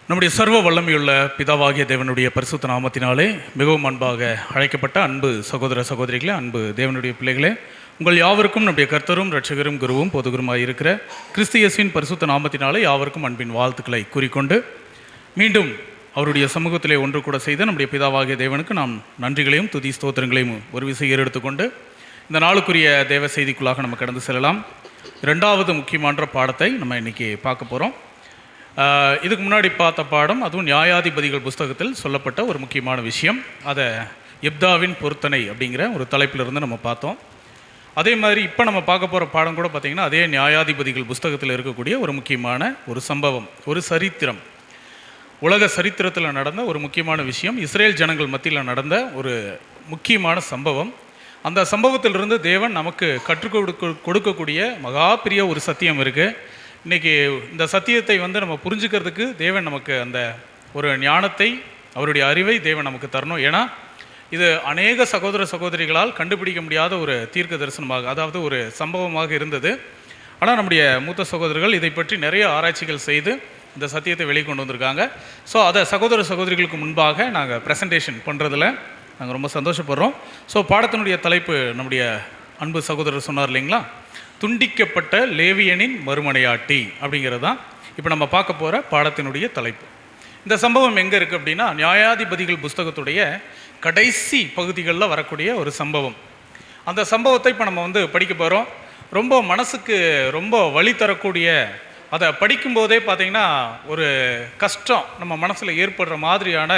நம்முடைய சர்வ வல்லமையுள்ள பிதாவாகிய தேவனுடைய பரிசுத்த நாமத்தினாலே மிகவும் அன்பாக அழைக்கப்பட்ட அன்பு சகோதர சகோதரிகளே, அன்பு தேவனுடைய பிள்ளைகளே, உங்கள் யாவருக்கும் நம்முடைய கர்த்தரும் இரட்சகரும் குருவும் பொதுகுருமாய் இருக்கிற கிறிஸ்து இயேசுவின் பரிசுத்த நாமத்தினாலே யாவருக்கும் அன்பின் வாழ்த்துக்களை கூறிக்கொண்டு மீண்டும் அவருடைய சமூகத்திலே ஒன்று கூட செய்த நம்முடைய பிதாவாகிய தேவனுக்கு நாம் நன்றிகளையும் துதி ஸ்தோத்திரங்களையும் ஒரு விசை ஏறெடுத்துக்கொண்டு இந்த நாளுக்குரிய தேவ செய்திக்குள்ளாக நம்ம கடந்து செல்லலாம். இரண்டாவது முக்கியமான பாடத்தை நம்ம இன்றைக்கி பார்க்க போகிறோம். இதுக்கு முன்னாடி பார்த்த பாடம் அதுவும் நியாயாதிபதிகள் புஸ்தகத்தில் சொல்லப்பட்ட ஒரு முக்கியமான விஷயம். அதை எப்தாவின் பொருத்தனை அப்படிங்கிற ஒரு தலைப்பிலிருந்து நம்ம பார்த்தோம். அதே மாதிரி இப்போ நம்ம பார்க்க போகிற பாடம் கூட பார்த்திங்கன்னா அதே நியாயாதிபதிகள் புஸ்தகத்தில் இருக்கக்கூடிய ஒரு முக்கியமான ஒரு சம்பவம், ஒரு சரித்திரம், உலக சரித்திரத்தில் நடந்த ஒரு முக்கியமான விஷயம், இஸ்ரேல் ஜனங்கள் மத்தியில் நடந்த ஒரு முக்கியமான சம்பவம். அந்த சம்பவத்திலிருந்து தேவன் நமக்கு கற்றுக் கொடுக்கக்கூடிய மகா பெரிய ஒரு சத்தியம் இருக்குது. இன்றைக்கி இந்த சத்தியத்தை நம்ம புரிஞ்சுக்கிறதுக்கு தேவன் நமக்கு அந்த ஒரு ஞானத்தை, அவருடைய அறிவை தேவன் நமக்கு தரணும். ஏன்னா இது அநேக சகோதர சகோதரிகளால் கண்டுபிடிக்க முடியாத ஒரு தீர்க்க தரிசனமாக, அதாவது ஒரு சம்பவமாக இருந்தது. ஆனால் நம்முடைய மூத்த சகோதரர்கள் இதை பற்றி நிறைய ஆராய்ச்சிகள் செய்து இந்த சத்தியத்தை வெளிக்கொண்டு வந்திருக்காங்க. ஸோ அதை சகோதர சகோதரிகளுக்கு முன்பாக நாங்கள் ப்ரெசன்டேஷன் பண்ணுறதுல நாங்கள் ரொம்ப சந்தோஷப்படுறோம். ஸோ பாடத்தினுடைய தலைப்பு நம்முடைய அன்பு சகோதரர் சொன்னார் இல்லைங்களா, துண்டிக்கப்பட்ட லேவியனின் மறுமனையாட்டி அப்படிங்கிறது தான் இப்போ நம்ம பார்க்க போகிற பாடத்தினுடைய தலைப்பு. இந்த சம்பவம் எங்கே இருக்குது அப்படின்னா நியாயாதிபதிகள் புஸ்தகத்துடைய கடைசி பகுதிகளில் வரக்கூடிய ஒரு சம்பவம். அந்த சம்பவத்தை இப்போ நம்ம படிக்க போகிறோம். ரொம்ப மனசுக்கு ரொம்ப வலி தரக்கூடிய, அதை படிக்கும்போதே பார்த்திங்கன்னா ஒரு கஷ்டம் நம்ம மனசில் ஏற்படுற மாதிரியான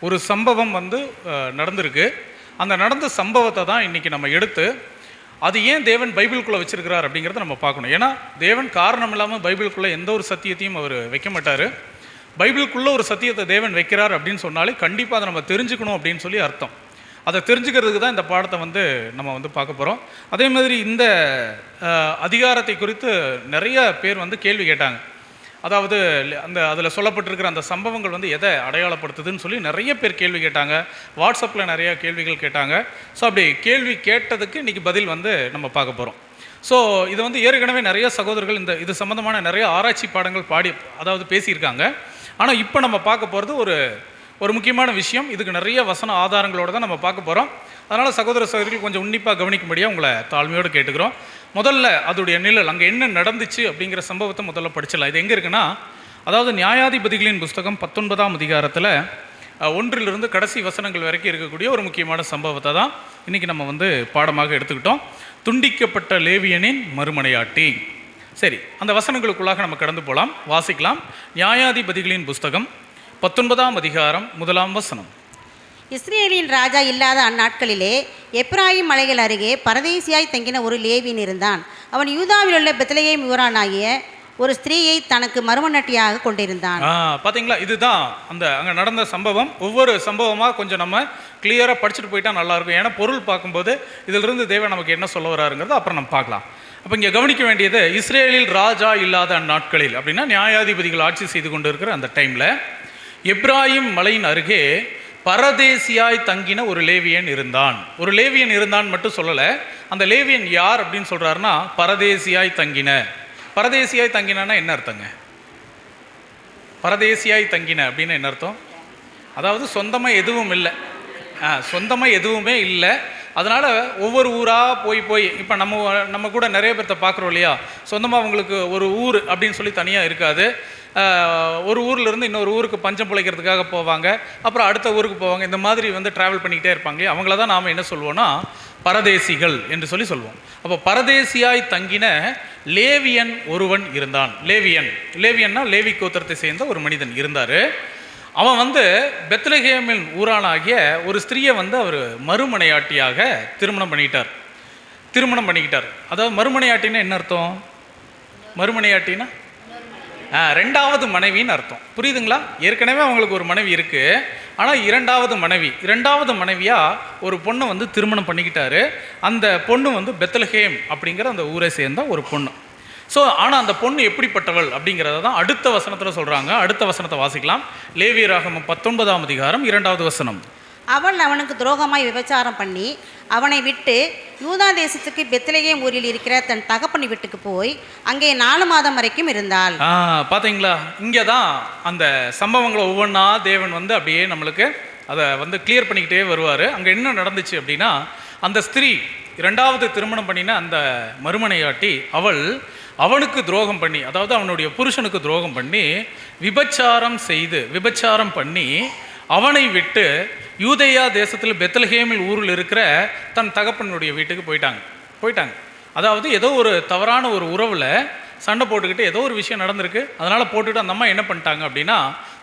ஒரு சம்பவம் நடந்திருக்கு. அந்த நடந்த சம்பவத்தை தான் இன்றைக்கி நம்ம எடுத்து அது ஏன் தேவன் பைபிளுக்குள்ளே வச்சுருக்கிறார் அப்படிங்கிறத நம்ம பார்க்கணும். ஏன்னா தேவன் காரணம் இல்லாமல் பைபிளுக்குள்ளே எந்த ஒரு சத்தியத்தையும் அவர் வைக்க மாட்டார். பைபிளுக்குள்ளே ஒரு சத்தியத்தை தேவன் வைக்கிறார் அப்படின்னு சொன்னாலே கண்டிப்பாக அதை நம்ம தெரிஞ்சுக்கணும் அப்படின்னு சொல்லி அர்த்தம். அதை தெரிஞ்சுக்கிறதுக்கு தான் இந்த பாடத்தை நம்ம பார்க்க போகிறோம். அதே மாதிரி இந்த அதிகாரத்தை குறித்து நிறைய பேர் கேள்வி கேட்டாங்க. அதாவது அதில் சொல்லப்பட்டிருக்கிற அந்த சம்பவங்கள் எதை அடையாளப்படுத்துதுன்னு சொல்லி நிறைய பேர் கேள்வி கேட்டாங்க. வாட்ஸ்அப்பில் நிறையா கேள்விகள் கேட்டாங்க. ஸோ அப்படி கேள்வி கேட்டதுக்கு இன்றைக்கி பதில் நம்ம பார்க்க போகிறோம். ஸோ இது ஏற்கனவே நிறைய சகோதரர்கள் இது சம்மந்தமான நிறைய ஆராய்ச்சி பாடங்கள் அதாவது பேசியிருக்காங்க. ஆனால் இப்போ நம்ம பார்க்க போகிறது ஒரு முக்கியமான விஷயம். இதுக்கு நிறைய வசன ஆதாரங்களோடு தான் நம்ம பார்க்க போகிறோம். அதனால் சகோதர சகோதரிகள் கொஞ்சம் உன்னிப்பாக கவனிக்கும்படியாக உங்களை தாழ்மையோடு கேட்டுக்கிறோம். முதல்ல அதோடைய நிழல், அங்கே என்ன நடந்துச்சு அப்படிங்கிற சம்பவத்தை முதல்ல படிச்சிடலாம். இது எங்கே இருக்குன்னா, அதாவது நியாயாதிபதிகளின் புஸ்தகம் 19ஆம் அதிகாரத்தில் 1 கடைசி வசனங்கள் வரைக்கும் இருக்கக்கூடிய ஒரு முக்கியமான சம்பவத்தை தான் இன்றைக்கி நம்ம பாடமாக எடுத்துக்கிட்டோம். துண்டிக்கப்பட்ட லேவியனின் மறுமனையாட்டி. சரி, அந்த வசனங்களுக்குள்ளாக நம்ம கடந்து போகலாம், வாசிக்கலாம். நியாயாதிபதிகளின் புஸ்தகம் 19ஆம் அதிகாரம் 1ஆம் வசனம். இஸ்ரேலின் ராஜா இல்லாத அந்நாட்களிலே எப்ராயிம் மலைகள் அருகே பரதேசியாய் தங்கின ஒரு லேவியன் இருந்தான். அவன் யூதாவில் உள்ள பெத்லகேம் ஊரானாகிய ஒரு ஸ்திரீயை தனக்கு மறுமனையாட்டியாக கொண்டிருந்தான். பார்த்தீங்களா, இதுதான் அங்கே நடந்த சம்பவம். ஒவ்வொரு சம்பவமாக கொஞ்சம் நம்ம கிளியராக படிச்சுட்டு போயிட்டா நல்லாயிருக்கும். ஏன்னா பொருள் பார்க்கும்போது இதிலிருந்து தேவன் நமக்கு என்ன சொல்ல வராருங்கிறது அப்புறம் நம்ம பார்க்கலாம். அப்போ இங்கே கவனிக்க வேண்டியது, இஸ்ரேலில் ராஜா இல்லாத அந்நாட்களில் அப்படின்னா நியாயாதிபதிகள் ஆட்சி செய்து கொண்டு இருக்கிற அந்த டைமில் எப்ராயிம் மலையின் அருகே பரதேசியாய் தங்கின ஒரு லேவியன் இருந்தான். ஒரு லேவியன் இருந்தான் மட்டும் சொல்லலை. அந்த லேவியன் யார் அப்படின்னு சொல்கிறாருன்னா பரதேசியாய் தங்கின. பரதேசியாய் தங்கினா என்ன அர்த்தங்க? பரதேசியாய் தங்கின அப்படின்னு என்ன அர்த்தம்? அதாவது சொந்தமாக எதுவும் இல்லை, சொந்தமாக எதுவுமே இல்லை. அதனால் ஒவ்வொரு ஊராக போய் இப்போ நம்ம கூட நிறைய பேர்த்த பார்க்குறோம் இல்லையா, சொந்தமாக அவங்களுக்கு ஒரு ஊர் அப்படின்னு சொல்லி தனியாக இருக்காது. ஒரு ஊர்லேருந்து இன்னொரு ஊருக்கு பஞ்சம் பிழைக்கிறதுக்காக போவாங்க, அப்புறம் அடுத்த ஊருக்கு போவாங்க. இந்த மாதிரி ட்ராவல் பண்ணிக்கிட்டே இருப்பாங்க. அவங்கள தான் நாம் என்ன சொல்வோன்னா பரதேசிகள் என்று சொல்லி சொல்வோம். அப்போ பரதேசியாய் தங்கின லேவியன் ஒருவன் இருந்தான். லேவியன்னா லேவி கோத்திரத்தை சேர்ந்த ஒரு மனிதன் இருந்தார். அவன் பெத்லகேமின் ஊரானாகிய ஒரு ஸ்திரீயை அவர் மறுமனையாட்டியாக திருமணம் பண்ணிக்கிட்டார். அதாவது மறுமனையாட்டின்னா என்ன அர்த்தம்? மறுமனையாட்டினா ரெண்டாவது மனைவின்னு அர்த்தம். புரியுதுங்களா? ஏற்கனவே அவங்களுக்கு ஒரு மனைவி இருக்குது, ஆனால் இரண்டாவது மனைவியாக ஒரு பொண்ணை திருமணம் பண்ணிக்கிட்டாரு. அந்த பொண்ணு பெத்லகேம் அப்படிங்கிற அந்த ஊரை சேர்ந்த ஒரு பொண்ணு. ஸோ ஆனால் அந்த பொண்ணு எப்படிப்பட்டவள் அப்படிங்கிறத தான் அடுத்த வசனத்தில் சொல்கிறாங்க. அடுத்த வசனத்தை வாசிக்கலாம். லேவியராகமம் 19ஆம் அதிகாரம் 2வது வசனம். அவள் அவனுக்கு துரோகமாய் விபச்சாரம் பண்ணி அவனை விட்டு யூதா தேசத்துக்கு பெத்லகேம் ஊரில் இருக்கிற தன் தகப்பன் வீட்டுக்கு போய் அங்கே 4 மாதம் வரைக்கும் இருந்தாள். பார்த்தீங்களா, இங்கே தான் அந்த சம்பவங்களை ஒவ்வொன்றா தேவன் வந்து அப்படியே நம்மளுக்கு அதை வந்து கிளியர் பண்ணிக்கிட்டே வருவார். அங்கே என்ன நடந்துச்சு அப்படின்னா, அந்த ஸ்திரீ 2வது திருமணம் பண்ணின அந்த மறுமனையாட்டி அவனுக்கு துரோகம் பண்ணி, அதாவது அவனுடைய புருஷனுக்கு துரோகம் பண்ணி விபச்சாரம் பண்ணி அவனை விட்டு யூதேயா தேசத்தில் பெத்லகேமில் ஊரில் இருக்கிற தன் தகப்பனுடைய வீட்டுக்கு போயிட்டாங்க. அதாவது ஏதோ ஒரு தவறான ஒரு உறவில் சண்டை போட்டுக்கிட்டு ஏதோ ஒரு விஷயம் நடந்திருக்கு. அதனால் போட்டுட்டு அந்த அம்மா என்ன பண்ணிட்டாங்க அப்படின்னா,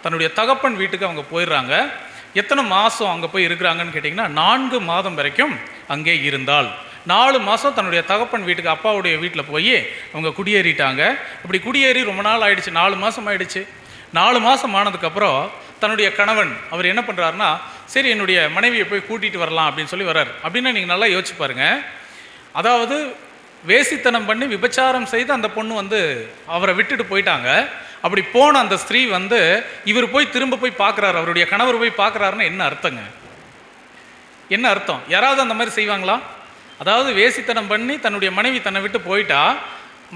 தன்னுடைய தகப்பன் வீட்டுக்கு அவங்க போயிடுறாங்க. எத்தனை மாதம் அங்கே போய் இருக்கிறாங்கன்னு கேட்டிங்கன்னா 4 மாதம் வரைக்கும் அங்கே இருந்தால். 4 மாதம் தன்னுடைய தகப்பன் வீட்டுக்கு அப்பாவுடைய வீட்டில் போய் அவங்க குடியேறிட்டாங்க. இப்படி குடியேறி ரொம்ப நாள் ஆயிடுச்சு, 4 மாதம் ஆயிடுச்சு. 4 மாதம் ஆனதுக்கப்புறம் தன்னுடைய கணவன் அவர் என்ன பண்ணுறாருன்னா, சரி என்னுடைய மனைவியை போய் கூட்டிகிட்டு வரலாம் அப்படின்னு சொல்லி வர்றார். அப்படின்னா நீங்கள் நல்லா யோசிச்சு பாருங்கள். அதாவது வேசித்தனம் பண்ணி விபச்சாரம் செய்து அந்த பொண்ணு வந்து அவரை விட்டுட்டு போயிட்டாங்க. அப்படி போன அந்த ஸ்திரீ வந்து இவர் போய் திரும்ப போய் பார்க்குறாரு, அவருடைய கணவர் போய் பார்க்குறாருன்னா என்ன அர்த்தங்க? என்ன அர்த்தம்? யாராவது அந்த மாதிரி செய்வாங்களா? அதாவது வேசித்தனம் பண்ணி தன்னுடைய மனைவி தன்னை விட்டு போயிட்டா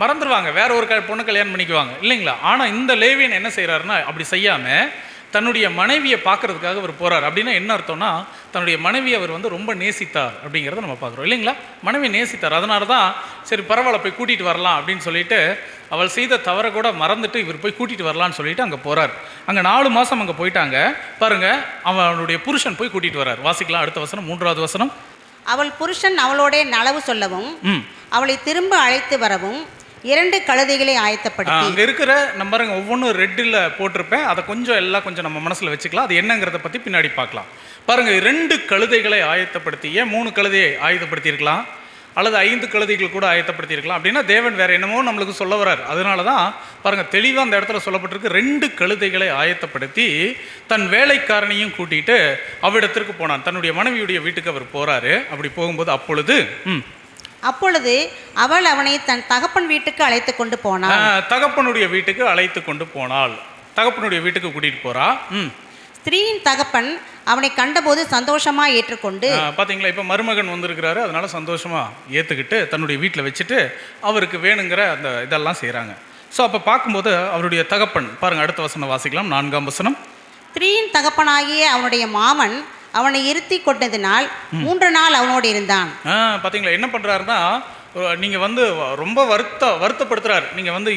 மறந்துடுவாங்க, வேற ஒரு பொண்ணு கல்யாணம் பண்ணிக்குவாங்க இல்லைங்களா? ஆனால் இந்த லேவியன் என்ன செய்கிறாருன்னா, அப்படி செய்யாமல் தன்னுடைய மனைவியை பார்க்கறதுக்காக அவர் போகிறார். அப்படின்னா என்ன அர்த்தம்னா, தன்னுடைய மனைவியை அவர் வந்து ரொம்ப நேசித்தார் அப்படிங்கிறத நம்ம பார்க்குறோம் இல்லைங்களா? மனைவி நேசித்தார். அதனால தான் சரி பரவாயில்ல போய் கூட்டிகிட்டு வரலாம் அப்படின்னு சொல்லிட்டு அவள் செய்த தவறை கூட மறந்துட்டு இவர் போய் கூட்டிகிட்டு வரலான்னு சொல்லிட்டு அங்கே போகிறார். அங்கே 4 மாதம் அங்கே போயிட்டாங்க பாருங்கள். அவனுடைய புருஷன் போய் கூட்டிகிட்டு வர்றார். வாசிக்கலாம் அடுத்த வசனம், 3வது வசனம். அவள் புருஷன் அவளோட நலவு சொல்லவும் அவளை திரும்ப அழைத்து வரவும் 2 கழுதைகளை ஆயத்தப்படுத்தி. அங்கே இருக்கிற நம்பருங்க ஒவ்வொன்றும் ரெட்டில் போட்டிருப்பேன், அதை கொஞ்சம் நம்ம மனசில் வச்சுக்கலாம். அது என்னங்கிறத பற்றி பின்னாடி பார்க்கலாம். பாருங்கள், 2 கழுதைகளை ஆயத்தப்படுத்தி, ஏன் 3 கழுதையை ஆயத்தப்படுத்தியிருக்கலாம் அல்லது 5 கழுதைகள் கூட ஆயத்தப்படுத்தியிருக்கலாம். அப்படின்னா தேவன் வேறு என்னமோ நம்மளுக்கு சொல்ல வர்றார். அதனால தான் பாருங்கள் தெளிவாக அந்த இடத்துல சொல்லப்பட்டிருக்கு, 2 கழுதைகளை ஆயத்தப்படுத்தி தன் வேலைக்காரனையும் கூட்டிகிட்டு அவ்விடத்திற்கு போனான். தன்னுடைய மனைவியுடைய வீட்டுக்கு அவர் போகிறாரு. அப்படி போகும்போது அப்பொழுது அவள் அவனை தன் தகப்பன் வீட்டுக்கு அழைத்து கொண்டு போனாள். தகப்பனுடைய வீட்டுக்கு அழைத்து கொண்டு போனாள். தகப்பனுடைய வீட்டுக்கு கூட்டிகிட்டு போறா. ஸ்திரீயின் தகப்பன் அவனை கண்டபோது சந்தோஷமா ஏற்றுக்கொண்டு, பார்த்தீங்களா, இப்போ மருமகன் வந்திருக்கிறாரு, அதனால சந்தோஷமா ஏற்றுக்கிட்டு தன்னுடைய வீட்டில் வச்சுட்டு அவருக்கு வேணுங்கிற அந்த இதெல்லாம் செய்கிறாங்க. ஸோ அப்போ பார்க்கும்போது அவருடைய தகப்பன் பாருங்கள், அடுத்த வசனம் வாசிக்கலாம், 4ஆம் வசனம். ஸ்திரீயின் தகப்பனாகிய அவனுடைய மாமன் அவனை இருத்தி கொண்டதினால் 3 நாள் அவனோடு இருந்தான். பார்த்தீங்களா, என்ன பண்ணுறாருன்னா, நீங்கள் வந்து ரொம்ப வருத்தப்படுத்துகிறார். நீங்கள் வந்து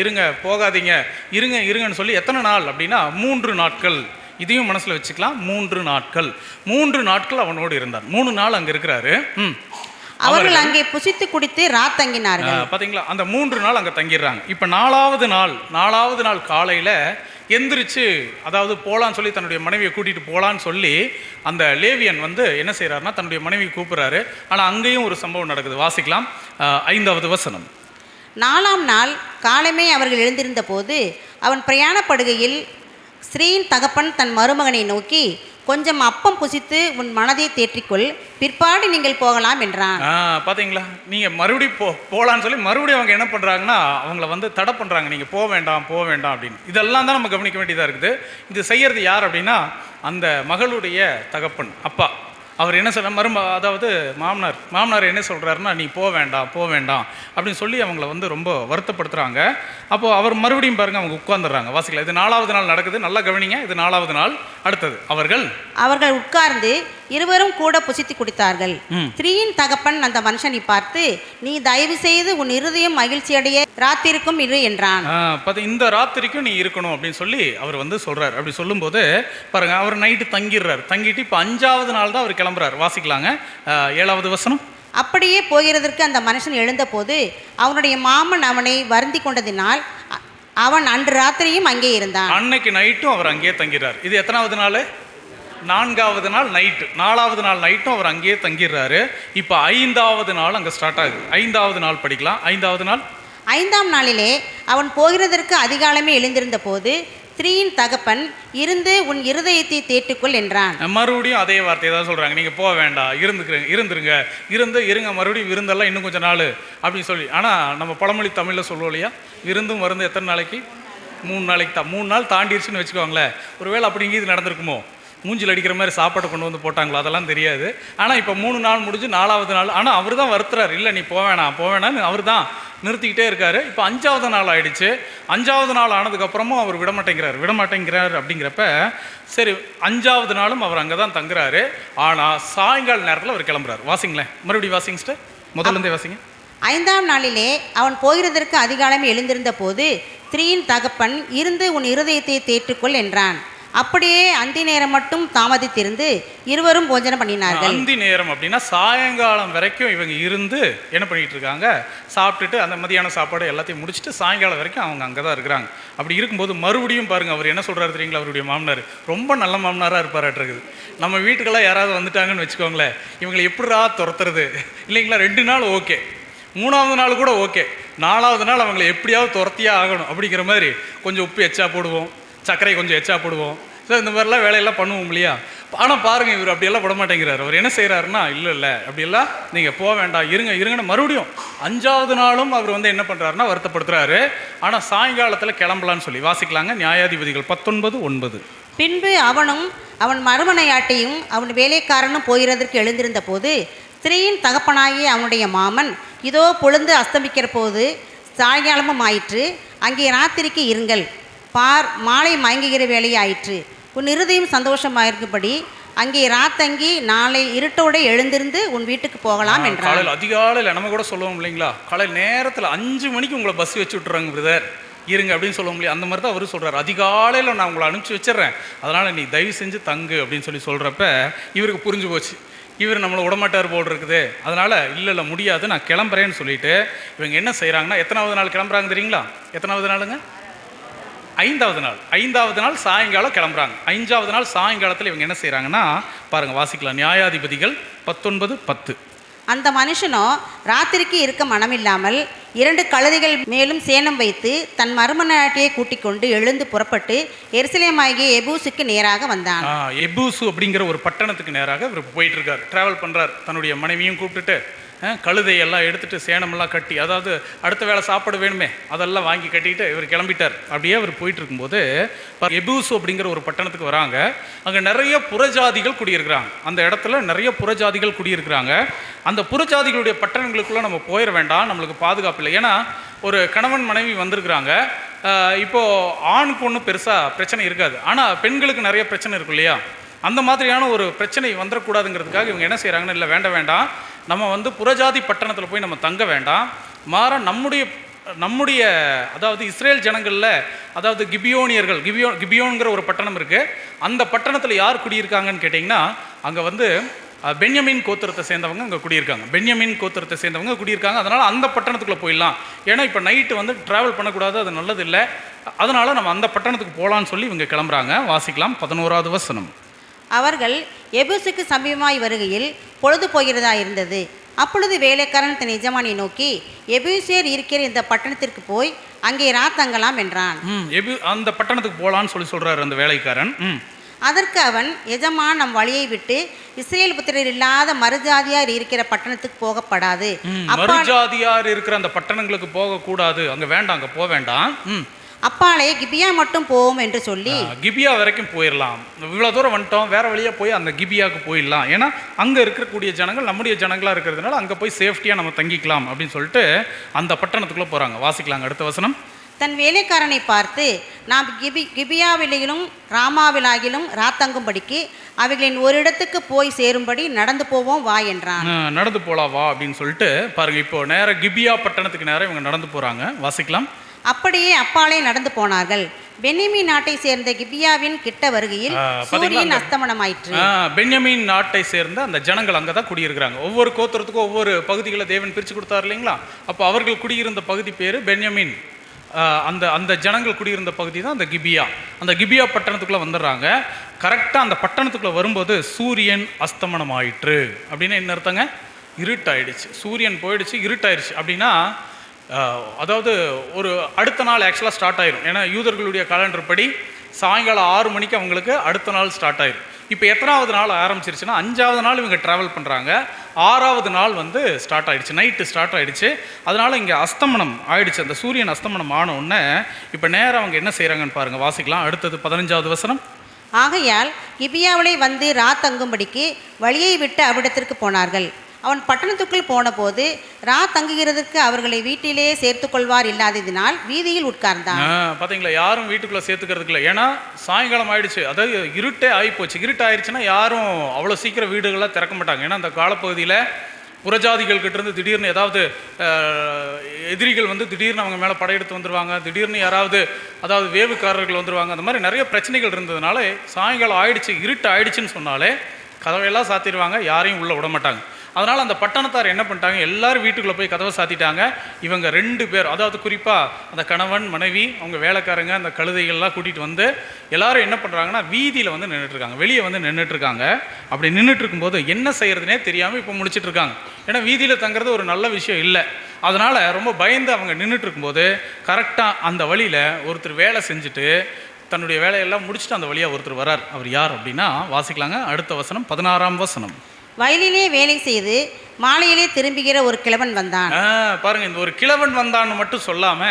இருங்க போகாதீங்க, இருங்கன்னு சொல்லி எத்தனை நாள் அப்படின்னா 3 நாட்கள். இதையும் மனசில் வச்சுக்கலாம், 3 நாட்கள் அவனோடு இருந்தார். 3 நாள் அங்கே இருக்கிறாரு. அவர்கள் அங்கே புசித்து குடித்து தங்கினார்கள். பார்த்தீங்களா, அந்த 3 நாள் அங்கே தங்கிடுறாங்க. இப்போ 4ஆவது நாள் காலையில் எந்திரிச்சு, அதாவது போகலான்னு சொல்லி தன்னுடைய மனைவியை கூட்டிகிட்டு போகலான்னு சொல்லி அந்த லேவியன் வந்து என்ன செய்கிறாருன்னா தன்னுடைய மனைவியை கூப்பிட்றாரு. ஆனால் அங்கேயும் ஒரு சம்பவம் நடக்குது. வாசிக்கலாம் 5வது வசனம். 4ஆம் நாள் காலமே அவர்கள் எழுந்திருந்த போது அவன் பிரயாணப்படுகையில் ஸ்திரீயின் தகப்பன் தன் மருமகனை நோக்கி, கொஞ்சம் அப்பம் புசித்து உன் மனதை தேற்றிக்கொள், பிற்பாடு நீங்கள் போகலாம் என்றான். பார்த்தீங்களா, நீங்கள் மறுபடியும் போகலான்னு சொல்லி மறுபடியும் அவங்க என்ன பண்ணுறாங்கன்னா அவங்கள வந்து தடை பண்ணுறாங்க, நீங்கள் போக வேண்டாம் அப்படின்னு. இதெல்லாம் தான் நம்ம கவனிக்க வேண்டியதாக இருக்குது. இது செய்யறது யார் அப்படின்னா அந்த மகளுடைய தகப்பன், அப்பா. அவர் என்ன சொல்ல அதாவது மாமனார் என்ன சொல்கிறாருன்னா, நீ போக வேண்டாம் அப்படின்னு சொல்லி அவங்கள வந்து ரொம்ப வருத்தப்படுத்துகிறாங்க. அப்போது அவர் மறுபடியும் பாருங்கள் அவங்க உட்கார்ந்துடுறாங்க. வாசிக்கலாம், இது 4ஆவது நாள் நடக்குது, நல்லா கவனிங்க. இது 4ஆவது நாள். அடுத்தது அவர்கள் உட்கார்ந்து இருவரும் கூட புசித்து குடித்தார்கள். ஸ்திரீயின் தகப்பன் அந்த மனுஷனை பார்த்து, நீ தயவு செய்து உன் இருதயம் மகிழ்ச்சி அடைய ராத்திரிக்கும் இரு என்றான். இந்த ராத்திரிக்கும் நீ இருக்கணும் அப்படின்னு சொல்லி அவர் வந்து சொல்றாரு. அப்படி சொல்லும்போது பாருங்க, அவர் நைட்டு தங்கிட்டு இப்போ 5ஆவது நாள் தான் அவர் கிளம்புறாரு. வாசிக்கலாங்க 7வது வசனம். அப்படியே போகிறதற்கு அந்த மனுஷன் எழுந்தபோது அவனுடைய மாமன் அவனை வருந்தி கொண்டதினால் அவன் அன்று ராத்திரியும் அங்கே இருந்தான். அன்னைக்கு நைட்டும் அவர் அங்கேயே தங்கிறார். இது எத்தனாவது நாள்? 4ஆவது நாள் நைட்டு. 4ஆவது நாள் நைட்டும் அவர் அங்கேயே தங்கிடுறாரு. இப்போ 5ஆவது நாள் அங்கே ஸ்டார்ட் ஆகுது. 5ஆவது நாள் படிக்கலாம். 5ஆவது நாள். 5ஆம் நாளிலே அவன் போகிறதற்கு அதிகாலமே எழுந்திருந்த போது ஸ்திரீயின் தகப்பன் இருந்து உன் இருதயத்தை தேட்டுக்கொள் என்றான். மறுபடியும் அதே வார்த்தையை தான் சொல்கிறாங்க, நீங்கள் போக வேண்டாம், இருங்க, மறுபடியும் விருந்தெல்லாம் இன்னும் கொஞ்சம் நாள் அப்படின்னு சொல்லி. ஆனால் நம்ம பழமொழி தமிழில் சொல்லுவோம் இல்லையா, விருந்தும் எத்தனை நாளைக்கு? 3 நாளைக்கு தான். 3 நாள் தாண்டிடுச்சுன்னு வச்சுக்கோங்களேன். ஒருவேளை அப்படிங்க இது நடந்திருக்குமோ? மூஞ்சில் அடிக்கிற மாதிரி சாப்பாடு கொண்டு வந்து போட்டாங்களோ அதெல்லாம் தெரியாது. ஆனால் இப்போ 3 நாள் முடிஞ்சு 4வது நாள், ஆனால் அவர் தான் வருத்துறாரு, இல்லை நீ போவேணான்னு அவர் தான் நிறுத்திக்கிட்டே இருக்காரு. இப்போ 5வது நாள் ஆயிடுச்சு. 5வது நாள் ஆனதுக்கப்புறமும் அவர் விடமாட்டேங்கிறார். அப்படிங்கிறப்ப சரி 5வது நாளும் அவர் அங்கே தான் தங்குறாரு. ஆனால் சாயங்கால நேரத்தில் அவர் கிளம்புறாரு. வாசிங்களேன், மறுபடியும் வாசிங்க சிஸ்டர், முதல்லேருந்தே வாசிங்க. 5ஆம் நாளிலே அவன் போகிறதற்கு அதிகாலமே எழுந்திருந்த போது ஸ்திரீயின் தகப்பன் இருந்து உன் இருதயத்தை தேற்றுக்கொள் என்றான். அப்படியே அந்தி நேரம் மட்டும் தாமதித்திருந்து இருவரும் போஜனம் பண்ணினார்கள். அந்தி நேரம் அப்படின்னா சாயங்காலம் வரைக்கும் இவங்க இருந்து என்ன பண்ணிட்டு இருக்காங்க, சாப்பிட்டுட்டு அந்த மதியான சாப்பாடு எல்லாத்தையும் முடிச்சுட்டு சாயங்காலம் வரைக்கும் அவங்க அங்கே தான் இருக்கிறாங்க. அப்படி இருக்கும்போது மறுபடியும் பாருங்க, அவர் என்ன சொல்றாரு தெரியுங்களா? அவருடைய மாமனார் ரொம்ப நல்ல மாமனாராக இருப்பாராட்டுருக்குது. நம்ம வீட்டுக்கெல்லாம் யாராவது வந்துட்டாங்கன்னு வச்சுக்கோங்களேன், இவங்களை எப்படிரா துரத்துறது இல்லைங்களா? 2 நாள் ஓகே, 3வது நாள் கூட ஓகே, 4வது நாள் அவங்களை எப்படியாவது துரத்தியே ஆகணும் அப்படிங்கிற மாதிரி கொஞ்சம் உப்பு எச்சா போடுவோம், சர்க்கரை கொஞ்சம் எச்சா போடுவோம். ஸோ இந்த மாதிரிலாம் வேலையெல்லாம் பண்ணுவோம் இல்லையா? ஆனால் பாருங்கள், இவர் அப்படியெல்லாம் விட மாட்டேங்கிறார். அவர் என்ன செய்கிறாருன்னா, இல்லை அப்படியெல்லாம் நீங்கள் போக வேண்டாம், இருங்கன்னு மறுபடியும் 5வது நாளும் அவர் என்ன பண்ணுறாருன்னா வருத்தப்படுத்துறாரு. ஆனால் சாயங்காலத்தில் கிளம்பலான்னு சொல்லி வாசிக்கலாங்க. நியாயாதிபதிகள் 19:9. பின்பு அவனும் அவன் மறுமனையாட்டியும் அவன் வேலைக்காரனும் போகிறதற்கு எழுந்திருந்த போது ஸ்திரீயின் தகப்பனாகிய அவனுடைய மாமன், இதோ பொழுது அஸ்தமிக்கிற போது சாயங்காலமும் ஆயிற்று, அங்கே ராத்திரிக்கு இருங்கள், பார் மாலை மயங்குகிற வேலையாயிற்று, உன் இருதயம் சந்தோஷமாயிருக்கும்படி அங்கே ராத்தங்கி நாளை இருட்டோடு எழுந்திருந்து உன் வீட்டுக்கு போகலாம் என்றான். காலையில் அதிகாலையில் நம்ம கூட சொல்லுவோம் இல்லைங்களா, காலையில் நேரத்தில் 5 மணிக்கு உங்களை பஸ் வச்சு விட்டுறாங்க பிரதர், இருங்க அப்படின்னு சொல்லுவோம் இல்லையா? அந்த மாதிரி தான் அவரு சொல்கிறார். அதிகாலையில் நான் உங்களை அனுப்பிச்சி வச்சிடுறேன், அதனால் நீ தயவு செஞ்சு தங்கு அப்படின்னு சொல்கிறப்ப இவருக்கு புரிஞ்சு போச்சு, இவர் நம்மளை விடமாட்டார் போல் இருக்குது. அதனால் இல்லை முடியாது, நான் கிளம்புறேன்னு சொல்லிட்டு இவங்க என்ன செய்கிறாங்கன்னா, எத்தனாவது நாள் கிளம்புறாங்க தெரியுங்களா? எத்தனாவது நாளுங்க? 5வது நாள் சாயங்காலம் கிளம்புறாங்க. 5வது நாள் சாயங்காலத்தில் இவங்க என்ன செய்கிறாங்கன்னா பாருங்கள், வாசிக்கலாம். நியாயாதிபதிகள் 19:10. அந்த மனுஷனோ ராத்திரிக்கு இருக்க மனமில்லாமல் 2 கழுதைகள் மேலும் சேணம் வைத்து தன் மறுமனையாட்டியை கூட்டிக் கொண்டு எழுந்து புறப்பட்டு எருசலேமாகிய எபூசுக்கு நேராக வந்தான். எபூசு அப்படிங்கிற ஒரு பட்டணத்துக்கு நேராக இவர் போயிட்டு இருக்கார், டிராவல் பண்ணுறார். தன்னுடைய மனைவியும் கூப்பிட்டுட்டு கழுதையெல்லாம் எடுத்துகிட்டு சேனமெல்லாம் கட்டி, அதாவது அடுத்த வேளை சாப்பாடு வேணுமே அதெல்லாம் வாங்கி கட்டிக்கிட்டு இவர் கிளம்பிட்டார். அப்படியே அவர் போயிட்டு இருக்கும்போது எபூசு அப்படிங்கிற ஒரு பட்டணத்துக்கு வராங்க. அங்கே நிறைய புறஜாதிகள் குடியிருக்கிறாங்க. அந்த இடத்துல நிறைய புறஜாதிகள் குடியிருக்கிறாங்க. அந்த புறஜாதிகளுடைய பட்டணங்களுக்குள்ளே நம்ம போயிட வேண்டாம், நம்மளுக்கு பாதுகாப்பு இல்லை. ஏன்னா ஒரு கணவன் மனைவி வந்திருக்கிறாங்க. இப்போது ஆணுக்கு ஒன்றும் பெருசாக பிரச்சனை இருக்காது, ஆனால் பெண்களுக்கு நிறைய பிரச்சனை இருக்கும் இல்லையா? அந்த மாதிரியான ஒரு பிரச்சனை வந்துடக்கூடாதுங்கிறதுக்காக இவங்க என்ன செய்கிறாங்கன்னு, இல்லை வேண்டாம், நம்ம புறஜாதி பட்டணத்தில் போய் நம்ம தங்க வேண்டாம், மாற நம்முடைய அதாவது இஸ்ரேல் ஜனங்களில், அதாவது கிபியோன்கிற ஒரு பட்டணம் இருக்குது. அந்த பட்டணத்தில் யார் குடியிருக்காங்கன்னு கேட்டிங்கன்னா, அங்கே பென்யமின் கோத்திரத்தை சேர்ந்தவங்க அங்கே குடியிருக்காங்க. அதனால் அந்த பட்டணத்துக்குள்ளே போயிடலாம். ஏன்னா இப்போ நைட்டு ட்ராவல் பண்ணக்கூடாது, அது நல்லது இல்லை, அதனால் நம்ம அந்த பட்டணத்துக்கு போகலான்னு சொல்லி இவங்க கிளம்புறாங்க. வாசிக்கலாம் 11வது வசனம். அவர்கள் எபூசுக்கு சமீபமாய் வருகையில் பொழுது போகிறதா இருந்தது. அப்பொழுது வேலைக்காரன் தன் எஜமானியை நோக்கி, எபூசியர் இருக்கிற இந்த பட்டணத்திற்கு போய் அங்கே ராத்தங்கலாம் என்றான். அந்த பட்டணத்துக்கு போகலான்னு சொல்றாரு அந்த வேலைக்காரன். அதற்கு அவன், எஜமான் நம் வழியை விட்டு இஸ்ரேல் புத்திரர் இல்லாத மறுஜாதியார் இருக்கிற பட்டணத்துக்கு போகப்படாது, மறுஜாதியார் இருக்கிற அந்த பட்டணங்களுக்கு போகக்கூடாது, அங்கே வேண்டாம், அங்கே போக வேண்டாம், அப்பாலே கிபியா மட்டும் போவோம் என்று சொல்லி கிபியா வரைக்கும் போயிடலாம், இவ்வளோ தூரம் வந்துட்டோம், வேற வழியாக போய் அந்த கிபியாவுக்கு போயிடலாம், ஏன்னா அங்கே இருக்கக்கூடிய ஜனங்கள் நம்முடைய ஜனங்களாக இருக்கிறதுனால அங்கே போய் சேஃப்டியாக நம்ம தங்கிக்கலாம் அப்படின்னு சொல்லிட்டு அந்த பட்டணத்துக்குள்ளே போகிறாங்க. வாசிக்கலாங்க அடுத்த வசனம். தன் வேலைக்காரனை பார்த்து, நாம் கிபியாவிலும் ராமாவிலாகிலும் ராத்தங்கும்படிக்கு அவைகளின் ஒரு இடத்துக்கு போய் சேரும்படி நடந்து போவோம் வா என்றான். நடந்து போலாம் வா அப்படின்னு சொல்லிட்டு பாருங்க, இப்போ நேராக கிபியா பட்டணத்துக்கு நேரம் இவங்க நடந்து போகிறாங்க. வாசிக்கலாம். அப்படியே அப்பாலே நடந்து போனார்கள். பென்யமீன் நாட்டை சேர்ந்த கிபியாவின் கிட்ட வருகையில் சூரியன் அஸ்தமனமாயிற்று. பென்யமீன் நாட்டை சேர்ந்த அந்த ஜனங்கள் அங்கே தான் குடியிருக்கிறாங்க. ஒவ்வொரு கோத்திரத்துக்கும் ஒவ்வொரு பகுதிகளை தேவன் பிரித்து கொடுத்தார் இல்லைங்களா? அப்போ அவர்கள் குடியிருந்த பகுதி பேர் பென்யமீன். அந்த ஜனங்கள் குடியிருந்த பகுதி தான் அந்த கிபியா. அந்த கிபியா பட்டணத்துக்குள்ளே வந்துடுறாங்க. கரெக்டாக அந்த பட்டணத்துக்குள்ளே வரும்போது சூரியன் அஸ்தமனம் ஆயிற்று. அப்படின்னா என்ன அர்த்தங்க? இருட்டாயிடுச்சு. சூரியன் போயிடுச்சு, இருட்டாயிடுச்சு. அப்படின்னா அதாவது ஒரு அடுத்த நாள் ஆக்சுவலாக ஸ்டார்ட் ஆயிரும். ஏன்னா யூதர்களுடைய காலண்டர் படி சாயங்காலம் 6 மணிக்கு அவங்களுக்கு அடுத்த நாள் ஸ்டார்ட் ஆயிரும். இப்போ எத்தனாவது நாள் ஆரம்பிச்சிருச்சுன்னா 5வது நாள் இவங்க ட்ராவல் பண்ணுறாங்க. 6வது நாள் ஸ்டார்ட் ஆகிடுச்சு, நைட்டு ஸ்டார்ட் ஆகிடுச்சு. அதனால் இங்கே அஸ்தமனம் ஆயிடுச்சு. அந்த சூரியன் அஸ்தமனம் ஆன உடனே இப்போ நேரம் அவங்க என்ன செய்கிறாங்கன்னு பாருங்கள். வாசிக்கலாம் அடுத்தது 15வது வசனம். ஆகையால் கிபியாவிலே வந்து தங்கும்படிக்கு வழியை விட்டு அவ்விடத்திற்கு போனார்கள். அவன் பட்டணத்துக்குள் போனபோது தங்குகிறதுக்கு அவர்களை வீட்டிலே சேர்த்துக்கொள்வார் இல்லாததினால் வீதியில் உட்கார்ந்தான். பார்த்தீங்களா, யாரும் வீட்டுக்குள்ளே சேர்த்துக்கிறதுக்கு இல்லை. ஏன்னா சாயங்காலம் ஆயிடுச்சு, அதாவது இருட்டே ஆகிப்போச்சு. இருட்டு ஆயிடுச்சுன்னா யாரும் அவ்வளோ சீக்கிரம் வீடுகள்லாம் திறக்க மாட்டாங்க. ஏன்னா அந்த காலப்பகுதியில் புறஜாதிகள் கிட்டேருந்து திடீர்னு ஏதாவது எதிரிகள் வந்து திடீர்னு அவங்க மேலே படையெடுத்து வந்துடுவாங்க, திடீர்னு யாராவது அதாவது வேவுக்காரர்கள் வந்துடுவாங்க. அந்த மாதிரி நிறைய பிரச்சனைகள் இருந்ததுனால சாயங்காலம் ஆயிடுச்சு, இருட்டு ஆயிடுச்சுன்னு சொன்னாலே கதவையெல்லாம் சாத்திடுவாங்க, யாரையும் உள்ளே விட மாட்டாங்க. அதனால் அந்த பட்டணத்தார் என்ன பண்ணிட்டாங்க, எல்லாரும் வீட்டுக்குள்ளே போய் கதவை சாத்திட்டாங்க. இவங்க 2 பேர், அதாவது குறிப்பாக அந்த கணவன் மனைவி அவங்க வேலைக்காரங்க அந்த கழுதைகள்லாம் கூட்டிகிட்டு வந்து எல்லாரும் என்ன பண்ணுறாங்கன்னா வீதியில் வந்து நின்றுட்டுருக்காங்க, வெளியே வந்து நின்றுட்டுருக்காங்க. அப்படி நின்றுட்டு இருக்கும்போது என்ன செய்கிறதுனே தெரியாமல் இப்போ முடிச்சுட்டு இருக்காங்க. ஏன்னா வீதியில் தங்குறது ஒரு நல்ல விஷயம் இல்லை. அதனால் ரொம்ப பயந்து அவங்க நின்றுட்டு இருக்கும்போது கரெக்டாக அந்த வழியில் ஒருத்தர் வேலை செஞ்சுட்டு தன்னுடைய வேலையெல்லாம் முடிச்சுட்டு அந்த வழியாக ஒருத்தர் வரார். அவர் யார் அப்படின்னா வாசிக்கலாங்க, அடுத்த வசனம் 16ஆம் வசனம். வயலிலே வேலை செய்து மாலையிலே திரும்புகிற ஒரு கிழவன் வந்தான். பாருங்க, இந்த ஒரு கிழவன் வந்தான்னு மட்டும் சொல்லாம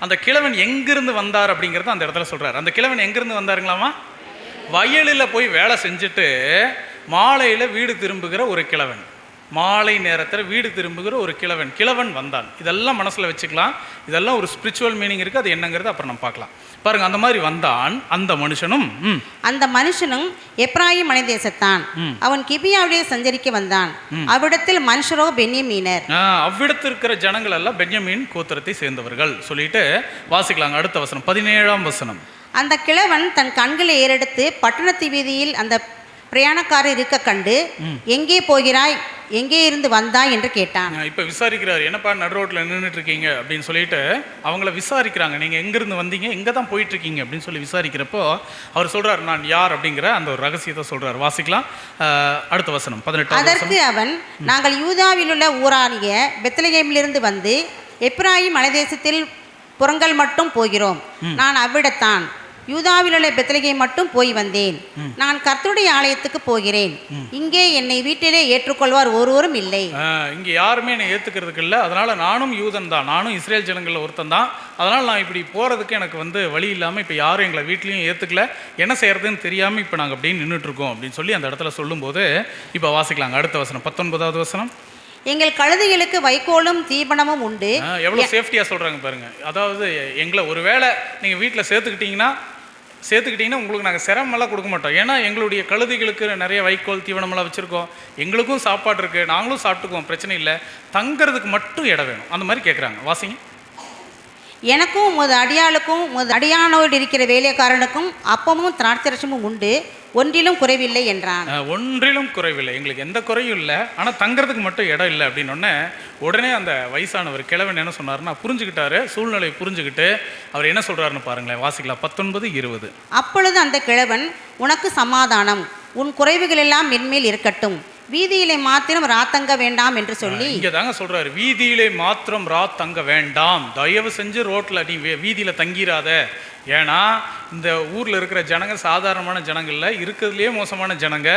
அந்த கிழவன் எங்கிருந்து வந்தார் அப்படிங்கறத அந்த இடத்துல சொல்றாரு. அந்த கிழவன் எங்கிருந்து வந்தாருங்களாமா? வயலில் போய் வேலை செஞ்சுட்டு மாலையில வீடு திரும்புகிற ஒரு கிழவன், மாலை நேரத்தில் வீடு திரும்புகிற ஒரு கிழவன் வந்தான். இதெல்லாம் மனசில் வச்சுக்கலாம். இதெல்லாம் ஒரு ஸ்பிரிச்சுவல் மீனிங் இருக்குது. அது என்னங்கிறது அப்புறம் நம்ம பார்க்கலாம். பாருங்க, அந்த மாதிரி வந்தான். அந்த மனுஷனும் எப்ராயிம் மலைதேசத்தான். அவன் கிபியாவிலே சஞ்சரிக்க வந்தான். அவ்விடத்தில் மனுஷரோ பென்யமீனர். அவ்விடத்தில் இருக்கிற ஜனங்கள் எல்லாம் பென்யமீன் கோத்திரத்தை சேர்ந்தவர்கள் சொல்லிட்டு வாசிக்கலாங்க. அடுத்த வசனம் 17ஆம் வசனம். அந்த கிழவன் தன் கண்களை ஏறெடுத்து பட்டணத்து வீதியில் அந்த பிரயாணக்காரர் இருக்க கண்டு, எங்கே போகிறாய், எங்கே இருந்து வந்தாய் என்று கேட்டான். இப்போ விசாரிக்கிறார், என்னப்பா நடு ரோட்டில் நின்றுட்டு இருக்கீங்க அப்படின்னு சொல்லிட்டு அவங்கள விசாரிக்கிறாங்க. நீங்கள் எங்கேருந்து வந்தீங்க, எங்கே தான் போயிட்டு இருக்கீங்க அப்படின்னு சொல்லி விசாரிக்கிறப்போ அவர் சொல்றார், நான் யார் அப்படிங்கிற அந்த ஒரு ரகசியத்தை சொல்றார். வாசிக்கலாம் அடுத்த வசனம் 18. அதற்கு அவன், நாங்கள் யூதாவிலுள்ள ஊராகிய பெத்லகேமிலிருந்து வந்து எப்ராயிம் மலைதேசத்தில் புறங்கள் மட்டும் போகிறோம். நான் அவ்விடத்தான் யூதாவிலுள்ள பெத்லகேம் மட்டும் போய் வந்தேன். நான் கர்த்தருடைய ஆலயத்துக்கு போகிறேன். இங்கே என்னை வீட்டிலே ஏற்றுக்கொள்வார் ஒருவரும் இல்லை. இங்கே யாருமே என்னை ஏற்றுக்கிறதுக்கு இல்லை. அதனால் நானும் யூதன் தான், நானும் இஸ்ரேல் ஜனங்களில் ஒருத்தன் தான். அதனால் நான் இப்படி போகிறதுக்கு எனக்கு வந்து வழி இல்லாமல் இப்போ யாரும் எங்களை வீட்லேயும் ஏற்றுக்கல, என்ன செய்கிறதுன்னு தெரியாமல் இப்போ நாங்கள் அப்படின்னு நின்றுட்டுருக்கோம் அப்படின்னு சொல்லி அந்த இடத்துல சொல்லும்போது இப்போ வாசிக்கலாங்க. அடுத்த வசனம் 19வது வசனம். எங்கள் கழுதைகளுக்கு வைக்கோலும் தீபனமும் உண்டு. எவ்வளோ சேஃப்டியாக சொல்கிறாங்க பாருங்க. அதாவது எங்களை ஒரு வேளை நீங்கள் வீட்டில் சேர்த்துக்கிட்டிங்கன்னா உங்களுக்கு நாங்கள் சிரமமெல்லாம் கொடுக்க மாட்டோம். ஏன்னா எங்களுடைய கழுதைகளுக்கு நிறைய வைக்கோல் தீவனமெல்லாம் வச்சுருக்கோம், எங்களுக்கும் சாப்பாடு இருக்குது, நாங்களும் சாப்பிட்டுக்குவோம், பிரச்சனை இல்லை, தங்கிறதுக்கு மட்டும் இடம் வேணும். அந்த மாதிரி கேட்குறாங்க. வாசிங்க. எனக்கும் உமது அடியாளுக்கும் உமது அடியானோடு இருக்கிற வேலைக்காரனுக்கும் அப்பமும் திராட்சரசமும் உண்டு, ஒன்றிலும் குறைவில்லை என்றான். ஒன்றிலும் குறைவில்லை, எங்களுக்கு எந்த குறையும் இல்லை, ஆனால் தங்கிறதுக்கு மட்டும் இடம் இல்லை அப்படின்னொடனே உடனே அந்த வயசானவர் கிழவன் என்ன சொன்னார்னா புரிஞ்சுக்கிட்டாரு, சூழ்நிலையை புரிஞ்சுக்கிட்டு அவர் என்ன சொல்கிறாருன்னு பாருங்களேன். வாசிக்கலாம் 19, 20. அப்பொழுது அந்த கிழவன், உனக்கு சமாதானம், உன் குறைவுகள் எல்லாம் மென்மேல் இருக்கட்டும், வீதியிலே மாத்திரம் தங்க வேண்டாம் என்று சொல்லி. இங்கே தாங்க சொல்கிறாரு, வீதியிலே மாத்திரம் தங்க வேண்டாம், தயவு செஞ்சு ரோட்டில் நீ வீதியில் தங்கிடாத. ஏன்னா இந்த ஊரில் இருக்கிற ஜனங்க சாதாரணமான ஜனங்களில் இருக்கிறதுலே மோசமான ஜனங்க.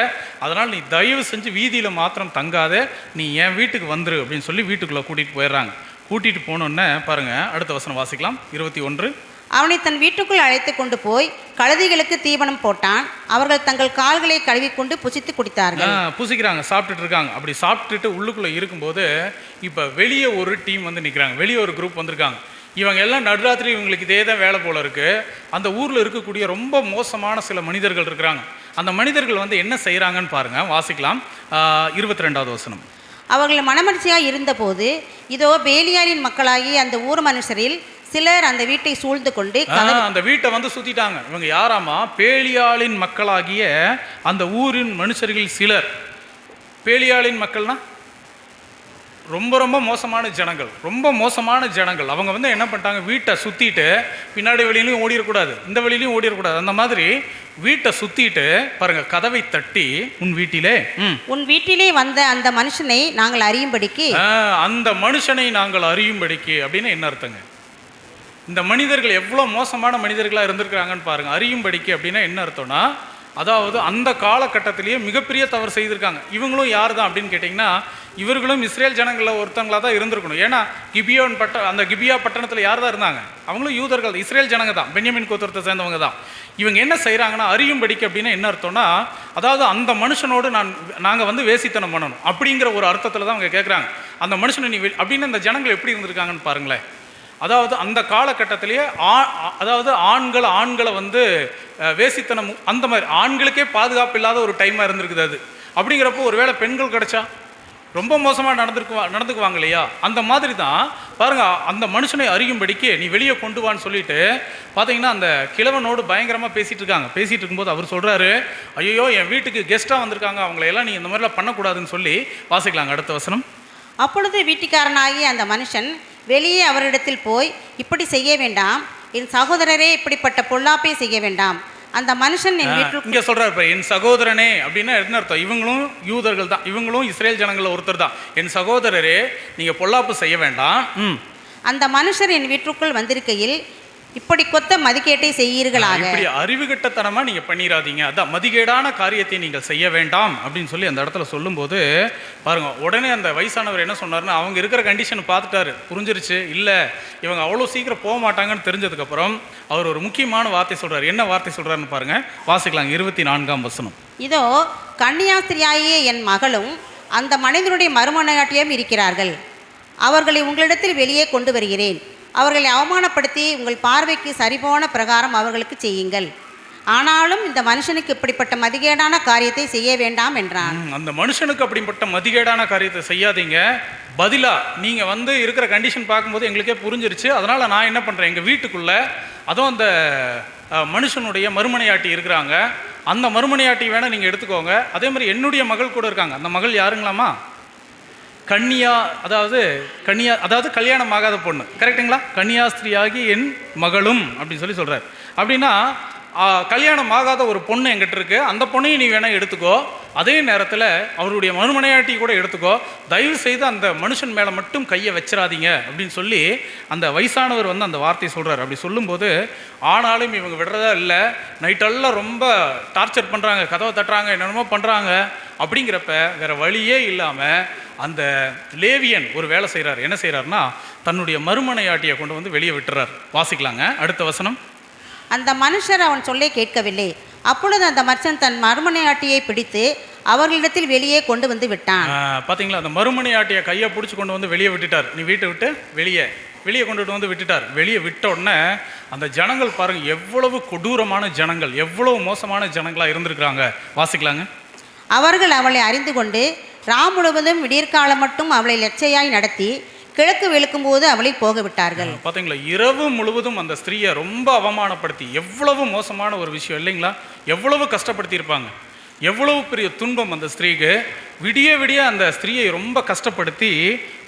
அதனால் நீ தயவு செஞ்சு வீதியில் மாத்திரம் தங்காத, நீ என் வீட்டுக்கு வந்துரு அப்படின்னு சொல்லி வீட்டுக்குள்ளே கூட்டிகிட்டு போயிடுறாங்க. கூட்டிகிட்டு போனோன்னே பாருங்கள் அடுத்த வசனம் வாசிக்கலாம் 21. அவனை தன் வீட்டுக்குள் அழைத்து கொண்டு போய் கழுதைகளுக்கு தீவனம் போட்டான். அவர்கள் தங்கள் கால்களை கழுவிக்கொண்டு புசித்து குடித்தார்கள். புசிக்கிறாங்க, சாப்பிட்டுட்டு இருக்காங்க. அப்படி சாப்பிட்டுட்டு உள்ளுக்குள்ளே இருக்கும்போது இப்போ வெளியே ஒரு டீம் வந்து நிற்கிறாங்க, வெளியே ஒரு குரூப் வந்திருக்காங்க. இவங்க எல்லாம் நடுராத்திரி இவங்களுக்கு இதே தான் வேலை போல இருக்குது. அந்த ஊரில் இருக்கக்கூடிய ரொம்ப மோசமான சில மனிதர்கள் இருக்கிறாங்க. அந்த மனிதர்கள் வந்து என்ன செய்கிறாங்கன்னு பாருங்கள். வாசிக்கலாம் 22வது வசனம். அவர்கள் மனமர்ச்சியாக இருந்தபோது இதோ பேலியாலின் மக்களாகி அந்த ஊர் மனுஷரில் சிலர் அந்த வீட்டை சூழ்ந்து கொண்டு அந்த வீட்டை வந்து சுற்றிட்டாங்க. இவங்க யாராமா? பேலியாளின் மக்களாகிய அந்த ஊரின் மனுஷர்கள் சிலர். பேலியாளின் மக்கள்னா ரொம்ப ரொம்ப மோசமான ஜனங்கள். அவங்க வந்து என்ன பண்ணிட்டாங்க, வீட்டை சுற்றிட்டு பின்னாடி வெளியிலையும் ஓடிடக்கூடாது, இந்த வெளியிலையும் ஓடிடக்கூடாது. அந்த மாதிரி வீட்டை சுற்றிட்டு பாருங்க, கதவை தட்டி உன் வீட்டிலே வந்த அந்த மனுஷனை நாங்கள் அறியும்படிக்கு அப்படின்னு என்ன அர்த்தங்க? இந்த மனிதர்கள் எவ்வளோ மோசமான மனிதர்களாக இருந்திருக்கிறாங்கன்னு பாருங்க. அறியும்படிக்கு அப்படின்னா என்ன அர்த்தம்னா, அதாவது அந்த காலகட்டத்திலேயே மிகப்பெரிய தவறு செய்திருக்காங்க. இவங்களும் யார் தான் அப்படின்னு கேட்டிங்கன்னா, இவர்களும் இஸ்ரேல் ஜனங்களில் ஒருத்தவங்களாக தான் இருந்திருக்கணும். ஏன்னா அந்த கிபியா பட்டணத்தில் யார் தான் இருந்தாங்க? அவங்களும் யூதர்கள், இஸ்ரேல் ஜனங்க தான், பென்யமின் கோத்திரத்தை சேர்ந்தவங்க தான். இவங்க என்ன செய்கிறாங்கன்னா, அறியும்படிக்கு அப்படின்னா என்ன அர்த்தம்னா, அதாவது அந்த மனுஷனோடு நாங்கள் வந்து வேசித்தனம் பண்ணணும் அப்படிங்கிற ஒரு அர்த்தத்தில் தான் அவங்க கேட்குறாங்க. அந்த மனுஷனை நீ அப்படின்னு அந்த ஜனங்கள் எப்படி இருந்திருக்காங்கன்னு பாருங்களேன். அதாவது அந்த காலகட்டத்திலேயே அதாவது ஆண்களை வந்து வேசித்தனம், அந்த மாதிரி ஆண்களுக்கே பாதுகாப்பு இல்லாத ஒரு டைமாக இருந்திருக்குது அது. அப்படிங்கிறப்போ ஒருவேளை பெண்கள் கிடைச்சா ரொம்ப மோசமாக நடந்துக்குவாங்க இல்லையா? அந்த மாதிரி தான் பாருங்கள், அந்த மனுஷனை அறியும்படிக்கு நீ வெளியே கொண்டு வான்னு சொல்லிட்டு பார்த்தீங்கன்னா அந்த கிழவனோடு பயங்கரமாக பேசிகிட்டு இருக்கும்போது அவர் சொல்கிறாரு, ஐயோ என் வீட்டுக்கு கெஸ்ட்டாக வந்திருக்காங்க, அவங்களையெல்லாம் நீ இந்த மாதிரிலாம் பண்ணக்கூடாதுன்னு சொல்லி வாசிக்கலாங்க அடுத்த வசனம். அப்பொழுது வீட்டுக்காரனாகிய அந்த மனுஷன் வெளியே அவரிடத்தில் போய், இப்படி செய்ய வேண்டாம், என் சகோதரரே இப்படிப்பட்ட பொல்லாப்பை செய்ய வேண்டாம். அந்த மனுஷன் என் வீட்டுக்கு இங்கே சொல்கிறார், என் சகோதரனே அப்படின்னா என்ன அர்த்தம்? இவங்களும் யூதர்கள் தான், இவங்களும் இஸ்ரேல் ஜனங்களில் ஒருத்தர் தான். என் சகோதரரே நீங்கள் பொல்லாப்பு செய்ய வேண்டாம். அந்த மனுஷர் என் வீட்டுக்குள் வந்திருக்கையில் இப்படி கொத்த மதிகேட்டை செய்யீர்களாக. இப்படி அறிவுகட்டத்தனமா நீங்க பண்ணிடாதீங்க, அதான் மதிகேடான காரியத்தை நீங்கள் செய்ய வேண்டாம் அப்படின்னு சொல்லி அந்த இடத்துல சொல்லும்போது பாருங்க, உடனே அந்த வயசானவர் என்ன சொன்னார்னா, அவங்க இருக்கிற கண்டிஷன் பார்த்துட்டாரு, புரிஞ்சிருச்சு, இல்லை இவங்க அவ்வளோ சீக்கிரம் போக மாட்டாங்கன்னு தெரிஞ்சதுக்கப்புறம் அவர் ஒரு முக்கியமான வார்த்தை சொல்றாரு. என்ன வார்த்தை சொல்றாருன்னு பாருங்க, வாசிக்கலாம் 24ஆம் வசனம். இதோ கன்னியாஸ்திரியாகிய என் மகளும் அந்த மனிதனுடைய மறுமனையாட்டியும் இருக்கிறார்கள், அவர்களை உங்களிடத்தில் வெளியே கொண்டு வருகிறேன், அவர்களை அவமானப்படுத்தி உங்கள் பார்வைக்கு சரிபோன பிரகாரம் அவர்களுக்கு செய்யுங்கள். ஆனாலும் இந்த மனுஷனுக்கு இப்படிப்பட்ட மதிகேடான காரியத்தை செய்ய வேண்டாம் என்றான். அந்த மனுஷனுக்கு அப்படிப்பட்ட மதிகேடான காரியத்தை செய்யாதீங்க, பதிலாக நீங்கள் வந்து இருக்கிற கண்டிஷன் பார்க்கும்போது எங்களுக்கே புரிஞ்சிருச்சு, அதனால் நான் என்ன பண்ணுறேன், எங்கள் வீட்டுக்குள்ளே அதுவும் அந்த மனுஷனுடைய மறுமனையாட்டி இருக்கிறாங்க, அந்த மறுமனையாட்டி வேணால் நீங்கள் எடுத்துக்கோங்க. அதே மாதிரி என்னுடைய மகள் கூட இருக்காங்க. அந்த மகள் யாருங்களாமா? அதாவது கல்யாணம் ஆகாத பொண்ணு, கரெக்டுங்களா? கன்னியாஸ்திரியாகி என் மகளும் அப்படின்னு சொல்லி சொல்கிறார். அப்படின்னா கல்யாணம் ஆகாத ஒரு பொண்ணு என்கிட்ட இருக்குது, அந்த பொண்ணையும் நீ வேணால் எடுத்துக்கோ, அதே நேரத்தில் அவருடைய மறுமனையாட்டி கூட எடுத்துக்கோ, தயவு செய்து அந்த மனுஷன் மேலே மட்டும் கையை வச்சிடாதீங்க அப்படின்னு சொல்லி அந்த வயசானவர் வந்து அந்த வார்த்தையை சொல்கிறார். அப்படி சொல்லும்போது ஆனாலும் இவங்க விடுறதா இல்லை, நைட்டெல்லாம் ரொம்ப டார்ச்சர் பண்ணுறாங்க, கதவை தட்டுறாங்க, என்னென்னமோ பண்ணுறாங்க. அப்படிங்கிறப்ப வேறு வழியே இல்லாமல் அந்த லேவியன் ஒரு வேலை செய்கிறார். என்ன செய்கிறாருன்னா, தன்னுடைய மறுமனையாட்டியை கொண்டு வந்து வெளியே விட்டுறார். வாசிக்கலாங்க அடுத்த வசனம். அந்த மனுஷர் அவன் சொல்லை கேட்கவில்லை. அப்பொழுது அந்த மனுஷன் தன் மறுமனையாட்டியை பிடித்து அவர்களிடத்தில் வெளியே கொண்டு வந்து விட்டான். பார்த்தீங்களா, அந்த மறுமனையாட்டியை கையை பிடிச்சி கொண்டு வந்து வெளியே விட்டுட்டார். நீ வீட்டை விட்டு வெளியே கொண்டுட்டு வந்து விட்டுட்டார். வெளியே விட்ட உடனே அந்த ஜனங்கள் பாருங்கள், எவ்வளவு கொடூரமான ஜனங்கள், எவ்வளவு மோசமான ஜனங்களாக இருந்திருக்கிறாங்க. வாசிக்கலாங்க. அவர்கள் அவளை அறிந்து கொண்டு முழுவதும் விடியற்காலம் மட்டும் அவளை லட்சையாய் நடத்தி கிழக்கு வெளுக்கும்போது அவளை போக விட்டார்கள். பார்த்தீங்களா, இரவு முழுவதும் அந்த ஸ்திரீயை ரொம்ப அவமானப்படுத்தி, எவ்வளவு மோசமான ஒரு விஷயம் இல்லைங்களா, எவ்வளவு கஷ்டப்படுத்தியிருப்பாங்க, எவ்வளவு பெரிய துன்பம் அந்த ஸ்திரீக்கு. விடிய அந்த ஸ்திரீயை ரொம்ப கஷ்டப்படுத்தி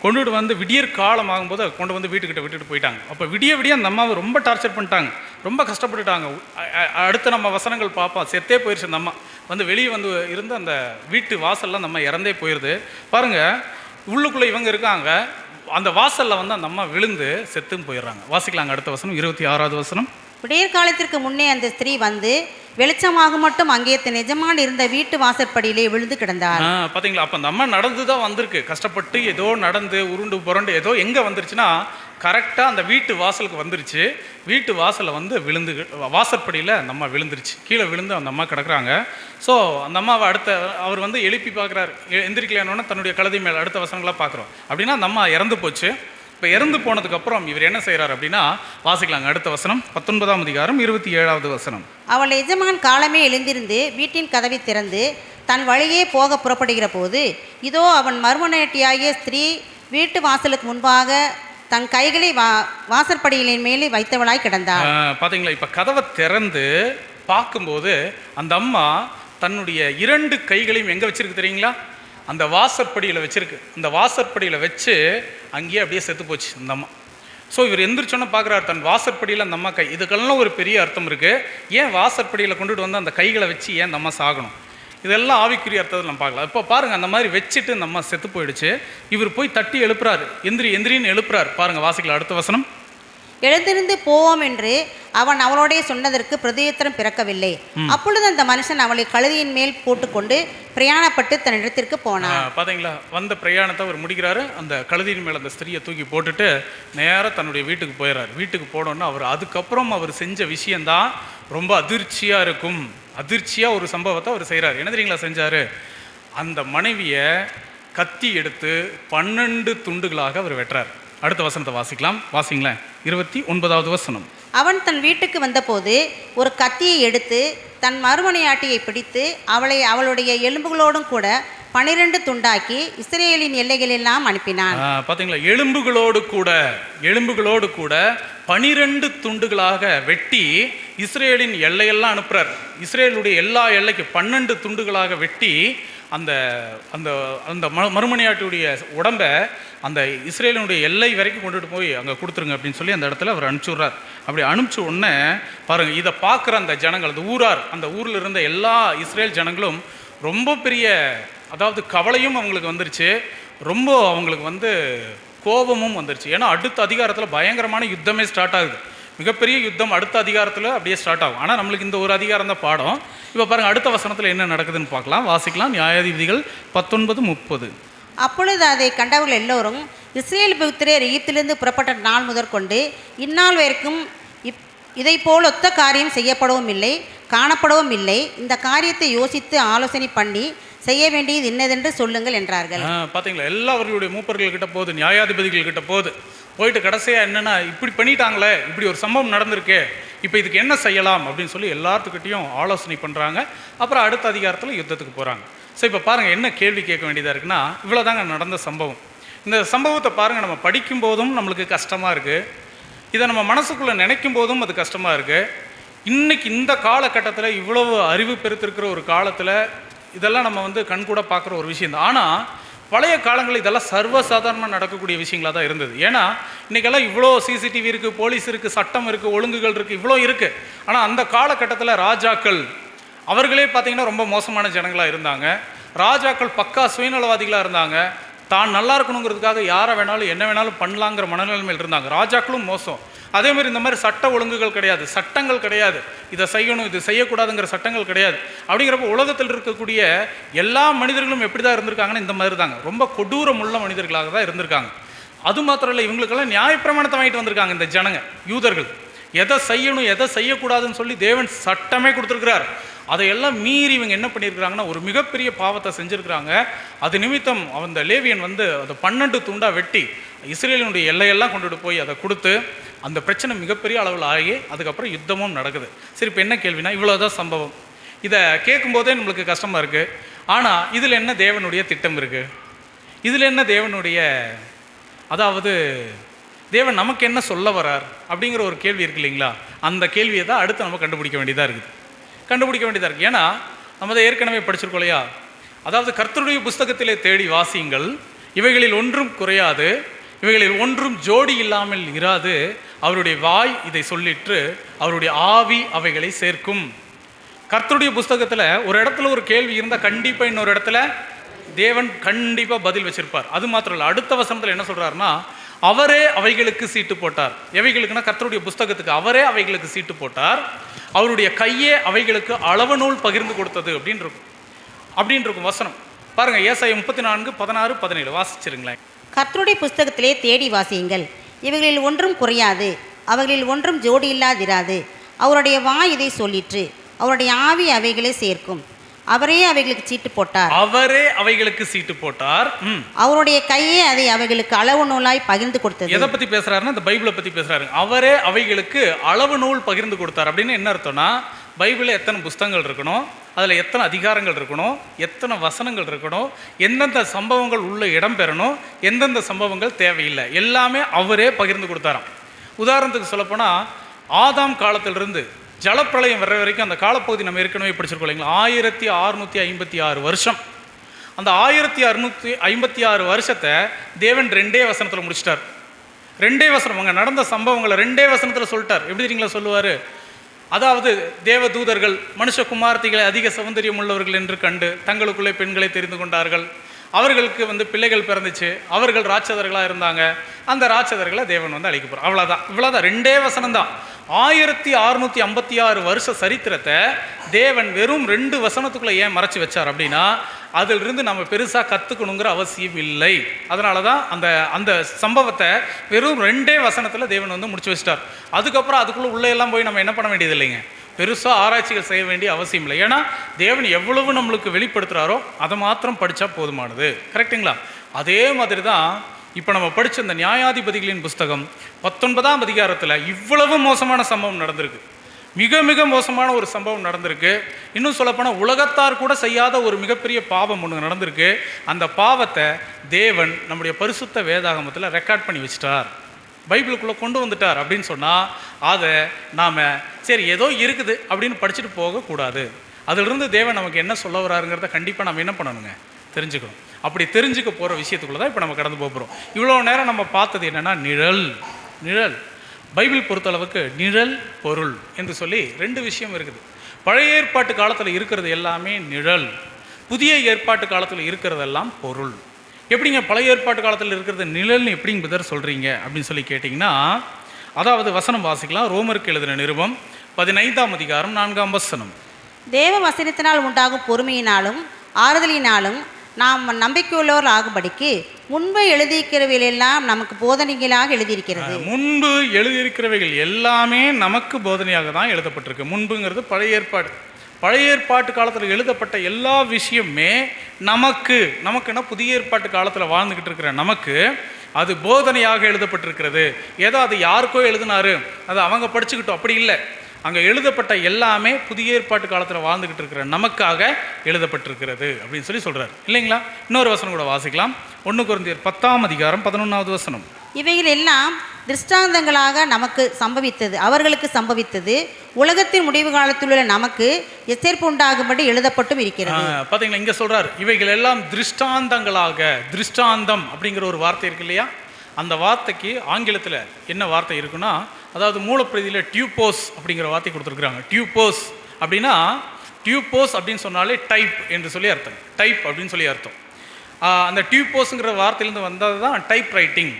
கொண்டுட்டு வந்து விடியற் காலம் ஆகும்போது கொண்டு வந்து வீட்டுக்கிட்ட விட்டுட்டு போயிட்டாங்க. அப்போ விடிய அந்த அம்மாவை ரொம்ப டார்ச்சர் பண்ணிட்டாங்க, ரொம்ப கஷ்டப்பட்டுட்டாங்க. அடுத்து நம்ம வசனங்கள் பார்ப்போம், செத்தே போயிடுச்சு அந்த அம்மா. வந்து வெளியே வந்து இருந்து அந்த வீட்டு வாசல்லாம் நம்ம இறந்தே போயிடுது. பாருங்கள், உள்ளுக்குள்ளே இவங்க இருக்காங்க, அந்த வாசலில் வந்து அந்த அம்மா விழுந்து செத்தும் போயிடுறாங்க. வாசிக்கலாங்க அடுத்த வசனம், 26வது வசனம். விடியற் காலத்திற்கு முன்னே அந்த ஸ்திரீ வந்து வெளிச்சமாக மட்டும் அங்கே நிஜமான இருந்த வீட்டு வாசற்படியிலே விழுந்து கிடந்தார். பார்த்தீங்களா, அப்போ அந்த அம்மா நடந்து தான் வந்திருக்கு, கஷ்டப்பட்டு ஏதோ நடந்து உருண்டு புரண்டு ஏதோ எங்கே வந்துருச்சுன்னா கரெக்டாக அந்த வீட்டு வாசலுக்கு வந்துருச்சு. வீட்டு வாசலில் வந்து விழுந்து, வாசற்படியில் அந்த அம்மா விழுந்துருச்சு, கீழே விழுந்து அந்த அம்மா கிடக்குறாங்க. ஸோ அந்த அம்மாவை அவர் வந்து எழுப்பி பார்க்குறாரு, எந்திரிக்கலையானோன்னா தன்னுடைய கழுதை மேலே அடுத்த வசனங்களாக பார்க்குறோம். அப்படின்னா அந்த அம்மா இறந்து போச்சு. இப்போ இறந்து போனதுக்கப்புறம் இவர் என்ன செய்கிறார் அப்படின்னா, வாசிக்கலாங்க அடுத்த வசனம், 19ஆம் அதிகாரம் 27வது வசனம். அவள் எஜமான் காலமே எழுந்திருந்து வீட்டின் கதவை திறந்து தன் வழியே போக புறப்படுகிற போது, இதோ அவன் மறுமனையாட்டியாகிய ஸ்திரீ வீட்டு வாசலுக்கு முன்பாக தன் கைகளை வாசற்படிகளின் மேலே வைத்தவளாய் கிடந்தாள். பார்த்தீங்களா, இப்போ கதவை திறந்து பார்க்கும்போது அந்த அம்மா தன்னுடைய 2 கைகளையும் எங்கே வச்சிருக்கு தெரியுங்களா? அந்த வாசற்படியில் வச்சிருக்கு. அந்த வாசற்படியில் வச்சு அங்கேயே அப்படியே செத்து போச்சு அந்த அம்மா. ஸோ இவர் எந்திரிச்சோன்னு பார்க்குறாரு, தன் வாசற்படியில் அந்த அம்மா கை. இதுக்கெல்லாம் ஒரு பெரிய அர்த்தம் இருக்குது. ஏன் வாசற்படியில் கொண்டுட்டு வந்து அந்த கைகளை வச்சு ஏன் அந்த அம்மா சாகணும்? இதெல்லாம் ஆவிக்குரிய அர்த்தத்தில் நம்ம பார்க்கலாம். இப்போ பாருங்கள், அந்த மாதிரி வச்சுட்டு அந்த அம்மா செத்து போயிடுச்சு. இவர் போய் தட்டி எழுப்புறாரு, எந்திரின்னு எழுப்புறாரு. பாருங்கள், வாசிக்கலாம் அடுத்த வசனம். எழுந்திருந்து போவோம் என்று அவன் அவளோடே சொன்னதற்கு பிரதியுத்தரம் பிறக்கவில்லை. அப்பொழுது அந்த மனுஷன் அவளை கழுதியின் மேல் போட்டுக்கொண்டு பிரயாணப்பட்டு தன் இடத்திற்கு போனான். பாத்தீங்களா, வந்த பிரயாணத்தை அவர் முடிக்கிறாரு. அந்த கழுதியின் மேல் அந்த ஸ்திரியை தூக்கி போட்டுட்டு நேராக தன்னுடைய வீட்டுக்கு போயிடறாரு. வீட்டுக்கு போனோன்னு அவர் அதுக்கப்புறம் அவர் செஞ்ச விஷயந்தான் ரொம்ப அதிர்ச்சியாக இருக்கும். அதிர்ச்சியாக ஒரு சம்பவத்தை அவர் செய்கிறார். என்ன தெரியுங்களா செஞ்சார்? அந்த மனைவியை கத்தி எடுத்து 12 துண்டுகளாக அவர் வெட்டுறார். அடுத்த வசனத்தை வாசிக்கலாம். வாசிங்களேன். 29வது வசனம். அவன் தன் வீட்டுக்கு வந்தபோது ஒரு கத்தியை எடுத்து தன் மறுமனையாட்டியை பிடித்து அவளை அவளுடைய எலும்புகளோடும் கூட 12 துண்டாக்கி இஸ்ரேலின் எல்லைகளெல்லாம் அனுப்பினான். பார்த்தீங்களா, எலும்புகளோடு கூட 12 துண்டுகளாக வெட்டி இஸ்ரேலின் எல்லையெல்லாம் அனுப்புறார். இஸ்ரேலுடைய எல்லா எல்லைக்கு 12 துண்டுகளாக வெட்டி அந்த அந்த அந்த மறுமனையாட்டியுடைய உடம்பை அந்த இஸ்ரேலினுடைய எல்லை வரைக்கும் கொண்டுட்டு போய் அங்கே கொடுத்துருங்க அப்படின்னு சொல்லி அந்த இடத்துல அவர் அனுப்பிச்சுடுறார். அப்படி அனுப்பிச்ச உடனே பாருங்கள், இதை பார்க்குற அந்த ஜனங்கள், அந்த ஊரில் இருந்த எல்லா இஸ்ரேல் ஜனங்களும் ரொம்ப பெரிய, அதாவது கவலையும் அவங்களுக்கு வந்துருச்சு, ரொம்ப அவங்களுக்கு கோபமும் வந்துருச்சு. ஏன்னா அடுத்த அதிகாரத்தில் பயங்கரமான யுத்தமே ஸ்டார்ட் ஆகுது. மிகப்பெரிய யுத்தம் அடுத்த அதிகாரத்தில் அப்படியே ஸ்டார்ட் ஆகும். ஆனால் நம்மளுக்கு இந்த ஒரு அதிகாரம் தான் பாடம். இப்போ பாருங்கள், அடுத்த வசனத்தில் என்ன நடக்குதுன்னு பார்க்கலாம். வாசிக்கலாம். நியாயாதிபதிகள் 19:30. அப்பொழுது அதை கண்டவர்கள் எல்லோரும் இஸ்ரேல் புத்திரர் எகிப்திலிருந்து புறப்பட்ட நாள் முதற்கொண்டு இந்நாள் வரைக்கும் இதை போல் ஒத்த காரியம் செய்யப்படவும் இல்லை, காணப்படவும் இல்லை. இந்த காரியத்தை யோசித்து ஆலோசனை பண்ணி செய்ய வேண்டியது என்னதென்று சொல்லுங்கள் என்றார்கள். பார்த்தீங்களா, எல்லா அவர்களுடைய மூப்பர்கள் கிட்ட போகுது, நியாயாதிபதிகள் கிட்ட போயிட்டு கடைசியாக என்னென்னா, இப்படி பண்ணிட்டாங்களே, இப்படி ஒரு சம்பவம் நடந்திருக்கு, இப்போ இதுக்கு என்ன செய்யலாம் அப்படின்னு சொல்லி எல்லாத்துக்கிட்டையும் ஆலோசனை பண்ணுறாங்க. அப்புறம் அடுத்த அதிகாரத்தில் யுத்தத்துக்கு போகிறாங்க. ஸோ இப்போ பாருங்கள், என்ன கேள்வி கேட்க வேண்டியதாக இருக்குன்னா, இவ்வளோ தாங்க நடந்த சம்பவம். இந்த சம்பவத்தை பாருங்கள், நம்ம படிக்கும் போதும் நம்மளுக்கு கஷ்டமாக இருக்குது, இதை நம்ம மனசுக்குள்ளே நினைக்கும் போதும் அது கஷ்டமாக இருக்குது. இன்றைக்கி இந்த காலகட்டத்தில், இவ்வளவு அறிவு பெருத்திருக்கிற ஒரு காலத்தில் இதெல்லாம் நம்ம கண்கூட பார்க்குற ஒரு விஷயம். ஆனால் பழைய காலங்களில் இதெல்லாம் சர்வசாதாரணமாக நடக்கக்கூடிய விஷயங்களாக தான் இருந்தது. ஏன்னா இன்றைக்கெல்லாம் இவ்வளோ சிசிடிவி இருக்குது, போலீஸ் இருக்குது, சட்டம் இருக்குது, ஒழுங்குகள் இருக்குது, இவ்வளோ இருக்குது. ஆனால் அந்த காலகட்டத்தில் ராஜாக்கள் அவர்களே பார்த்திங்கன்னா ரொம்ப மோசமான ஜனங்களாக இருந்தாங்க. ராஜாக்கள் பக்கா சுயநலவாதிகளாக இருந்தாங்க. தான் நல்லா இருக்கணுங்கிறதுக்காக யாரை வேணாலும் என்ன வேணாலும் பண்ணலாங்கிற மனநிலைமையில் இருந்தாங்க. ராஜாக்களும் மோசம். அதேமாதிரி இந்த மாதிரி சட்ட ஒழுங்குகள் கிடையாது, சட்டங்கள் கிடையாது, இதை செய்யணும் இது செய்யக்கூடாதுங்கிற சட்டங்கள் கிடையாது. அப்படிங்கிறப்ப உலகத்தில் இருக்கக்கூடிய எல்லா மனிதர்களும் எப்படி தான் இருந்திருக்காங்கன்னா இந்த மாதிரி தாங்க, ரொம்ப கொடூரமுள்ள மனிதர்களாக தான் இருந்திருக்காங்க. அது மாத்திரம் இல்லை, இவங்களுக்கெல்லாம் நியாயப்பிரமாணத்தை வாங்கிட்டு வந்திருக்காங்க இந்த ஜனங்க, யூதர்கள். எதை செய்யணும் எதை செய்யக்கூடாதுன்னு சொல்லி தேவன் சட்டமே கொடுத்துருக்கிறார். அதையெல்லாம் மீறி இவங்க என்ன பண்ணியிருக்கிறாங்கன்னா ஒரு மிகப்பெரிய பாவத்தை செஞ்சுருக்கிறாங்க. அது நிமித்தம் அந்த லேவியன் அதை 12 துண்டாக வெட்டி இஸ்ரேலினுடைய எல்லையெல்லாம் கொண்டுட்டு போய் அதை கொடுத்து அந்த பிரச்சனை மிகப்பெரிய அளவில் ஆகி அதுக்கப்புறம் யுத்தமும் நடக்குது. சரி, இப்போ என்ன கேள்வினா, இவ்வளோதான் சம்பவம். இதை கேட்கும்போதே நம்மளுக்கு கஷ்டமாக இருக்குது. ஆனால் இதில் என்ன தேவனுடைய திட்டம் இருக்குது? இதில் என்ன தேவனுடைய, அதாவது தேவன் நமக்கு என்ன சொல்ல வரார் அப்படிங்கிற ஒரு கேள்வி இருக்கு இல்லைங்களா? அந்த கேள்வியை தான் அடுத்து நம்ம கண்டுபிடிக்க வேண்டியதாக இருக்குது. ஏன்னா நம்ம அதை ஏற்கனவே படிச்சிருக்கோம் இல்லையா? அதாவது கர்த்தருடைய புஸ்தகத்திலே தேடி வாசியுங்கள், இவைகளில் ஒன்றும் குறையாது, இவைகளில் ஒன்றும் ஜோடி இல்லாமல் இராது, அவருடைய வாய் இதை சொல்லிற்று, அவருடைய ஆவி அவைகளை சேர்க்கும். கர்த்தருடைய புஸ்தகத்தில் ஒரு இடத்துல ஒரு கேள்வி இருந்தால் கண்டிப்பாக இன்னொரு இடத்துல தேவன் கண்டிப்பாக பதில் வச்சிருப்பார். அது மாத்திரம் இல்லை, அடுத்த வசனத்தில் என்ன சொல்கிறாருன்னா, அவரே அவைகளுக்கு சீட்டு போட்டார். எவைகளுக்குன்னா கர்த்தருடைய புஸ்தகத்துக்கு அவரே அவைகளுக்கு சீட்டு போட்டார், அவருடைய கையே அவைகளுக்கு அளவு நூல் பகிர்ந்து கொடுத்தது அப்படின்னு இருக்கும் வசனம். பாருங்க, ஏசாயா 34:16-17 வாசிச்சிருங்களேன். கர்த்தருடைய புஸ்தகத்திலே தேடி வாசியுங்கள், இவைகளில் ஒன்றும் குறையாது, அவைகளில் ஒன்றும் ஜோடி இல்லாதிராது, அவருடைய வாய் இதை சொல்லிற்று, அவருடைய ஆவி அவைகளை சேர்க்கும், அவரே அவைகளுக்கு சீட்டு போட்டார், அவருடைய கையே அதை அவைகளுக்கு அளவு நூலாய் பகிர்ந்து கொடுத்தது. எதை பத்தி பேசுறாருன்னா இந்த பைபிளை பத்தி பேசுறாரு. அவரே அவைகளுக்கு அளவு நூல் பகிர்ந்து கொடுத்தார் அப்படின்னு என்ன அர்த்தம்னா, பைபிளில் எத்தனை புஸ்தகங்கள் இருக்கணும், அதில் எத்தனை அதிகாரங்கள் இருக்கணும், எத்தனை வசனங்கள் இருக்கணும், எந்தெந்த சம்பவங்கள் உள்ள இடம் பெறணும், எந்தெந்த சம்பவங்கள் தேவையில்லை, எல்லாமே அவரே பகிர்ந்து கொடுத்தாராம். உதாரணத்துக்கு சொல்லப்போனால், ஆதாம் காலத்திலிருந்து ஜலப்பிரளயம் வர்ற வரைக்கும் அந்த காலப்பகுதி நம்ம ஏற்கனவே படிச்சிருக்கோம் இல்லைங்களா? 1656 வருஷம். அந்த 1656 வருஷத்தை தேவன் 2 வசனத்தில் முடிச்சிட்டார். 2 வசனம், அங்கே நடந்த சம்பவங்களை 2 வசனத்தில் சொல்லிட்டார். எப்படி தெரியுங்களா சொல்லுவார்? அதாவது தேவதூதர்கள் மனுஷகுமார்த்திகளை அதிக சௌந்தரியம் உள்ளவர்கள் என்று கண்டு தங்களுக்குள்ளே பெண்களை தெரிந்து கொண்டார்கள். அவர்களுக்கு வந்து பிள்ளைகள் பிறந்துச்சு, அவர்கள் ராட்சதர்களாக இருந்தாங்க. அந்த ராட்சதர்களை தேவன் வந்து அழிக்க போகிறார். அவ்வளோதான், இவ்வளோதான், 2 வசனம் தான். 1656 வருஷ சரித்திரத்தை தேவன் வெறும் 2 வசனத்துக்குள்ளே ஏன் மறைச்சி வச்சார் அப்படின்னா, அதிலிருந்து நம்ம பெருசாக கற்றுக்கணுங்கிற அவசியம் இல்லை. அதனால தான் அந்த சம்பவத்தை வெறும் 2 வசனத்தில் தேவன் வந்து முடிச்சு வச்சிட்டார். அதுக்கப்புறம் அதுக்குள்ளே உள்ளே எல்லாம் போய் நம்ம என்ன பண்ண வேண்டியது இல்லைங்க, பெருசாக ஆராய்ச்சிகள் செய்ய வேண்டிய அவசியம் இல்லை. ஏன்னா தேவன் எவ்வளவு நம்மளுக்கு வெளிப்படுத்துகிறாரோ அதை மாத்திரம் படித்தா போதுமானது. கரெக்டுங்களா? அதே மாதிரி தான் இப்போ நம்ம படித்த இந்த நியாயாதிபதிகளின் புஸ்தகம் 19ஆம் அதிகாரத்தில் இவ்வளவு மோசமான சம்பவம் நடந்திருக்கு. மிக மிக மோசமான ஒரு சம்பவம் நடந்திருக்கு. இன்னும் சொல்லப்போனால் உலகத்தார் கூட செய்யாத ஒரு மிகப்பெரிய பாவம் ஒன்று நடந்திருக்கு. அந்த பாவத்தை தேவன் நம்முடைய பரிசுத்த வேதாகமத்தில் ரெக்கார்ட் பண்ணி வச்சிட்டார், பைபிளுக்குள்ளே கொண்டு வந்துட்டார். அப்படின்னு சொன்னால் அதை நாம் சரி ஏதோ இருக்குது அப்படின்னு படிச்சுட்டு போகக்கூடாது. அதிலிருந்து தேவன் நமக்கு என்ன சொல்ல வராருங்கிறத கண்டிப்பாக நம்ம என்ன பண்ணணுங்க, தெரிஞ்சுக்கணும். அப்படி தெரிஞ்சுக்க போகிற விஷயத்துக்குள்ளே தான் இப்போ நம்ம கடந்து போகிறோம். இவ்வளோ நேரம் நம்ம பார்த்தது என்னென்னா நிழல். பைபிள் பொறுத்தளவுக்கு நிழல், பொருள் என்று சொல்லி 2 விஷயம் இருக்குது. பழைய ஏற்பாட்டு காலத்தில் இருக்கிறது எல்லாமே நிழல், புதிய ஏற்பாட்டு காலத்தில் இருக்கிறதெல்லாம் பொருள். எப்படிங்க பழைய ஏற்பாட்டு காலத்தில் இருக்கிறது நிழல்னு எப்படிங்க பிரதர் சொல்கிறீங்க அப்படின்னு சொல்லி கேட்டிங்கன்னா, அதாவது வசனம் வாசிக்கலாம். ரோமருக்கு எழுதின நிருபம் 15ஆம் அதிகாரம் 4ஆம் வசனம். தேவ வசனத்தினால் உண்டாகும் பொறுமையினாலும் ஆறுதலினாலும் நாம் நம்பிக்கையுள்ளவர் ஆகும்படிக்கு முன்பு எழுதியிருக்கிறவைகளெல்லாம் நமக்கு போதனைகளாக எழுதியிருக்கிறது. முன்பு எழுதியிருக்கிறவைகள் எல்லாமே நமக்கு போதனையாக தான் எழுதப்பட்டிருக்கு. முன்புங்கிறது பழைய ஏற்பாடு. பழைய ஏற்பாட்டு காலத்தில் எழுதப்பட்ட எல்லா விஷயமே நமக்குன்னா புதிய ஏற்பாட்டு காலத்தில் வாழ்ந்துக்கிட்டு இருக்கிற நமக்கு அது போதனையாக எழுதப்பட்டிருக்கிறது. ஏதோ அது யாருக்கோ எழுதினாரு, அது அவங்க படிச்சுக்கிட்டோம், அப்படி இல்லை. அங்கே எழுதப்பட்ட எல்லாமே புதிய ஏற்பாட்டு காலத்தில் வாழ்ந்துக்கிட்டு இருக்கிற நமக்காக எழுதப்பட்டிருக்கிறது அப்படின்னு சொல்லி சொல்கிறார் இல்லைங்களா? இன்னொரு வசனம் கூட வாசிக்கலாம். 1 கொரிந்தியர் 10ஆம் அதிகாரம் 11வது வசனம். இவைகள் எல்லாம் திருஷ்டாந்தங்களாக நமக்கு சம்பவித்தது, அவர்களுக்கு சம்பவித்தது, உலகத்தின் முடிவு காலத்தில் உள்ள நமக்கு எச்சரிப்பு உண்டாகும்படி எழுதப்பட்டும் இருக்கிறது. பார்த்தீங்களா, இங்கே சொல்கிறார் இவைகள் எல்லாம் திருஷ்டாந்தங்களாக. திருஷ்டாந்தம் அப்படிங்கிற ஒரு வார்த்தை இருக்கு இல்லையா? அந்த வார்த்தைக்கு ஆங்கிலத்தில் என்ன வார்த்தை இருக்குன்னா, அதாவது மூலப்பிரதியில் டியூபோஸ் அப்படிங்கிற வார்த்தை கொடுத்துருக்குறாங்க. டியூபோஸ் அப்படின்னா, டியூபோஸ் அப்படின்னு சொன்னாலே டைப் என்று சொல்லி அர்த்தம். டைப் அப்படின்னு சொல்லி அர்த்தம். அந்த டியூபோஸுங்கிற வார்த்தையிலேருந்து வந்தது தான் டைப் ரைட்டிங்.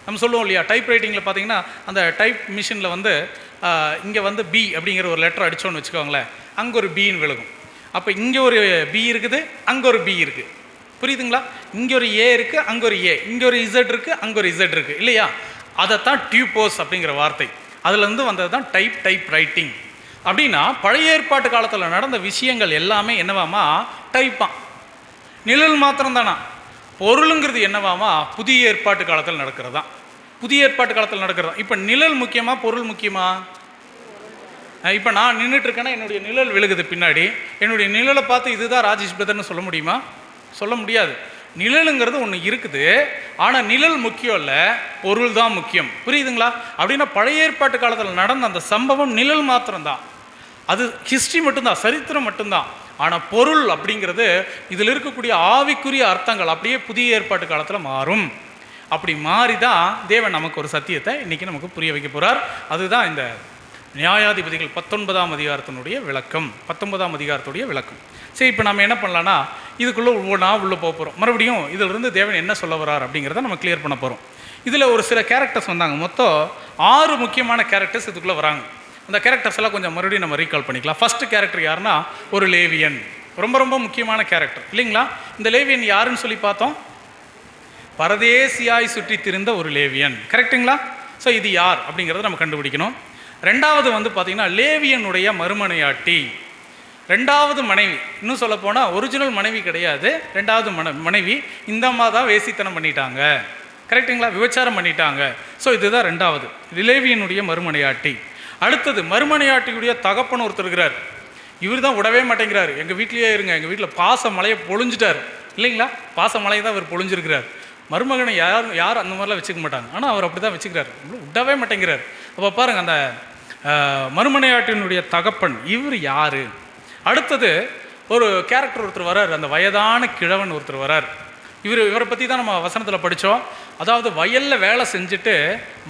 நம்ம சொல்லுவோம் இல்லையா, டைப் ரைட்டிங்கில் பார்த்தீங்கன்னா அந்த டைப் மிஷினில் வந்து இங்கே வந்து பி அப்படிங்கிற ஒரு லெட்டர் அடித்தோன்னு வச்சுக்கோங்களேன், அங்கே ஒரு பின்னு விழுகும். அப்போ இங்கே ஒரு பி இருக்குது, அங்கே ஒரு பி இருக்குது. புரியுதுங்களா? இங்கே ஒரு ஏ இருக்குது, அங்கே ஒரு ஏ, இங்கே ஒரு இசட் இருக்குது, அங்கே ஒரு இசட் இருக்குது இல்லையா? அதைத்தான் டியூபோஸ் அப்படிங்கிற வார்த்தை, அதுலேருந்து வந்தது தான் டைப் ரைட்டிங். அப்படின்னா பழைய ஏற்பாட்டு காலத்தில் நடந்த விஷயங்கள் எல்லாமே என்னவாமா, டைப்பாக. நிழல் மாத்திரம் தானா? பொருளுங்கிறது என்னவாமா, புதிய ஏற்பாட்டு காலத்தில் நடக்கிறது தான். புதிய ஏற்பாட்டு காலத்தில் நடக்கிறது. இப்போ நிழல் முக்கியமா, பொருள் முக்கியமா? இப்போ நான் நின்றுட்டு இருக்கேன்னா என்னுடைய நிழல் விழுகுது பின்னாடி, என்னுடைய நிழலை பார்த்து இதுதான் ராஜேஷ் பிரதர்னு சொல்ல முடியுமா? சொல்ல முடியாது. நிழலுங்கிறது ஒன்று இருக்குது, ஆனால் நிழல் முக்கியம் இல்லை, பொருள் தான் முக்கியம். புரியுதுங்களா? அப்படின்னா பழைய ஏற்பாட்டு காலத்தில் நடந்த அந்த சம்பவம் நிழல் மாத்திரம்தான், அது ஹிஸ்ட்ரி மட்டும்தான், சரித்திரம் மட்டும்தான். ஆனால் பொருள் அப்படிங்கிறது இதில் இருக்கக்கூடிய ஆவிக்குரிய அர்த்தங்கள் அப்படியே புதிய ஏற்பாட்டு காலத்தில் மாறும். அப்படி மாறி தான் தேவன் நமக்கு ஒரு சத்தியத்தை இன்றைக்கி நமக்கு புரிய வைக்க போகிறார். அதுதான் இந்த நியாயாதிபதிகள் 19ஆம் அதிகாரத்தினுடைய விளக்கம், 19ஆம் அதிகாரத்துடைய விளக்கம். சரி, இப்போ நம்ம என்ன பண்ணலான்னா இதுக்குள்ளே ஒவ்வொன்றா உள்ளே போக போகிறோம். மறுபடியும் இதிலிருந்து தேவன் என்ன சொல்ல வரார் அப்படிங்கிறத நம்ம கிளியர் பண்ண போகிறோம். இதில் ஒரு சில கேரக்டர்ஸ் வந்தாங்க, மொத்தம் 6 முக்கியமான கேரக்டர்ஸ் இதுக்குள்ளே வராங்க. அந்த கேரக்டர்ஸ் எல்லாம் கொஞ்சம் மறுபடியும் நம்ம ரீகால் பண்ணிக்கலாம். ஃபஸ்ட்டு கேரக்டர் யாருன்னா ஒரு லேவியன், ரொம்ப ரொம்ப முக்கியமான கேரக்டர் இல்லைங்களா? இந்த லேவியன் யாருன்னு சொல்லி பார்த்தோம், பரதேசியாய் சுற்றி திரிந்த ஒரு லேவியன். கரெக்டுங்களா? ஸோ இது யார் அப்படிங்கிறத நம்ம கண்டுபிடிக்கணும். ரெண்டாவது வந்து பார்த்திங்கன்னா லேவியனுடைய மறுமனையாட்டி, ரெண்டாவது மனைவி. இன்னும் சொல்ல போனால் ஒரிஜினல் மனைவி கிடையாது, ரெண்டாவது மனைவி இந்த அம்மா தான் வேசித்தனம் பண்ணிட்டாங்க. கரெக்டுங்களா? விபச்சாரம் பண்ணிட்டாங்க. ஸோ இதுதான் ரெண்டாவது, லேவியனுடைய மறுமனையாட்டி. அடுத்தது மறுமனையாட்டியுடைய தகப்பன் ஒருத்தர் இருக்கிறார். இவர் தான் விடவே மாட்டேங்கிறார், எங்கள் வீட்லேயே இருங்க, எங்கள் வீட்டில் பாச மலையை பொழிஞ்சிட்டார் இல்லைங்களா? பாச மலையை தான் அவர் பொழிஞ்சிருக்கிறார். மருமகனை யார் அந்த மாதிரிலாம் வச்சுக்க மாட்டாங்க, ஆனால் அவர் அப்படி தான் வச்சுக்கிறார், விடவே மாட்டேங்கிறார். அப்போ பாருங்கள், அந்த மறுமனையாட்டினுடைய தகப்பன் இவர் யார்? அடுத்தது ஒரு கேரக்டர் ஒருத்தர் வரார், அந்த வயதான கிழவன் ஒருத்தர் வரார். இவரை பற்றி தான் நம்ம வசனத்தில் படித்தோம். அதாவது வயலில் வேலை செஞ்சுட்டு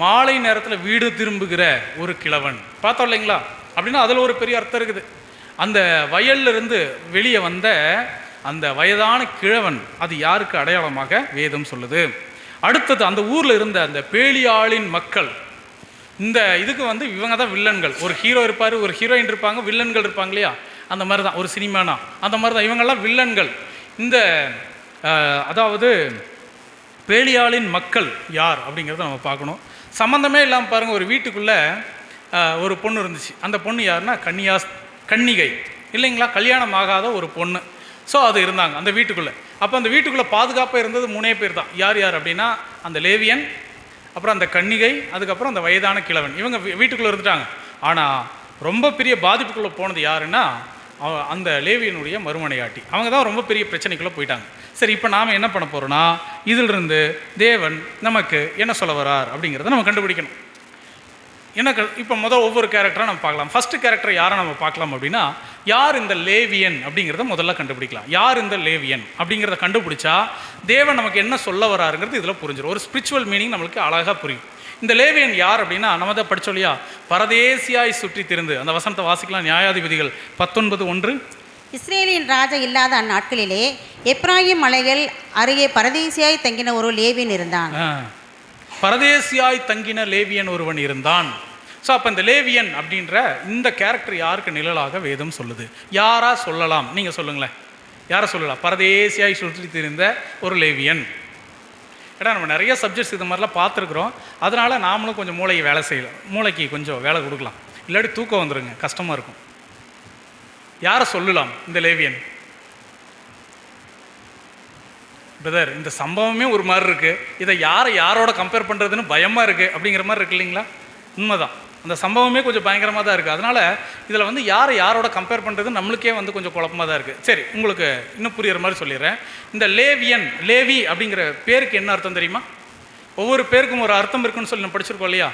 மாலை நேரத்தில் வீடு திரும்புகிற ஒரு கிழவன் பார்த்தோம் இல்லைங்களா? அப்படின்னா அதில் ஒரு பெரிய அர்த்தம் இருக்குது. அந்த வயல்லிருந்து வெளியே வந்த அந்த வயதான கிழவன் அது யாருக்கு அடையாளமாக வேதம் சொல்லுது. அடுத்தது அந்த ஊரில் இருந்த அந்த பேலியாளின் மக்கள், இந்த இதுக்கு வந்து இவங்க தான் வில்லன்கள். ஒரு ஹீரோ இருப்பார், ஒரு ஹீரோயின் இருப்பாங்க, வில்லன்கள் இருப்பாங்க இல்லையா, அந்த மாதிரி தான் ஒரு சினிமானா அந்த மாதிரி தான் இவங்கெல்லாம் வில்லன்கள். இந்த அதாவது பேலியாளின் மக்கள் யார் அப்படிங்கிறத நம்ம பார்க்கணும். சம்மந்தமே இல்லாமல் பாருங்கள், ஒரு வீட்டுக்குள்ளே ஒரு பொண்ணு இருந்துச்சு. அந்த பொண்ணு யாருன்னா கன்னிகை இல்லைங்களா, கல்யாணம் ஆகாத ஒரு பொண்ணு. ஸோ அது இருந்தாங்க அந்த வீட்டுக்குள்ளே. அப்போ அந்த வீட்டுக்குள்ளே பாதுகாப்பாக இருந்தது 3 பேர் தான். யார் யார் அப்படின்னா அந்த லேவியன், அப்புறம் அந்த கன்னிகை, அதுக்கப்புறம் அந்த வயதான கிழவன். இவங்க வீட்டுக்குள்ளே இருந்துட்டாங்க. ஆனால் ரொம்ப பெரிய பாதிப்புக்குள்ளே போனது யாருன்னா அந்த லேவியனுடைய மறுமனையாட்டி. அவங்க தான் ரொம்ப பெரிய பிரச்சனைக்குள்ளே போயிட்டாங்க. சரி, இப்போ நாம் என்ன பண்ண போகிறோன்னா இதிலிருந்து தேவன் நமக்கு என்ன சொல்ல வரார் அப்படிங்கிறத நம்ம கண்டுபிடிக்கணும். இப்போ ஒவ்வொரு கேரக்டராக நம்ம பார்க்கலாம். ஃபஸ்ட்டு கேரக்டர் யாரை நம்ம பார்க்கலாம் அப்படின்னா, யார் இந்த லேவியன் அப்படிங்கிறத முதல்ல கண்டுபிடிக்கலாம். யார் இந்த லேவியன் அப்படிங்கிறத கண்டுபிடிச்சா தேவன் நமக்கு என்ன சொல்ல வராருங்கிறது இதில் புரிஞ்சிடும். ஒரு ஸ்பிரிச்சுவல் மீனிங் நம்மளுக்கு அழகாக புரியும். இந்த லேவியன் யார் அப்படின்னா, நம்ம தான் படித்தோம் இல்லையா, பரதேசியாய் சுற்றி திரிந்து. அந்த வசனத்தை வாசிக்கலாம். நியாயாதிபதிகள் 19:1. இஸ்ரேலின் ராஜா இல்லாத அந்நாட்களிலே எப்ராயிம் மலைகள் அருகே பரதேசியாய் தங்கின ஒரு லேவியன் இருந்தான். பரதேசியாய் தங்கின லேவியன் ஒருவன் இருந்தான். ஸோ அப்போ இந்த லேவியன் அப்படின்ற இந்த கேரக்டர் யாருக்கு நிழலாக வேதம் சொல்லுது? யாரா சொல்லலாம்? நீங்கள் சொல்லுங்களேன், யாரை சொல்லலாம்? பரதேசியாய் சுற்றி திரிந்த ஒரு லேவியன். ஏன்னா நம்ம நிறைய சப்ஜெக்ட்ஸ் இது மாதிரிலாம் பார்த்துருக்குறோம். அதனால் நாமளும் கொஞ்சம் மூளைக்கு வேலை செய்யலாம், மூளைக்கு கொஞ்சம் வேலை கொடுக்கலாம். இல்லாட்டி தூக்கம் வந்துடுங்க, கஷ்டமாக இருக்கும். யாரை சொல்லலாம் இந்த லேவியன்? பிரதர், இந்த சம்பவமே ஒரு மாதிரி இருக்குது, இதை யாரோட கம்பேர் பண்ணுறதுன்னு பயமாக இருக்குது அப்படிங்கிற மாதிரி இருக்கு இல்லைங்களா? உண்மைதான், அந்த சம்பவமே கொஞ்சம் பயங்கரமாக தான் இருக்குது. அதனால் இதில் வந்து யாரோட கம்பேர் பண்ணுறது நம்மளுக்கே வந்து கொஞ்சம் குழப்பமாக தான் இருக்குது. சரி, உங்களுக்கு இன்னும் புரிகிற மாதிரி சொல்லிடுறேன். இந்த லேவியன், லேவி அப்படிங்கிற பேருக்கு என்ன அர்த்தம் தெரியுமா? ஒவ்வொரு பேருக்கும் ஒரு அர்த்தம் இருக்குன்னு சொல்லி நம்ம படிச்சிருக்கோம் இல்லையா?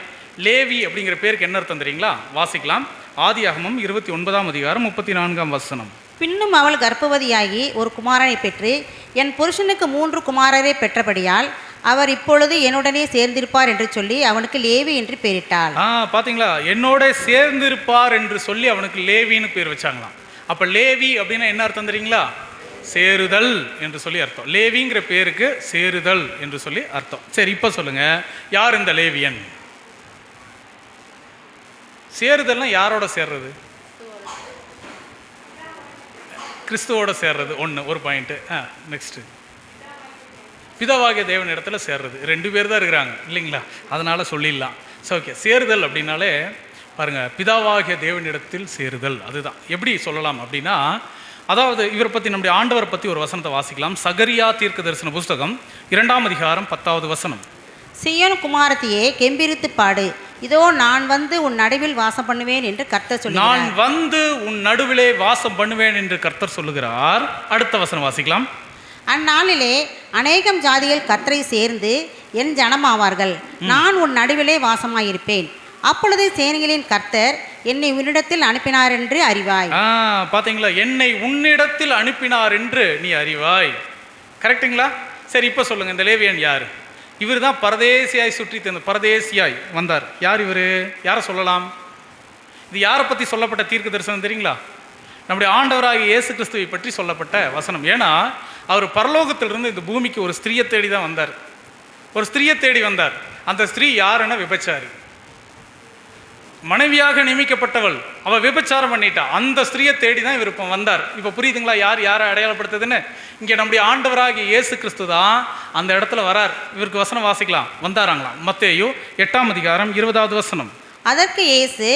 லேவி அப்படிங்கிற பேருக்கு என்ன அர்த்தம் தெரியுங்களா? வாசிக்கலாம். ஆதியாகமம் 29:34. பின்னும் அவள் கர்ப்பவதியாகி ஒரு குமாரனை பெற்று என் புருஷனுக்கு 3 குமாரரை பெற்றபடியால் அவர் இப்பொழுது என்னுடனே சேர்ந்திருப்பார் என்று சொல்லி அவனுக்கு லேவி என்று பெயரிட்டாள். பார்த்தீங்களா, என்னோட சேர்ந்திருப்பார் என்று சொல்லி அவனுக்கு லேவின்னு பேர் வச்சாங்களாம். அப்போ லேவி அப்படின்னா என்ன அர்த்தம் தெரியுங்களா? சேருதல் என்று சொல்லி அர்த்தம். லேவிங்கிற பேருக்கு சேருதல் என்று சொல்லி அர்த்தம். சரி, இப்போ சொல்லுங்க, யார் இந்த லேவியன்? சேருதல்னா யாரோட சேர்றது? கிறிஸ்துவோட சேர்றது. ஒரு பாயிண்ட்டு. நெக்ஸ்ட்டு பிதாவாகிய தேவன் இடத்துல சேர்றது. 2 பேர் தான் இருக்கிறாங்க இல்லைங்களா? அதனால் சொல்லிடலாம். ஸோ ஓகே, சேருதல் அப்படின்னாலே பாருங்கள், பிதாவாகிய தேவனிடத்தில் சேருதல். அதுதான் எப்படி சொல்லலாம் அப்படின்னா, அதாவது இவரை பற்றி, நம்முடைய ஆண்டவரை பற்றி ஒரு வசனத்தை வாசிக்கலாம். சகரியா தீர்க்க தரிசன புஸ்தகம் 2:10. சீயோன் குமாரத்தியே கெம்பீரித்து பாடு, இதோ நான் வந்து உன் நடுவில் வாசம் பண்ணுவேன் என்று கர்த்தர் சொல்லுகிறார். நான் வந்து உன் நடுவிலே வாசம் பண்ணுவேன் என்று கர்த்தர் சொல்லுகிறார். அடுத்த வசனம் வாசிக்கலாம். அந்நாளிலே அநேகம் ஜாதிகள் கர்த்தரை சேர்ந்து என் ஜனமாவார்கள். நான் உன் நடுவிலே வாசமாயிருப்பேன். அப்பொழுது சேனைகளின் கர்த்தர் என்னை உன்னிடத்தில் அனுப்பினார் என்று அறிவாய். பார்த்தீங்களா, என்னை உன்னிடத்தில் அனுப்பினார் என்று நீ அறிவாய். கரெக்டுங்களா? சரி, இப்போ சொல்லுங்கள், இந்த லேவியன் யார்? இவர் தான் பரதேசியாய் சுற்றி தந்த பரதேசியாய் வந்தார். யார் இவர்? யாரை சொல்லலாம்? இது யாரை பற்றி சொல்லப்பட்ட தீர்க்க தரிசனம் தெரியுங்களா? நம்முடைய ஆண்டவராகிய இயேசு கிறிஸ்துவை பற்றி சொல்லப்பட்ட வசனம். ஏன்னா அவர் பரலோகத்திலிருந்து இந்த பூமிக்கு ஒரு ஸ்திரீயை தேடி தான் வந்தார். ஒரு ஸ்திரீயை தேடி வந்தார். அந்த ஸ்திரீ யாருன்னா விபச்சாரி, மனைவியாக நியமிக்கப்பட்டவள். அவள் விபச்சாரம் பண்ணிட்டா. அந்த ஸ்திரீயை தேடி தான் இவர் இப்போ வந்தார். இப்போ புரியுதுங்களா யாரை அடையாளப்படுத்துதுன்னு? இங்கே நம்முடைய ஆண்டவராகிய இயேசு கிறிஸ்து தான் அந்த இடத்துல வரார். இவருக்கு வசனம் வாசிக்கலாம். வந்தாராங்களாம். மத்தேயு 8:20. அதற்கு இயேசு,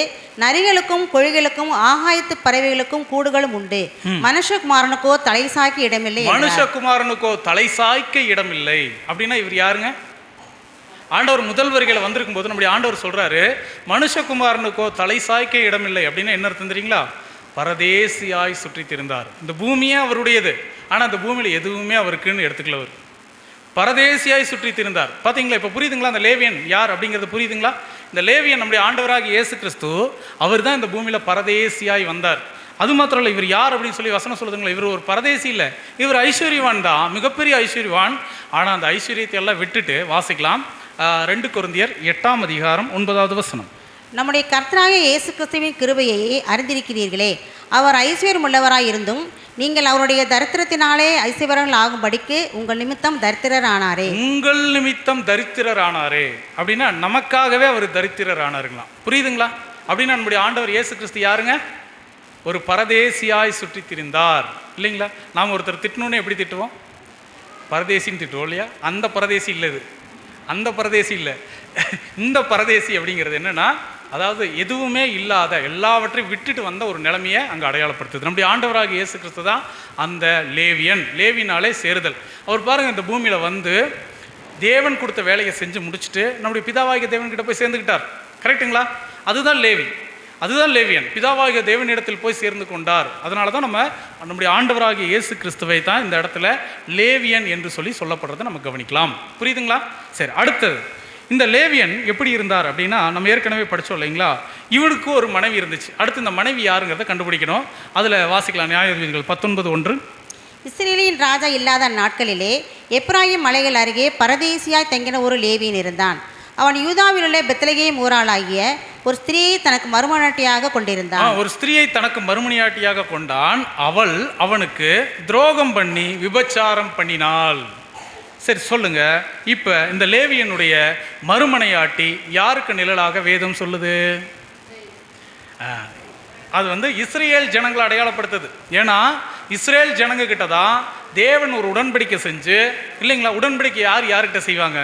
நரிகளுக்கும் கொழிகளுக்கும் ஆகாயத்து பறவைகளுக்கும் கூடுகளும் உண்டு, மனுஷகுமாரனுக்கோ தலை சாய்க்க இடமில்லை. மனுஷகுமாரனுக்கோ தலை சாய்க்க இடமில்லை அப்படின்னா இவர் யாருங்க? ஆண்டவர் முதல் வரிகளை வந்திருக்கும் போது நம்முடைய ஆண்டவர் சொல்றாரு, மனுஷகுமாரனுக்கோ தலை சாய்க்க இடமில்லை அப்படின்னா என்ன அர்த்தம் தெரியுங்களா? பரதேசியாய் சுற்றி திரிந்தார். இந்த பூமியே அவருடையது, ஆனால் அந்த பூமியில் எதுவுமே அவருக்குன்னு எடுத்துக்கல. அவர் பரதேசியாய் சுற்றி திரிந்தார். பார்த்தீங்களா? இப்போ புரியுதுங்களா அந்த லேவியன் யார் அப்படிங்கிறது புரியுதுங்களா? இந்த லேவியன் நம்முடைய ஆண்டவராகிய இயேசு கிறிஸ்து, அவர் தான் இந்த பூமியில் பரதேசியாய் வந்தார். அது மாத்திரம் இல்லை, இவர் யார் அப்படின்னு சொல்லி வசனம் சொல்லுதுங்களா? இவர் ஒரு பரதேசி இல்லை, இவர் ஐஸ்வர்யவான் தான், மிகப்பெரிய ஐஸ்வர்யவான். ஆனால் அந்த ஐஸ்வர்யத்தை எல்லாம் விட்டுட்டு வாசிக்கலாம். 2 கொரிந்தியர் 8:9. நம்முடைய கர்த்தராகிய இயேசு கிறிஸ்துவின் கிருபையை அறிந்திருக்கிறீர்களே, அவர் ஐஸ்வர்யம் உள்ளவராய் இருந்தும் நீங்கள் அவருடைய தரித்திரத்தினாலே ஐஸ்வர்யங்கள் ஆகும்படிக்கு உங்கள் நிமித்தம் தரித்திரர் ஆனாரே. உங்கள் நிமித்தம் தரித்திரர் ஆனாரே அப்படின்னா நமக்காகவே அவர் தரித்திரர் ஆனாருங்களாம். புரியுதுங்களா? அப்படின்னா நம்முடைய ஆண்டவர் இயேசு கிறிஸ்து யாருங்க? ஒரு பரதேசியாய் சுற்றி திரிந்தார் இல்லைங்களா? நாம் ஒருத்தர் திட்டணுன்னு எப்படி திட்டுவோம்? பரதேசின்னு திட்டுவோம் இல்லையா? அந்த பரதேசி இல்லை, இது அந்த பரதேசி இல்லை. இந்த பரதேசி அப்படிங்கிறது என்னன்னா, அதாவது எதுவுமே இல்லாத எல்லாவற்றையும் விட்டுட்டு வந்த ஒரு நிலைமையை அங்கே அடையாளப்படுத்துது. நம்முடைய ஆண்டவராக இயேசு கிறிஸ்து தான் அந்த லேவியன். லேவினாலே சேருதல். அவர் பாருங்கள், இந்த பூமியில் வந்து தேவன் கொடுத்த வேலையை செஞ்சு முடிச்சுட்டு நம்முடைய பிதாவாகிய தேவன்கிட்ட போய் சேர்ந்துக்கிட்டார். கரெக்டுங்களா? அதுதான் லேவி, அதுதான் லேவியன். பிதாவாகிய தேவனிடத்தில் போய் சேர்ந்து கொண்டார். அதனால தான் நம்முடைய ஆண்டவராகிய இயேசு கிறிஸ்துவை தான் இந்த இடத்துல லேவியன் என்று சொல்லப்படுறதை நம்ம கவனிக்கலாம். புரியுதுங்களா? சரி, அடுத்தது இந்த லேவியன் எப்படி இருந்தார் அப்படின்னா, நம்ம ஏற்கனவே படித்தோம் இல்லைங்களா? இவனுக்கு ஒரு மனைவி இருந்துச்சு. அடுத்து இந்த மனைவி யாருங்கிறத கண்டுபிடிக்கணும். அதில் வாசிக்கலாம், நியாயாதிபதிகள் 19:1. இஸ்ரேலின் ராஜா இல்லாத நாட்களிலே எப்ராயிம் மலைகள் அருகே பரதேசியாய் தங்கின ஒரு லேவியன் இருந்தான். அவன் யூதாவில் உள்ள பெத்லகேம் ஊராளாகிய ஒரு ஸ்திரீயை தனக்கு மறுமனையாட்டியாக கொண்டிருந்தான். ஒரு ஸ்திரீயை தனக்கு மறுமனையாட்டியாக கொண்டான். அவள் அவனுக்கு துரோகம் பண்ணி விபச்சாரம் பண்ணினாள். சரி, சொல்லுங்க, இப்ப இந்த லேவியனுடைய மறுமனையாட்டி யாருக்கு நிழலாக வேதம் சொல்லுது? அது வந்து இஸ்ரேல் ஜனங்களை அடையாளப்படுத்துது. ஏன்னா இஸ்ரேல் ஜனங்க கிட்ட தான் தேவன் ஒரு உடன்படிக்கை செஞ்சு, இல்லைங்களா? உடன்படிக்கை யார்கிட்ட செய்வாங்க?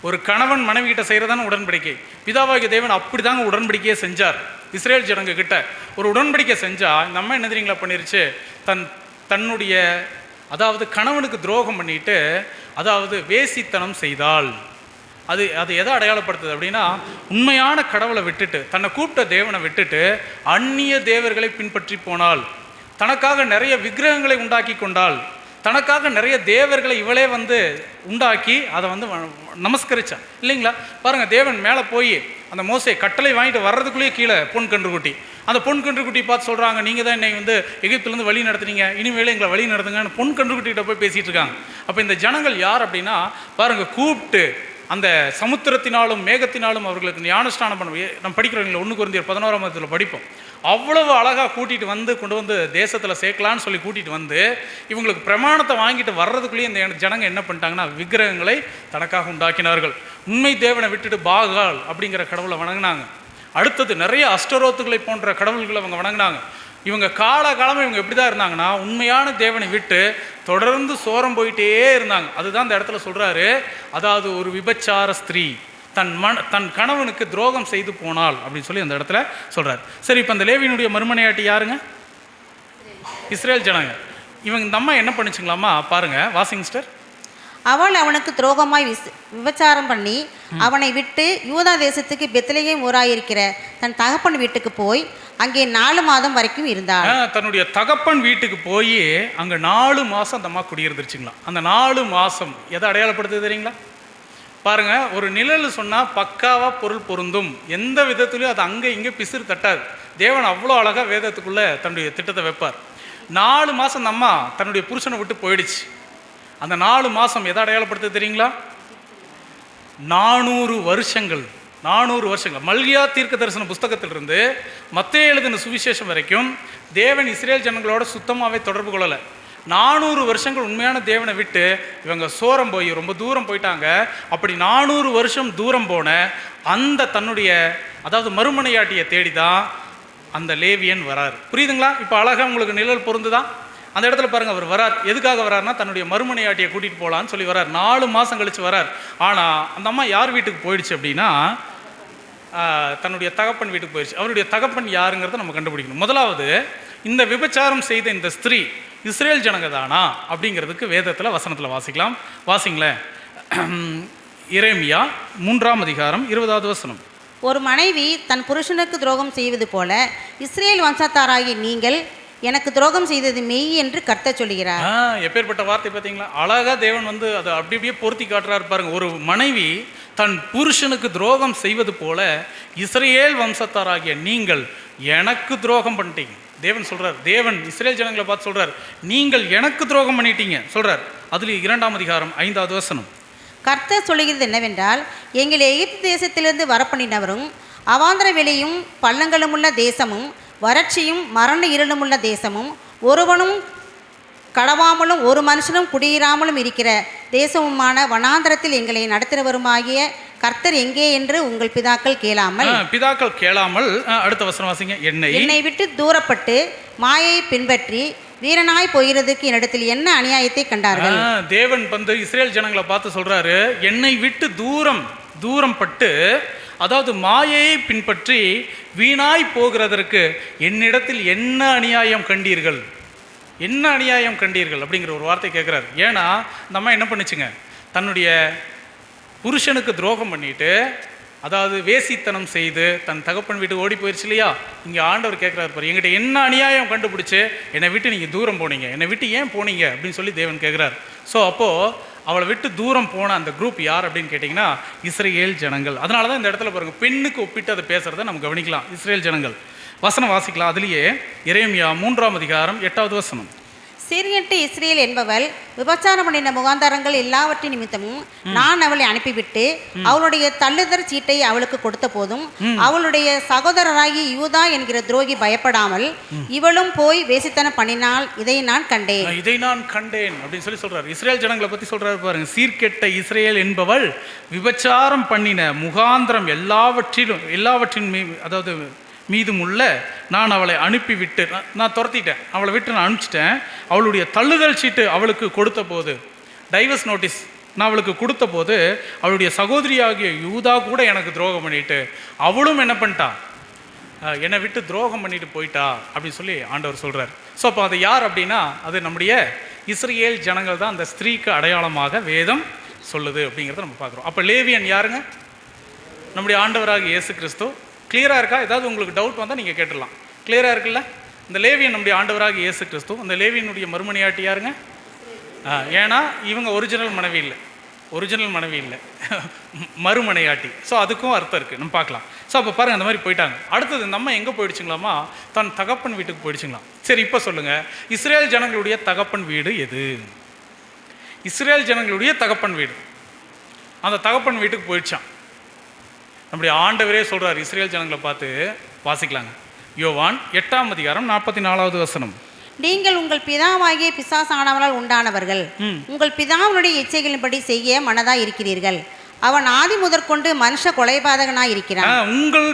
ஒரு கணவன் மனைவி கிட்ட செய்கிறதான உடன்படிக்கை. பிதாவாகிய தேவன் அப்படி தாங்க உடன்படிக்கையே செஞ்சார். இஸ்ரேல் ஜனங்க கிட்ட ஒரு உடன்படிக்கை செஞ்சா இந்த அம்மா என்ன தெரியுங்களா பண்ணிருச்சு? தன்னுடைய அதாவது கணவனுக்கு துரோகம் பண்ணிட்டு, அதாவது வேசித்தனம் செய்தாள். அது எதை அடையாளப்படுத்துது அப்படின்னா, உண்மையான கடவுளை விட்டுட்டு, தன்னை கூப்பிட்ட தேவனை விட்டுட்டு அந்நிய தேவர்களை பின்பற்றி போனாள். தனக்காக நிறைய விக்கிரகங்களை உண்டாக்கி கொண்டாள். தனக்காக நிறைய தேவர்களை இவளே வந்து உண்டாக்கி அதை வந்து நமஸ்கரிச்சான் இல்லைங்களா? பாருங்கள், தேவன் மேலே போய் அந்த மோசே கட்டளை வாங்கிட்டு வர்றதுக்குள்ளேயே கீழே பொன் கன்றுக்குட்டி, அந்த பொன் கன்றுக்குட்டி பார்த்து சொல்கிறாங்க, நீங்கள் தான் என்னை வந்து எகிப்துலேருந்து வழி நடத்துனீங்க, இனிமேலே எங்களை வழி நடத்துங்கன்னு பொன் கன்றுக்குட்டிகிட்ட போய் பேசிகிட்டு இருக்காங்க. அப்போ இந்த ஜனங்கள் யார் அப்படின்னா, பாருங்கள், கூப்பிட்டு அந்த சமுத்திரத்தினாலும் மேகத்தினாலும் அவர்களுக்கு ஞானஸ்நானம் பண்ண, நம்ம படிக்கிறவங்களை 1 கொரிந்தியர் 11 படிப்போம். அவ்வளவு அழகாக கூட்டிகிட்டு வந்து கொண்டு வந்து தேசத்தில் சேர்க்கலான்னு சொல்லி கூட்டிகிட்டு வந்து இவங்களுக்கு பிரமாணத்தை வாங்கிட்டு வர்றதுக்குள்ளேயே இந்த ஜனங்க என்ன பண்ணிட்டாங்கன்னா, விக்கிரகங்களை தனக்காக உண்டாக்கினார்கள். உண்மை தேவனை விட்டுட்டு பாகால் அப்படிங்கிற கடவுளை வணங்கினாங்க. அடுத்தது நிறைய அஷ்டரோத்துகளை போன்ற கடவுள்களை அவங்க வணங்கினாங்க. இவங்க காலகாலமாக இவங்க எப்படி தான் இருந்தாங்கன்னா, உண்மையான தேவனை விட்டு தொடர்ந்து சோரம் போயிட்டே இருந்தாங்க. அதுதான் இந்த இடத்துல சொல்கிறாரு, அதாவது ஒரு விபச்சார ஸ்திரீ தன் கணவனுக்கு துரோகம் செய்து போனாள் அப்படின்னு சொல்லி அந்த இடத்துல சொல்கிறார். சரி, இப்போ அந்த லேவியினுடைய மறுமனையாட்டி யாருங்க? இஸ்ரேல் ஜனங்க. இவங்க இந்த அம்மா என்ன பண்ணிச்சுங்களாமா? பாருங்கள், வாசிங் சிஸ்டர். அவள் அவனுக்கு துரோகமாய் விபச்சாரம் பண்ணி அவனை விட்டு யூதா தேசத்துக்கு பெத்லகேம் ஊராயிருக்கிற தன் தகப்பன் வீட்டுக்கு போய் அங்கே 4 மாதம் வரைக்கும் இருந்தாள். தன்னுடைய தகப்பன் வீட்டுக்கு போய் அங்கே 4 மாதம் அந்த அம்மா குடியிருந்துருச்சுங்களா? அந்த 4 மாதம் எதை அடையாளப்படுத்துது தெரியுங்களா? பாருங்க, ஒரு நிழல் சொன்னால் பக்காவாக பொருள் பொருந்தும். எந்த விதத்துலையும் அது அங்கே இங்கே பிசிறு தட்டாது. தேவன் அவ்வளோ அழகாக வேதத்துக்குள்ளே தன்னுடைய திட்டத்தை வைப்பார். 4 மாதம் அந்த அம்மா தன்னுடைய புருஷனை விட்டு போயிடுச்சு. அந்த 4 மாதம் எதை அடையாளப்படுத்த தெரியுங்களா? 400 வருஷங்கள். 400 வருஷங்கள். மல்கியா தீர்க்க தரிசன புஸ்தகத்திலிருந்து மத்தேயு எழுதின சுவிசேஷம் வரைக்கும் தேவன் இஸ்ரேல் ஜனங்களோட சுத்தமாகவே தொடர்பு கொள்ளலை. 400 வருஷங்கள் உண்மையான தேவனை விட்டு இவங்க சோரம் போய் ரொம்ப தூரம் போயிட்டாங்க. அப்படி 400 வருஷம் தூரம் போன அந்த தன்னுடைய அதாவது மறுமனையாட்டியை தேடி தான் அந்த லேவியன் வரார். புரியுதுங்களா? இப்போ அழகாக உங்களுக்கு நிழல் பொருந்துதான். அந்த இடத்துல பாருங்கள், அவர் வரார். எதுக்காக வரார்னா, தன்னுடைய மறுமனையாட்டியை கூட்டிகிட்டு போகலான்னு சொல்லி வரார். 4 மாதம் கழித்து வரார். ஆனால் அந்த அம்மா யார் வீட்டுக்கு போயிடுச்சு அப்படின்னா, தன்னுடைய தகப்பன் வீட்டுக்கு போயிடுச்சு. அவருடைய தகப்பன் யாருங்கிறத நம்ம கண்டுபிடிக்கணும். முதலாவது, இந்த விபச்சாரம் செய்த இந்த ஸ்திரீ இஸ்ரேல் ஜனங்க தானா அப்படிங்கிறதுக்கு வேதத்தில் வசனத்தில் வாசிக்கலாம். வாசிங்களேன். எரேமியா 3ஆம் அதிகாரம் 20வது வசனம். ஒரு மனைவி தன் புருஷனுக்கு துரோகம் செய்வது போல இஸ்ரேல் வம்சத்தாராகிய நீங்கள் எனக்கு துரோகம் செய்தது மெய் என்று கர்த்தர் சொல்லுகிறார். எப்பேற்பட்ட வார்த்தை பார்த்தீங்களா? அழகா தேவன் வந்து அதை அப்படி அப்படியே பொருத்தி காட்டுறாரு பாருங்க. ஒரு மனைவி தன் புருஷனுக்கு துரோகம் செய்வது போல இஸ்ரேல் வம்சத்தாராகிய நீங்கள் எனக்கு துரோகம் பண்ணிட்டீங்க. தேவன் சொல்றார். தேவன் இஸ்ரேல் ஜனங்களை பார்த்து சொல்றார், நீங்கள் எனக்கு துரோகம் பண்ணிட்டீங்க சொல்றார். அதுல 2ஆம் அதிகாரம் 5வது வசனம். கர்த்தர் சொல்லுகிறது என்னவென்றால், எங்களை எகிப்து தேசத்திலிருந்து வரப்பண்ணினவரும் அவாந்திர வெளியும் பள்ளங்களும் உள்ள தேசமும் வறட்சியும் மரண இருளுமுள்ள தேசமும் ஒருவனும் கடவாமலும் ஒரு மனுஷனும் குடியிராமலும் இருக்கிற தேசமுமான வனாந்தரத்தில் எங்களை நடத்துகிறவருமாகிய கர்த்தர் எங்கே என்று உங்கள் பிதாக்கள் கேளாமல் அடுத்த வசனம் வாசிங்க. என்னை விட்டு தூரப்பட்டு மாயையை பின்பற்றி வீரனாய் போகிறதுக்கு என்னிடத்தில் என்ன அநியாயத்தை கண்டார்கள். தேவன் வந்து இஸ்ரேல் ஜனங்களை பார்த்து சொல்றாரு, என்னை விட்டு தூரம் பட்டு, அதாவது மாயையை பின்பற்றி வீணாய் போகிறதற்கு என்னிடத்தில் என்ன அநியாயம் கண்டீர்கள் அப்படிங்கிற ஒரு வார்த்தை கேட்குறாரு. ஏன்னா இந்த அம்மா என்ன பண்ணுச்சுங்க, தன்னுடைய புருஷனுக்கு துரோகம் பண்ணிட்டு, அதாவது வேசித்தனம் செய்து தன் தகப்பன் வீட்டுக்கு ஓடி போயிடுச்சு இல்லையா. இங்கே ஆண்டவர் கேட்குறாரு பாரு, எங்கிட்ட என்ன அநியாயம் கண்டுபிடிச்சு என்னை விட்டு நீங்கள் தூரம் போனீங்க, என்னை விட்டு ஏன் போனீங்க அப்படின்னு சொல்லி தேவன் கேட்குறாரு. ஸோ அப்போது அவளை விட்டு தூரம் போன அந்த குரூப் யார் அப்படின்னு கேட்டிங்கன்னா இஸ்ரேல் ஜனங்கள். அதனால தான் இந்த இடத்துல பாருங்கள், பெண்ணுக்கு ஒப்பிட்டு அதை பேசுகிறத நம்ம கவனிக்கலாம். இஸ்ரேல் ஜனங்கள் வசனம் வாசிக்கலாம். அதுலேயே எரேமியா 3ஆம் அதிகாரம் 8வது வசனம். சீரியட்டு இஸ்ரேல் என்பவள் விபச்சாரம் பண்ணின முகாந்தாரங்கள் எல்லாவற்றின் நிமித்தமும் நான் அவளை அனுப்பிவிட்டு அவளுடைய தள்ளுதற் சீட்டை அவளுக்கு கொடுத்த போதும் அவளுடைய சகோதரராகி யூதா என்கிற துரோகி பயப்படாமல் இவளும் போய் வேசித்தனம் பண்ணினால் இதை நான் கண்டேன் அப்படின்னு சொல்லி சொல்றாரு. இஸ்ரேல் ஜனங்களை பத்தி சொல்றாரு பாருங்க. சீர்கெட்ட இஸ்ரேல் என்பவள் விபச்சாரம் பண்ணின முகாந்திரம் எல்லாவற்றின் அதாவது மீதும் உள்ள நான் அவளை அனுப்பிவிட்டு, நான் துரத்திட்டேன், அவளை விட்டு நான் அனுப்பிச்சிட்டேன். அவளுடைய தள்ளுதல் சீட்டு அவளுக்கு கொடுத்த போது, டைவர்ஸ் நோட்டீஸ் நான் அவளுக்கு கொடுத்த போது, அவளுடைய சகோதரியாகிய யூதா கூட எனக்கு துரோகம் பண்ணிட்டு அவளும் என்ன பண்ணிட்டா, என்னை விட்டு துரோகம் பண்ணிட்டு போயிட்டா அப்படின்னு சொல்லி ஆண்டவர் சொல்கிறார். ஸோ அப்போ அது யார் அப்படின்னா அது நம்முடைய இஸ்ரேல் ஜனங்கள் தான் அந்த ஸ்திரீக்கு அடையாளமாக வேதம் சொல்லுது அப்படிங்கிறத நம்ம பார்க்குறோம். அப்போ லேவியன் யாருங்க? நம்முடைய ஆண்டவராக இயேசு கிறிஸ்து. கிளியராக இருக்கா? ஏதாவது உங்களுக்கு டவுட் வந்தால் நீங்கள் கேட்டுடலாம். கிளியராக இருக்குல்ல? இந்த லேவியன் நம்முடைய ஆண்டவராக இயேசு கிறிஸ்து. அந்த லேவியனுடைய மறுமனையாட்டி யாருங்க? ஏன்னா இவங்க ஒரிஜினல் மனைவி இல்லை மறுமனையாட்டி. ஸோ அதுக்கும் அர்த்தம் இருக்குது, நம்ம பார்க்கலாம். ஸோ அப்போ பாருங்கள், அந்த மாதிரி போயிட்டாங்க. அடுத்தது நம்ம எங்கே போயிடுச்சுங்களாமா? தன் தகப்பன் வீட்டுக்கு போயிடுச்சுங்களாம். சரி, இப்போ சொல்லுங்கள், இஸ்ரேல் ஜனங்களுடைய தகப்பன் வீடு எது? இஸ்ரேல் ஜனங்களுடைய தகப்பன் வீடு அந்த தகப்பன் வீட்டுக்கு போயிடுச்சான். நம்முடைய ஆண்டவரே சொல்கிறார் இஸ்ரேல் ஜனங்களை பார்த்து. வாசிக்கலாங்க. யோவான் 8ஆம் அதிகாரம் 44வது வசனம். நீங்கள் உங்கள் பிதாவாகிய பிசாசானவரால் உண்டானவர்கள், உங்கள் பிதாவினுடைய இச்சைகளின்படி செய்ய மனதாய் இருக்கிறீர்கள். அவன் ஆதி முதற்கொண்டு மனுஷ கொலைபாதகனாய் இருக்கிறான். உங்கள்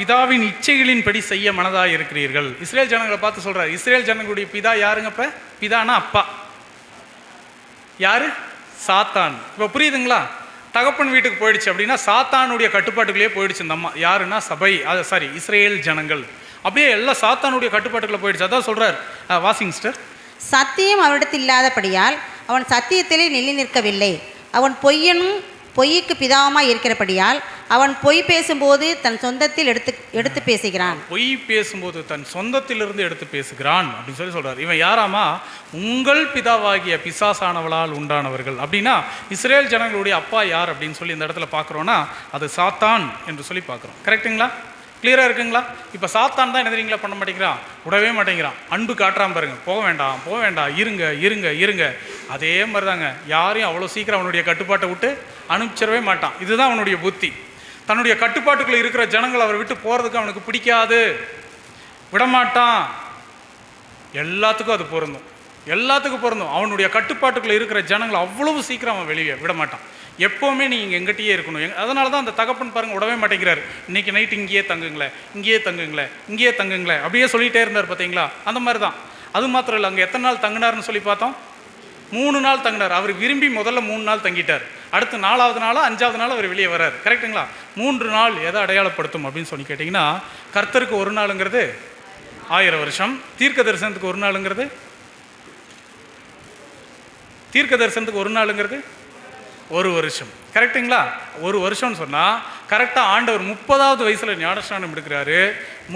பிதாவின் இச்சைகளின்படி செய்ய மனதாய் இருக்கிறீர்கள். இஸ்ரேல் ஜனங்களை பார்த்து சொல்றார். இஸ்ரேல் ஜனங்களுடைய பிதா யாருங்கப்ப? பிதானா அப்பா. யாரு? சாத்தான். இப்போ புரியுதுங்களா? தகப்பன் வீட்டுக்கு போயிடுச்சு அப்படின்னா சாத்தானுடைய கட்டுப்பாட்டுக்குள்ளேயே போயிடுச்சு இந்த அம்மா. யாருன்னா இஸ்ரேல் ஜனங்கள் அப்படியே எல்லாம் சாத்தானுடைய கட்டுப்பாட்டுக்குள்ளே போயிடுச்சு. அதான் சொல்றார். Washing sister. சத்தியம் அவனிடத்தில் இல்லாதபடியால் அவன் சத்தியத்திலே நிலை நிற்கவில்லை. அவன் பொய்யுக்கு பிதாவமாய் இருக்கிறபடியால் அவன் பொய் பேசும்போது தன் சொந்தத்தில் எடுத்து பேசுகிறான். பொய் பேசும்போது தன் சொந்தத்திலிருந்து எடுத்து பேசுகிறான் அப்படின்னு சொல்லி சொல்றாரு. இவன் யாராமா? உங்கள் பிதாவாகிய பிசாசானவளால் உண்டானவர்கள். அப்படின்னா இஸ்ரேல் ஜனங்களுடைய அப்பா யார் அப்படின்னு சொல்லி இந்த இடத்துல பார்க்குறோன்னா அது சாத்தான் என்று சொல்லி பார்க்குறோம். கரெக்டுங்களா? கிளியராக இருக்குங்களா? இப்போ சாத்தான் தான் என்ன தெரியுங்களா பண்ண மாட்டேங்கிறான், விடவே மாட்டேங்கிறான். அன்பு காட்டுறான் பாருங்க. போக வேண்டாம், இருங்க. அதே மாதிரி தாங்க, யாரையும் அவ்வளோ சீக்கிரம் அவனுடைய கட்டுப்பாட்டை விட்டு அனுப்பிச்சிடவே மாட்டான். இதுதான் அவனுடைய புத்தி. தன்னுடைய கட்டுப்பாட்டுக்குள்ளே இருக்கிற ஜனங்கள் அவரை விட்டு போகிறதுக்கு அவனுக்கு பிடிக்காது, விடமாட்டான். எல்லாத்துக்கும் அது பொருந்தும். அவனுடைய கட்டுப்பாட்டுக்குள்ளே இருக்கிற ஜனங்களை அவ்வளவு சீக்கிரம் அவன் வெளியே விடமாட்டான். எப்போவுமே நீங்கள் எங்கிட்டயே இருக்கணும். அதனால தான் அந்த தகப்பன் பாருங்கள் விடவே மாட்டேங்கிறாரு. இன்றைக்கி நைட்டு இங்கேயே தங்குங்களேன் அப்படியே சொல்லிகிட்டே இருந்தார் பார்த்தீங்களா? அந்த மாதிரி தான். அது மாத்திரம் இல்லை, அங்கே எத்தனை நாள் தங்கினார்னு சொல்லி பார்த்தோம்? 3 நாள் தங்கினார். அவர் விரும்பி முதல்ல 3 நாள் தங்கிட்டார். அடுத்து 4வது நாள் 5வது நாள் அவர் வெளியே வர்றார். கரெக்டுங்களா? 3 நாள் எதை அடையாளப்படுத்தும் அப்படின்னு சொல்லி கேட்டிங்கன்னா, கர்த்தருக்கு 1 நாளுங்கிறது 1000 வருஷம், தீர்க்க தரிசனத்துக்கு 1 நாளுங்கிறது 1 வருஷம். கரெக்டுங்களா? 1 வருஷம்னு சொன்னால் கரெக்டாக ஆண்டவர் 30வது வயசில் ஞானஸ்நானம் எடுக்கிறாரு.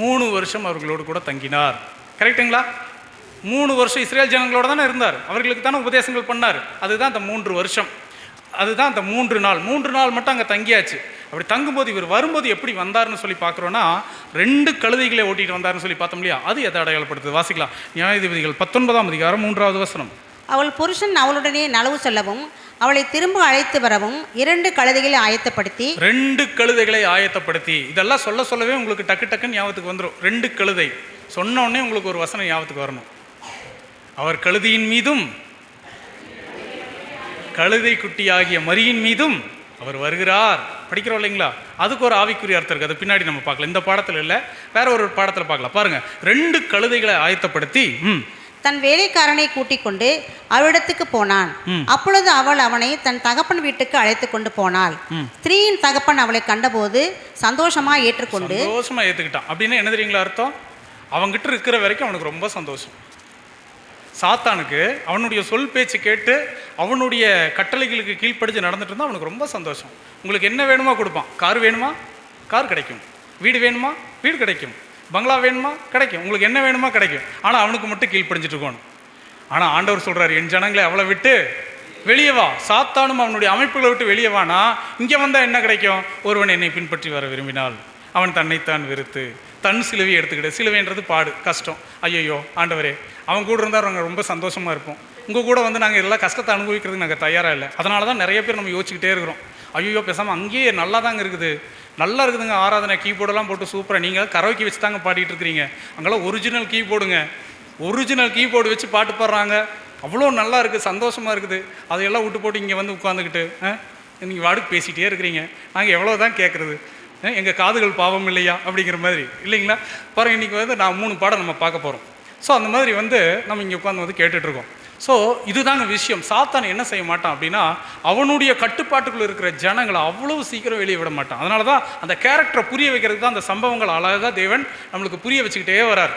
3 வருஷம் அவர்களோடு கூட தங்கினார். கரெக்டுங்களா? 3 வருஷம் இஸ்ரேல் ஜனங்களோட தானே இருந்தார். அவர்களுக்கு தானே உபதேசங்கள் பண்ணார். அதுதான் அந்த 3 வருஷம். அதுதான் அந்த 3 நாள் மட்டும் அங்கே தங்கியாச்சு. அப்படி தங்கும்போது இவர் வரும்போது எப்படி வந்தார்னு சொல்லி பார்க்குறோன்னா 2 கழுதைகளை ஓட்டிகிட்டு வந்தார்னு சொல்லி பார்த்தோம் இல்லையா? அது எதை அடையாளப்படுத்துது? வாசிக்கலாம். நியாயாதிபதிகள் 19ஆம் அதிகாரம் 3வது வசனம். அவள் புருஷன் அவளுடனே நலவு சொல்லவும் அவளை திரும்ப அழைத்து வரவும் 2 கழுதைகளை ஆயத்தப்படுத்தி 2 கழுதைகளை ஆயத்தப்படுத்தி, இதெல்லாம் சொல்லவே உங்களுக்கு டக்குன்னு ஞாபகத்துக்கு வந்துடும். 2 கழுதை சொன்ன உடனே உங்களுக்கு ஒரு வசனம் ஞாபகத்துக்கு வரணும். அவர் கழுதையின் மீதும் கழுதை குட்டியாகிய மரியின் மீதும் அவர் வருகிறார். படிக்கிறோம் இல்லைங்களா? அதுக்கு ஒரு ஆவிக்குரிய அர்த்தம் இருக்குது. அது பின்னாடி நம்ம பார்க்கலாம். இந்த பாடத்தில் இல்லை, வேற ஒரு பாடத்தில் பார்க்கலாம். பாருங்க, 2 கழுதைகளை ஆயத்தப்படுத்தி தன் வேலைக்காரனை கூட்டிக் கொண்டு அவளிடத்துக்கு போனான். அப்பொழுது அவள் அவனை தன் தகப்பன் வீட்டுக்கு அழைத்து கொண்டு போனாள். ஸ்திரீயின் தகப்பன் அவளை கண்டபோது சந்தோஷமா ஏத்துக்கிட்டான். அப்படின்னா என்ன தெரியுங்களா அர்த்தம்? அவங்கிட்ட இருக்கிற வரைக்கும் அவனுக்கு ரொம்ப சந்தோஷம். சாத்தானுக்கு அவனுடைய சொல் பேச்சு கேட்டு அவனுடைய கட்டளைகளுக்கு கீழ்ப்படிச்சு நடந்துட்டு இருந்தால் அவனுக்கு ரொம்ப சந்தோஷம். உங்களுக்கு என்ன வேணுமா கொடுப்பான். கார் வேணுமா, கார் கிடைக்கும். வீடு வேணுமா, வீடு கிடைக்கும். பங்களா வேணுமா, கிடைக்கும். உங்களுக்கு என்ன வேணுமா கிடைக்கும். ஆனால் அவனுக்கு மட்டும் கீழ்ப்படிஞ்சிட்டு இருக்கணும். ஆனால் ஆண்டவர் சொல்கிறார், என் ஜனங்களை அவளை விட்டு வெளியே வா. சாத்தானும் அவனுடைய அமைப்புகளை விட்டு வெளியே வானா இங்கே வந்தால் என்ன கிடைக்கும்? ஒருவன் என்னை பின்பற்றி வர விரும்பினால் அவன் தன்னைத்தான் வெறுத்து தன் சிலுவையை எடுத்துக்கிட்டு, சிலுவைன்றது பாடு, கஷ்டம். ஐயோ ஆண்டவரே, அவன் கூட இருந்தால் நாங்கள் ரொம்ப சந்தோஷமாக இருப்போம். உங்கள் கூட வந்து நாங்கள் எல்லாம் கஷ்டத்தை அனுபவிக்கிறதுக்கு நாங்கள் தயாராக இல்லை. அதனால தான் நிறைய பேர் நம்ம யோசிச்சுக்கிட்டே இருக்கிறோம். ஐயோ பேசாமல் அங்கேயே நல்லா தாங்க இருக்குது, நல்லா இருக்குதுங்க, ஆராதனை கீபோர்டெல்லாம் போட்டு சூப்பராக. நீங்கள் கரோக்கி வச்சு தாங்க பாடிட்டு இருக்கிறீங்க. அங்கெல்லாம் ஒரிஜினல் கீபோர்டுங்க, ஒரிஜினல் கீபோர்டு வச்சு பாட்டு பாடுறாங்க. அவ்வளோ நல்லா இருக்குது, சந்தோஷமாக இருக்குது. அதையெல்லாம் விட்டு போட்டு இங்கே வந்து உட்காந்துக்கிட்டு நீங்கள் வாடுக்கு பேசிகிட்டே இருக்கிறீங்க. நாங்கள் எவ்வளோ தான் கேட்குறது? எங்கள் காதுகள் பாவம் இல்லையா அப்படிங்கிற மாதிரி இல்லைங்களா? பாருங்கள், இன்றைக்கி வந்து நான் 3 பாடம் நம்ம பார்க்க போகிறோம். ஸோ அந்த மாதிரி வந்து நம்ம இங்கே உட்காந்து வந்து கேட்டுட்ருக்கோம். ஸோ இதுதாங்க விஷயம். சாத்தான் என்ன செய்ய மாட்டான் அப்படின்னா, அவனுடைய கட்டுப்பாட்டுக்குள்ளே இருக்கிற ஜனங்களை அவ்வளவு சீக்கிரம் வெளியே விட மாட்டான். அதனால தான் அந்த கேரக்டரை புரிய வைக்கிறதுக்கு தான் அந்த சம்பவங்கள் அழகாக தேவன் நம்மளுக்கு புரிய வச்சுக்கிட்டே வரார்.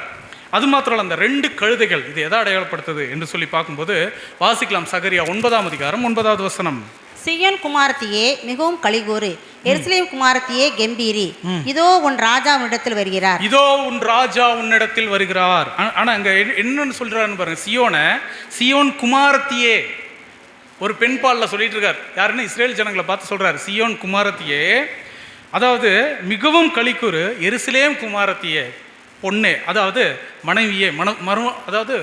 அது மாத்திரம் இல்லை, அந்த 2 கழுதைகள் இது எதை அடையாளப்படுத்துது என்று சொல்லி பார்க்கும்போது வாசிக்கலாம். சகரியா 9ஆம் அதிகாரம் 9வது வசனம். சீயோன் குமாரத்தியே மிகவும் களிகூறு, எருசலேம் குமாரத்தியே கெம்பீரி, இதோ உன் ராஜா உன்னிடத்தில் வருகிறார். இதோ உன் ராஜா உன்னிடத்தில் வருகிறார். ஆனா அங்க என்னன்னு சொல்றாருன்னு பாருங்க. சியோன் குமாரத்தியே ஒரு பெண் பால்ல சொல்லிட்டு இருக்கார். யாருன்னு இஸ்ரேல் ஜனங்களை பார்த்து சொல்றாரு, சியோன் குமாரத்தியே, அதாவது மிகவும் களிக்கூறு, எருசலேம் குமாரத்தியே, பொண்ணே, அதாவது மனைவியே, அதாவது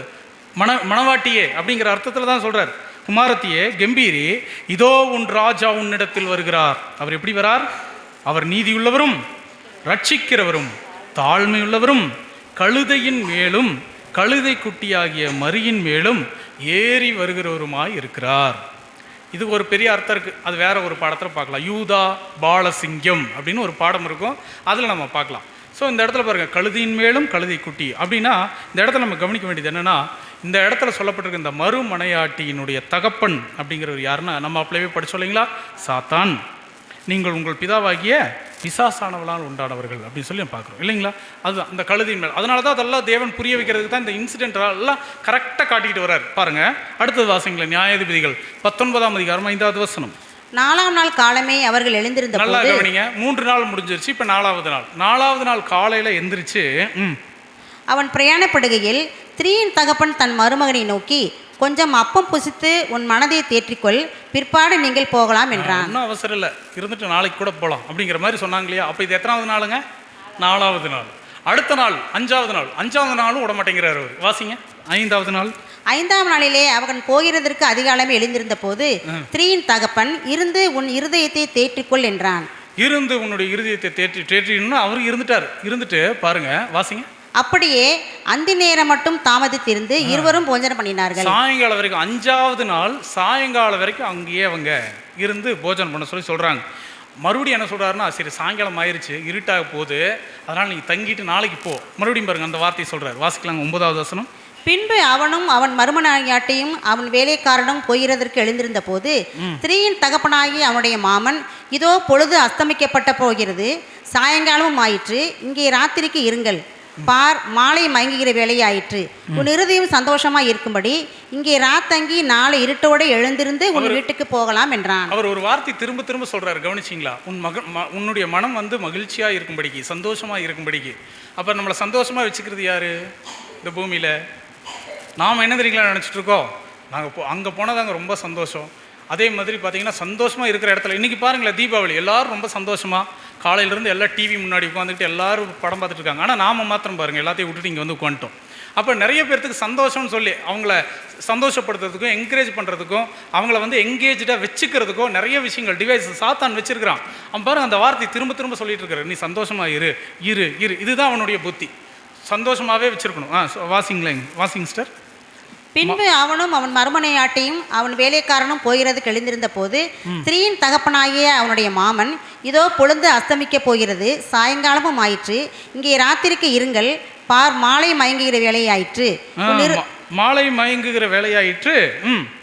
மணவாட்டியே அப்படிங்கிற அர்த்தத்தில் தான் சொல்றார். குமாரத்தியே கம்பீரி, இதோ உன் ராஜா உன்னிடத்தில் வருகிறார். அவர் எப்படி வரார்? அவர் நீதியுள்ளவரும் ரட்சிக்கிறவரும் தாழ்மையுள்ளவரும் கழுதையின் மேலும் கழுதை குட்டியாகிய மரியின் மேலும் ஏறி வருகிறவருமாய் இருக்கிறார். இது ஒரு பெரிய அர்த்தம் இருக்குது. அது வேற ஒரு பாடத்தில் பார்க்கலாம். யூதா பாலசிங்கம் அப்படின்னு ஒரு பாடம் இருக்கும், அதில் நம்ம பார்க்கலாம். ஸோ இந்த இடத்துல பாருங்கள், கழுதியின் மேலும் கழுதை குட்டி அப்படின்னா இந்த இடத்துல நம்ம கவனிக்க வேண்டியது என்னென்னா, இந்த இடத்துல சொல்லப்பட்டிருக்க இந்த மறுமனையாட்டியினுடைய தகப்பன் அப்படிங்கிறவர் யாருன்னா, நம்ம அப்படியே படிச்சோம் இல்லைங்களா, சாத்தான். நீங்கள் உங்கள் பிதாவாகிய பிசாசானவளால் உண்டானவர்கள் அப்படின்னு சொல்லி நம்ம பார்க்குறோம் இல்லைங்களா. அதுதான் அந்த கழுதியின் மேல். அதனால தான் அதெல்லாம் தேவன் புரிய வைக்கிறதுக்கு தான் இந்த இன்சிடென்ட் எல்லாம் கரெக்டாக காட்டிக்கிட்டு வர்றார். பாருங்கள், அடுத்தது வாசிங்களேன். நியாயாதிபதிகள் 19ஆம் அதிகாரம் 5வது வசனம். 4ஆம் நாள் காலமே அவர்கள் எழுந்திருந்த நல்லா கவனிங்க. 3 நாள் முடிஞ்சிருச்சு, இப்போ 4வது நாள் காலையில் எந்திரிச்சு அவன் பிரயாணப்படுகையில் ஸ்திரீயின் தகப்பன் தன் மருமகனை நோக்கி, கொஞ்சம் அப்பம் புசித்து உன் மனதை தேற்றிக்கொள், பிற்பாடு நீங்கள் போகலாம் என்றான். இன்னும் அவசரம் இல்லை, இருந்துட்டு நாளைக்கு கூட போகலாம் அப்படிங்கிற மாதிரி சொன்னாங்க இல்லையா. அப்போ இது எத்தனாவது நாளுங்க? 4வது நாள். அடுத்த நாள் 5வது நாளும் விட மாட்டேங்கிறார் அவர். வாசிங்க 5வது நாள். 5ஆம் நாளிலே அவன் போகிறதற்கு அதிகாலமே எழுந்திருந்த போது ஸ்திரீயின் தகப்பன், இருந்து உன் இருதயத்தை தேற்றிக்கொள் என்றான். இருந்து உன்னுடைய இருதயத்தை தேற்றின்னு அவர் இருந்துட்டு பாருங்க, வாசிங்க. அப்படியே அந்த நேரம் மட்டும் தாமதித்திருந்து இருவரும் போஜனம் பண்ணினார்கள். சாயங்காலம் வரைக்கும், 5வது நாள் சாயங்காலம் வரைக்கும் அங்கேயே அவங்க இருந்து போஜனம் பண்ண சொல்றாங்க. மறுபடியும் என்ன சொல்றாருன்னா, சரி சாயங்காலம் ஆயிடுச்சு, இருட்டாக போகுது, அதனால் நீ தங்கிட்டு நாளைக்கு போ. மறுபடியும் பாருங்க அந்த வார்த்தையை சொல்றாரு. வாசிக்கலாங்க 9வது வசனம். பின்பு அவனும் அவன் மருமனாட்டியும் அவன் வேலைக்காரனும் போகிறதற்கு எழுந்திருந்த போது ஸ்திரீயின் தகப்பனாகி அவனுடைய மாமன், இதோ பொழுது அஸ்தமிக்கப்பட்ட போகிறது, சாயங்காலமும் ஆயிற்று, இங்கே ராத்திரிக்கு இருங்கள், பார் மாலை மயங்குகிற வேலையாயிற்று, உன் இருதயம் சந்தோஷமா இருக்கும்படி இங்கே ராத்தங்கி நாளை இருட்டோடு எழுந்திருந்து உன் வீட்டுக்கு போகலாம் என்றான். அவர் ஒரு வார்த்தை திரும்ப திரும்ப சொல்றாரு, கவனிச்சிங்களா? உன்னுடைய மனம் வந்து மகிழ்ச்சியா இருக்கும்படிக்கு, சந்தோஷமா இருக்கும்படிக்கு. அப்ப நம்மளை சந்தோஷமா வச்சுக்கிறது யாரு இந்த பூமியில? நாம் என்ன தெரியுங்களா நினச்சிட்டு இருக்கோம், நாங்கள் அங்கே போனால் தாங்க ரொம்ப சந்தோஷம். அதே மாதிரி பார்த்தீங்கன்னா சந்தோஷமாக இருக்கிற இடத்துல இன்றைக்கி பாருங்களேன், தீபாவளி எல்லோரும் ரொம்ப சந்தோஷமாக காலையிலேருந்து எல்லாம் டிவி முன்னாடி உட்காந்துக்கிட்டு எல்லோரும் படம் பார்த்துட்டு இருக்காங்க. ஆனால் நாம் மாத்திரம் பாருங்கள், எல்லாத்தையும் விட்டுட்டு இங்கே வந்து உட்காந்துட்டோம். அப்போ நிறைய பேர்த்துக்கு சந்தோஷம்னு சொல்லி அவங்கள சந்தோஷப்படுத்துறதுக்கும் என்கரேஜ் பண்ணுறதுக்கும் அவங்கள வந்து எங்கேஜாக வச்சுக்கிறதுக்கும் நிறைய விஷயங்கள் டிவைஸ் சாத்தான் வச்சிருக்கிறான். அவன் பாருங்க அந்த வார்த்தை திரும்ப திரும்ப சொல்லிட்டு இருக்கிற, நீ சந்தோஷமா இரு இரு இரு, இதுதான் அவனுடைய புத்தி. சந்தோஷமாகவே வச்சிருக்கணும். வாசிங் ஸ்டர். பின்பு அவனும் அவன் மறுமனையாட்டியும் அவன் வேலைக்காரனும் போகிறது எழுந்திருந்த போது ஸ்திரீயின் தகப்பனாகிய அவனுடைய மாமன், இதோ பொழுது அஸ்தமிக்கப் போகிறது, சாயங்காலமும் ஆயிற்று, இங்கே ராத்திரிக்கு இருங்கள், பார் மாலை மயங்குகிற வேலையாயிற்று, மாலை மயங்குகிற வேலையாயிற்று,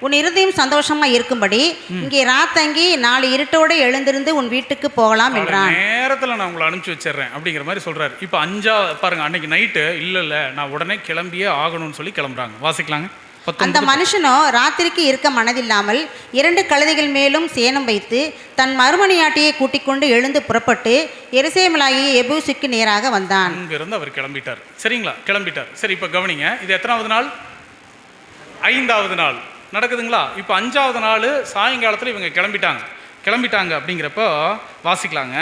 உன் இருதயம் சந்தோஷமா இருக்கும்படி இங்கே ராத்தங்கி நாளை இருட்டோடு எழுந்திருந்து உன் வீட்டுக்கு போகலாம் என்றான். நேரத்தில் நான் உங்களை அனுப்பிச்சு வச்சிடறேன் அப்படிங்கிற மாதிரி சொல்றாரு. இப்போ பாருங்க, அன்னைக்கு நைட்டு இல்லை நான் உடனே கிளம்பியே ஆகணும்னு சொல்லி கிளம்புறாங்க. வாசிக்கலாங்க. அந்த மனுஷனோ ராத்திரிக்கு இருக்க மனதில்லாமல் 2 கழுதைகள் மேலும் சேணம் வைத்து தன் மறுமனையாட்டியை கூட்டிக் கொண்டு எழுந்து புறப்பட்டு எருசலேமிலாகிய எபூசுக்கு நேராக வந்தான். அங்கிருந்து அவர் கிளம்பிட்டார். சரிங்களா, கிளம்பிட்டார். சரி, இப்போ கவனிங்க, இது எத்தனாவது நாள்? 5வது நாள் நடக்குதுங்களா? இப்போ 5வது நாள் சாயங்காலத்தில் இவங்க கிளம்பிட்டாங்க அப்படிங்கிறப்போ வாசிக்கலாங்க.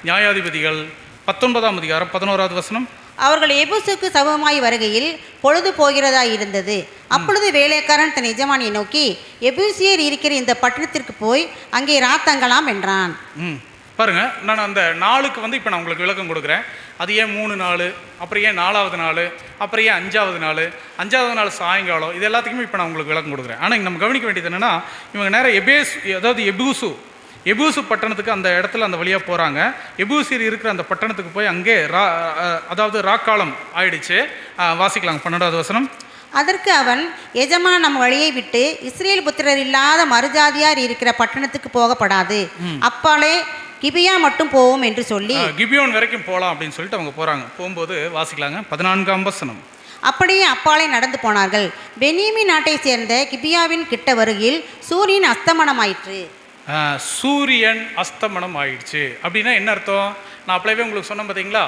நியாயாதிபதிகள் 19ஆம் அதிகாரம் 11வது வசனம். அவர்கள் எபூசுக்கு சமமாய் வருகையில் பொழுது போகிறதா இருந்தது. அப்பொழுது வேலைக்காரன் தன் எஜமானியை நோக்கி, எபூசியர் இருக்கிற இந்த பட்டணத்திற்கு போய் அங்கே ராத்தங்கலாம் என்றான். பாருங்க, நான் அந்த நாளுக்கு வந்து இப்போ நான் உங்களுக்கு விளக்கம் கொடுக்குறேன். அது ஏன் 3 நாள், அப்புறம் ஏன் 4வது நாள், அப்புறம் ஏன் 5வது நாள், 5வது நாள் சாயங்காலம், இது எல்லாத்துக்குமே இப்போ நான் உங்களுக்கு விளக்கம் கொடுக்குறேன். ஆனால் நம்ம கவனிக்க வேண்டியது என்னென்னா, இவங்க நேரம் எபூசு பட்டணத்துக்கு அந்த இடத்துல அந்த வழியாக போகிறாங்க. எபூசியர் இருக்கிற அந்த பட்டணத்துக்கு போய் அங்கே ராக்காலம் ஆயிடுச்சு. வாசிக்கலாங்க 12வது வசனம். அதற்கு அவன், எஜமான் நம்ம வழியை விட்டு இஸ்ரேல் புத்திரர் இல்லாத மறுஜாதியார் இருக்கிற பட்டணத்துக்கு போகப்படாது, அப்பாலே கிபியா மட்டும் போவோம் என்று சொல்லி கிபியோன் வரைக்கும் போகலாம் அப்படின்னு சொல்லிட்டு அவங்க போகிறாங்க. போகும்போது வாசிக்கலாங்க 14ஆம் வசனம். அப்படியே அப்பாலே நடந்து போனார்கள். பென்யமீன் நாட்டை சேர்ந்த கிபியாவின் கிட்ட வருகையில் சூரியன் அஸ்தமனமாயிற்று. சூரியன் அஸ்தமனம் ஆயிடுச்சு அப்படின்னா என்ன அர்த்தம்? நான் அப்பவே உங்களுக்கு சொன்னேன் பார்த்தீங்களா,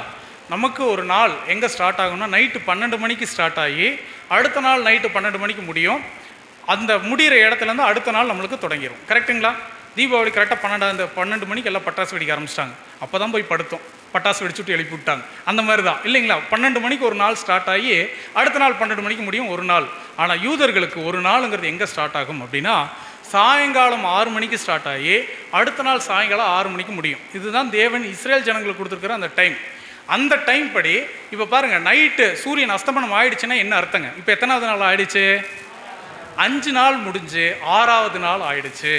நமக்கு ஒரு நாள் எங்கே ஸ்டார்ட் ஆகும்னா நைட்டு 12 மணிக்கு ஸ்டார்ட் ஆகி அடுத்த நாள் நைட்டு 12 மணிக்கு முடியும். அந்த முடிகிற இடத்துலேருந்து அடுத்த நாள் நம்மளுக்கு தொடங்கிடும். கரெக்டுங்களா? தீபாவளி கரெக்டாக 12 மணிக்கு எல்லாம் பட்டாசு வெடிக்க ஆரம்பிச்சிட்டாங்க. அப்போ தான் போய் படுத்தோம், பட்டாசு வெடிச்சுட்டு எழுப்பி விட்டாங்க. அந்த மாதிரி தான் இல்லைங்களா? 12 மணிக்கு ஒரு நாள் ஸ்டார்ட் ஆகி அடுத்த நாள் 12 மணிக்கு முடியும் ஒரு நாள். ஆனால் யூதர்களுக்கு ஒரு நாளுங்கிறது எங்கே ஸ்டார்ட் ஆகும் அப்படின்னா சாயங்காலம் 6 மணிக்கு ஸ்டார்ட் ஆகி அடுத்த நாள் சாயங்காலம் 6 மணிக்கு முடியும். இதுதான் தேவன் இஸ்ரேல் ஜனங்களுக்கு கொடுத்துருக்கிற அந்த டைம். அந்த டைம் படி இப்போ பாருங்கள், நைட்டு சூரியன் அஸ்தமனம் ஆயிடுச்சுன்னா என்ன அர்த்தங்க? இப்போ எத்தனாவது நாள் ஆயிடுச்சு? 5 நாள் முடிஞ்சு 6வது நாள் ஆயிடுச்சு.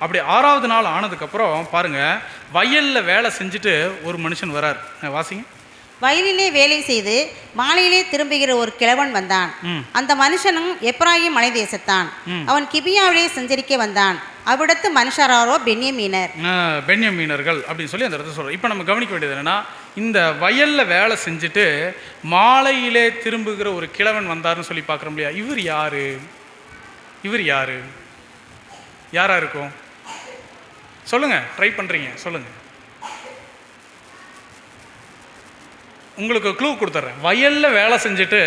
அப்படி 6வது நாள் ஆனதுக்கப்புறம் பாருங்கள், வயலில் வேலை செஞ்சுட்டு ஒரு மனுஷன் வரார். வாசிங்க. வயலிலே வேலை செய்து மாலையிலே திரும்புகிற ஒரு கிழவன் வந்தான். அந்த மனுஷனும் எப்ராயிம் மலை தேசத்தான். அவன் கிபியாவிலே சஞ்சரிக்க வந்தான். அவ்விடத்து மனுஷராரோ பென்யமீனர்கள் அப்படின்னு சொல்லி அந்த இடத்துல சொல்கிறோம். இப்போ நம்ம கவனிக்க வேண்டியது என்னென்னா, இந்த வயலில் வேலை செஞ்சுட்டு மாலையிலே திரும்புகிற ஒரு கிழவன் வந்தார்னு சொல்லி பார்க்குறோம் இல்லையா? இவர் யாரா இருக்கும்? சொல்லுங்கள், ட்ரை பண்ணுறீங்க, சொல்லுங்கள். உங்களுக்கு க்ளூ கொடுத்துட்றேன். வயலில் வேலை செஞ்சுட்டு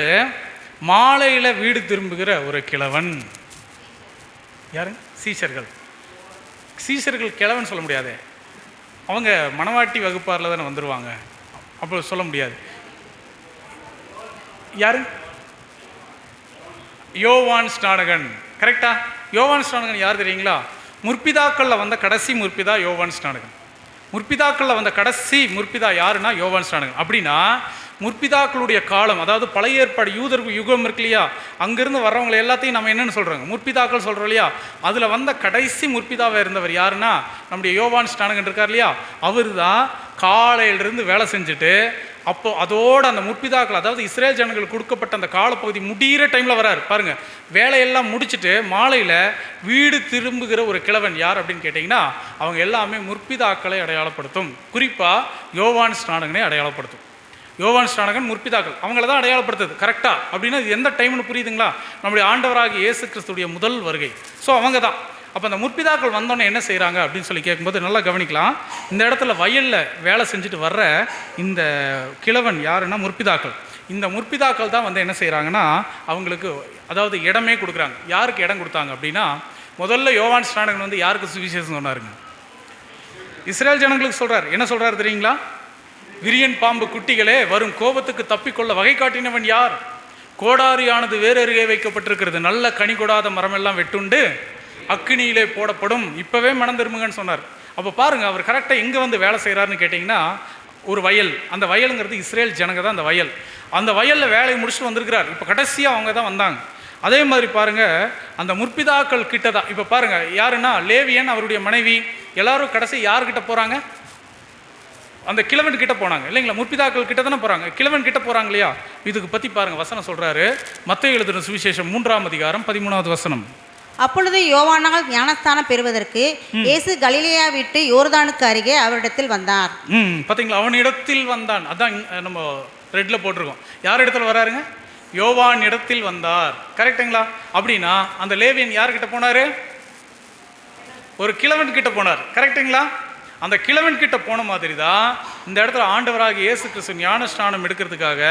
மாலையில் வீடு திரும்புகிற ஒரு கிழவன். யாருங்க? சீஷர்கள் கிழவன் சொல்ல முடியாது. அவங்க மணவாட்டி வகுப்பாரில் தானே வந்துடுவாங்க, அப்போ சொல்ல முடியாது. யாரு? யோவான் ஸ்நானகன். கரெக்டா? யோவான் ஸ்நானகன் யார் தெரியுங்களா? முற்பிதாக்களில் வந்த கடைசி முற்பிதா யோவான் ஸ்நானகன். முற்பிதாக்களில் வந்த கடைசி முற்பிதா யாருன்னா யோவான் ஸ்நானகன். அப்படின்னா முற்பிதாக்களுடைய காலம், அதாவது பழைய ஏற்பாடு யூதர் யுகம் இருக்கு இல்லையா, அங்கிருந்து வர்றவங்களை எல்லாத்தையும் நம்ம என்னென்னு சொல்கிறோங்க? முற்பிதாக்கள் சொல்கிறோம் இல்லையா? அதில் வந்த கடைசி முற்பிதாவாக இருந்தவர் யாருன்னா நம்முடைய யோவான் ஸ்நானகன் இருக்கார் இல்லையா? அவர் தான் காலையிலிருந்து வேலை செஞ்சுட்டு அப்போ அதோட அந்த முற்பிதாக்கள், அதாவது இஸ்ரேல் ஜனங்களுக்கு கொடுக்கப்பட்ட அந்த காலப்பகுதி முடிகிற டைமில் வராரு பாருங்கள். வேலையெல்லாம் முடிச்சுட்டு மாலையில் வீடு திரும்புகிற ஒரு கிழவன் யார் அப்படின்னு கேட்டிங்கன்னா, அவங்க எல்லாமே முற்பிதாக்களை அடையாளப்படுத்தும். குறிப்பாக யோவான் ஸ்நானகனை அடையாளப்படுத்தும். யோவான் ஸ்நானகன் முற்பிதாக்கள் அவங்கள தான் அடையாளப்படுத்துது. கரெக்டாக? அப்படின்னா இது எந்த டைம்னு புரியுதுங்களா? நம்முடைய ஆண்டவராகிய இயேசு கிறிஸ்துடைய முதல் வருகை. ஸோ அவங்க தான். அப்போ அந்த முற்பிதாக்கள் வந்தோன்னே என்ன செய்கிறாங்க அப்படின்னு சொல்லி கேட்கும்போது நல்லா கவனிக்கலாம். இந்த இடத்துல வயலில் வேலை செஞ்சுட்டு வர்ற இந்த கிழவன் யாருன்னா முற்பிதாக்கள். இந்த முற்பிதாக்கள் தான் வந்து என்ன செய்கிறாங்கன்னா அவங்களுக்கு அதாவது இடமே கொடுக்குறாங்க. யாருக்கு இடம் கொடுத்தாங்க அப்படின்னா, முதல்ல யோவான் ஸ்நானகன் வந்து யாருக்கு சுவிசேஷம் சொன்னாருங்க? இஸ்ரேல் ஜனங்களுக்கு சொல்கிறார். என்ன சொல்கிறாரு தெரியுங்களா? விரியன் பாம்பு குட்டிகளே, வரும் கோபத்துக்கு தப்பிக்கொள்ள வகை காட்டினவன் யார்? கோடாரியானது வேறு அருகே வைக்கப்பட்டிருக்கிறது, நல்ல கனி கொடாத மரமெல்லாம் வெட்டுண்டு அக்கினியிலே போடப்படும். இப்போவே மனம் திரும்புங்கன்னு சொன்னார். அப்போ பாருங்கள், அவர் கரெக்டாக எங்கே வந்து வேலை செய்கிறாருன்னு கேட்டிங்கன்னா, ஒரு வயல். அந்த வயலுங்கிறது இஸ்ரேல் ஜனங்க தான் அந்த வயல். அந்த வயலில் வேலையை முடிச்சுட்டு வந்திருக்கிறார். இப்போ கடைசியாக அவங்க தான் வந்தாங்க. அதே மாதிரி பாருங்கள், அந்த முற்பிதாக்கள் கிட்ட தான் இப்போ பாருங்கள், யாருன்னா லேவியன், அவருடைய மனைவி, எல்லாரும் கடைசி யார்கிட்ட போகிறாங்க? அந்த கிழவன் கிட்ட போனாங்க இல்லைங்களா? முற்பிதாக்கள் கிட்ட தானே போகிறாங்க, கிழவன் கிட்ட போகிறாங்க இல்லையா? இதுக்கு பற்றி பாருங்கள், வசனம் சொல்கிறாரு. மத்தேயு எழுதின சுவிசேஷம் 3ஆம் அதிகாரம் 13வது வசனம். அப்பொழுது யோவானால் ஞானஸ்தானம் பெறுவதற்கு இயேசு கலிலேயா விட்டு யோர்தானுக்கு அருகே அவரிடத்தில் வந்தார். பார்த்தீங்களா, அவனிடத்தில் வந்தான். அதான் நம்ம ரெட்டில் போட்டிருக்கோம். யார் இடத்துல வராருங்க? யோவான் இடத்தில் வந்தார். கரெக்டுங்களா? அப்படின்னா அந்த லேவியன் யார்கிட்ட போனார்? ஒரு கிழவன் கிட்ட போனார். கரெக்டுங்களா? அந்த கிழவன் கிட்ட போன மாதிரி தான் இந்த இடத்துல ஆண்டவராக இயேசு கிறிஸ்து ஞான ஸ்நானம் எடுக்கிறதுக்காக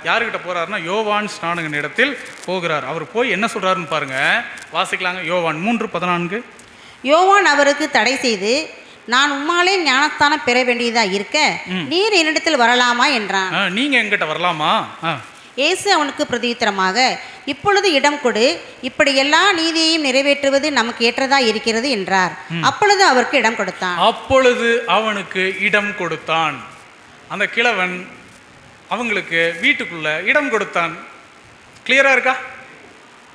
யாருக்கிட்ட போகிறாருன்னா யோவான் ஸ்நானகன் இடத்தில் போகிறார். அவர் போய் என்ன சொல்கிறாருன்னு பாருங்க, வாசிக்கலாங்க. யோவான் 3:14. யோவான் அவருக்கு தடை செய்து, நான் உம்மாலே ஞானஸ்தானம் பெற வேண்டியதா இருக்க நீர் என்னிடத்தில் வரலாமா என்றான். நீங்க என்கிட்ட வரலாமா? இயேசு அவனுக்கு பிரதியுத்தரமாக, இப்பொழுது இடம் கொடு, இப்படி எல்லா நீதியையும் நிறைவேற்றுவது நமக்கு ஏற்றதா இருக்கிறது என்றார். அப்பொழுது அவருக்கு இடம் கொடுத்தான். அப்பொழுது அவனுக்கு இடம் கொடுத்தான். அந்த கிழவன் அவங்களுக்கு வீட்டுக்குள்ள இடம் கொடுத்தான். கிளியரா இருக்கா?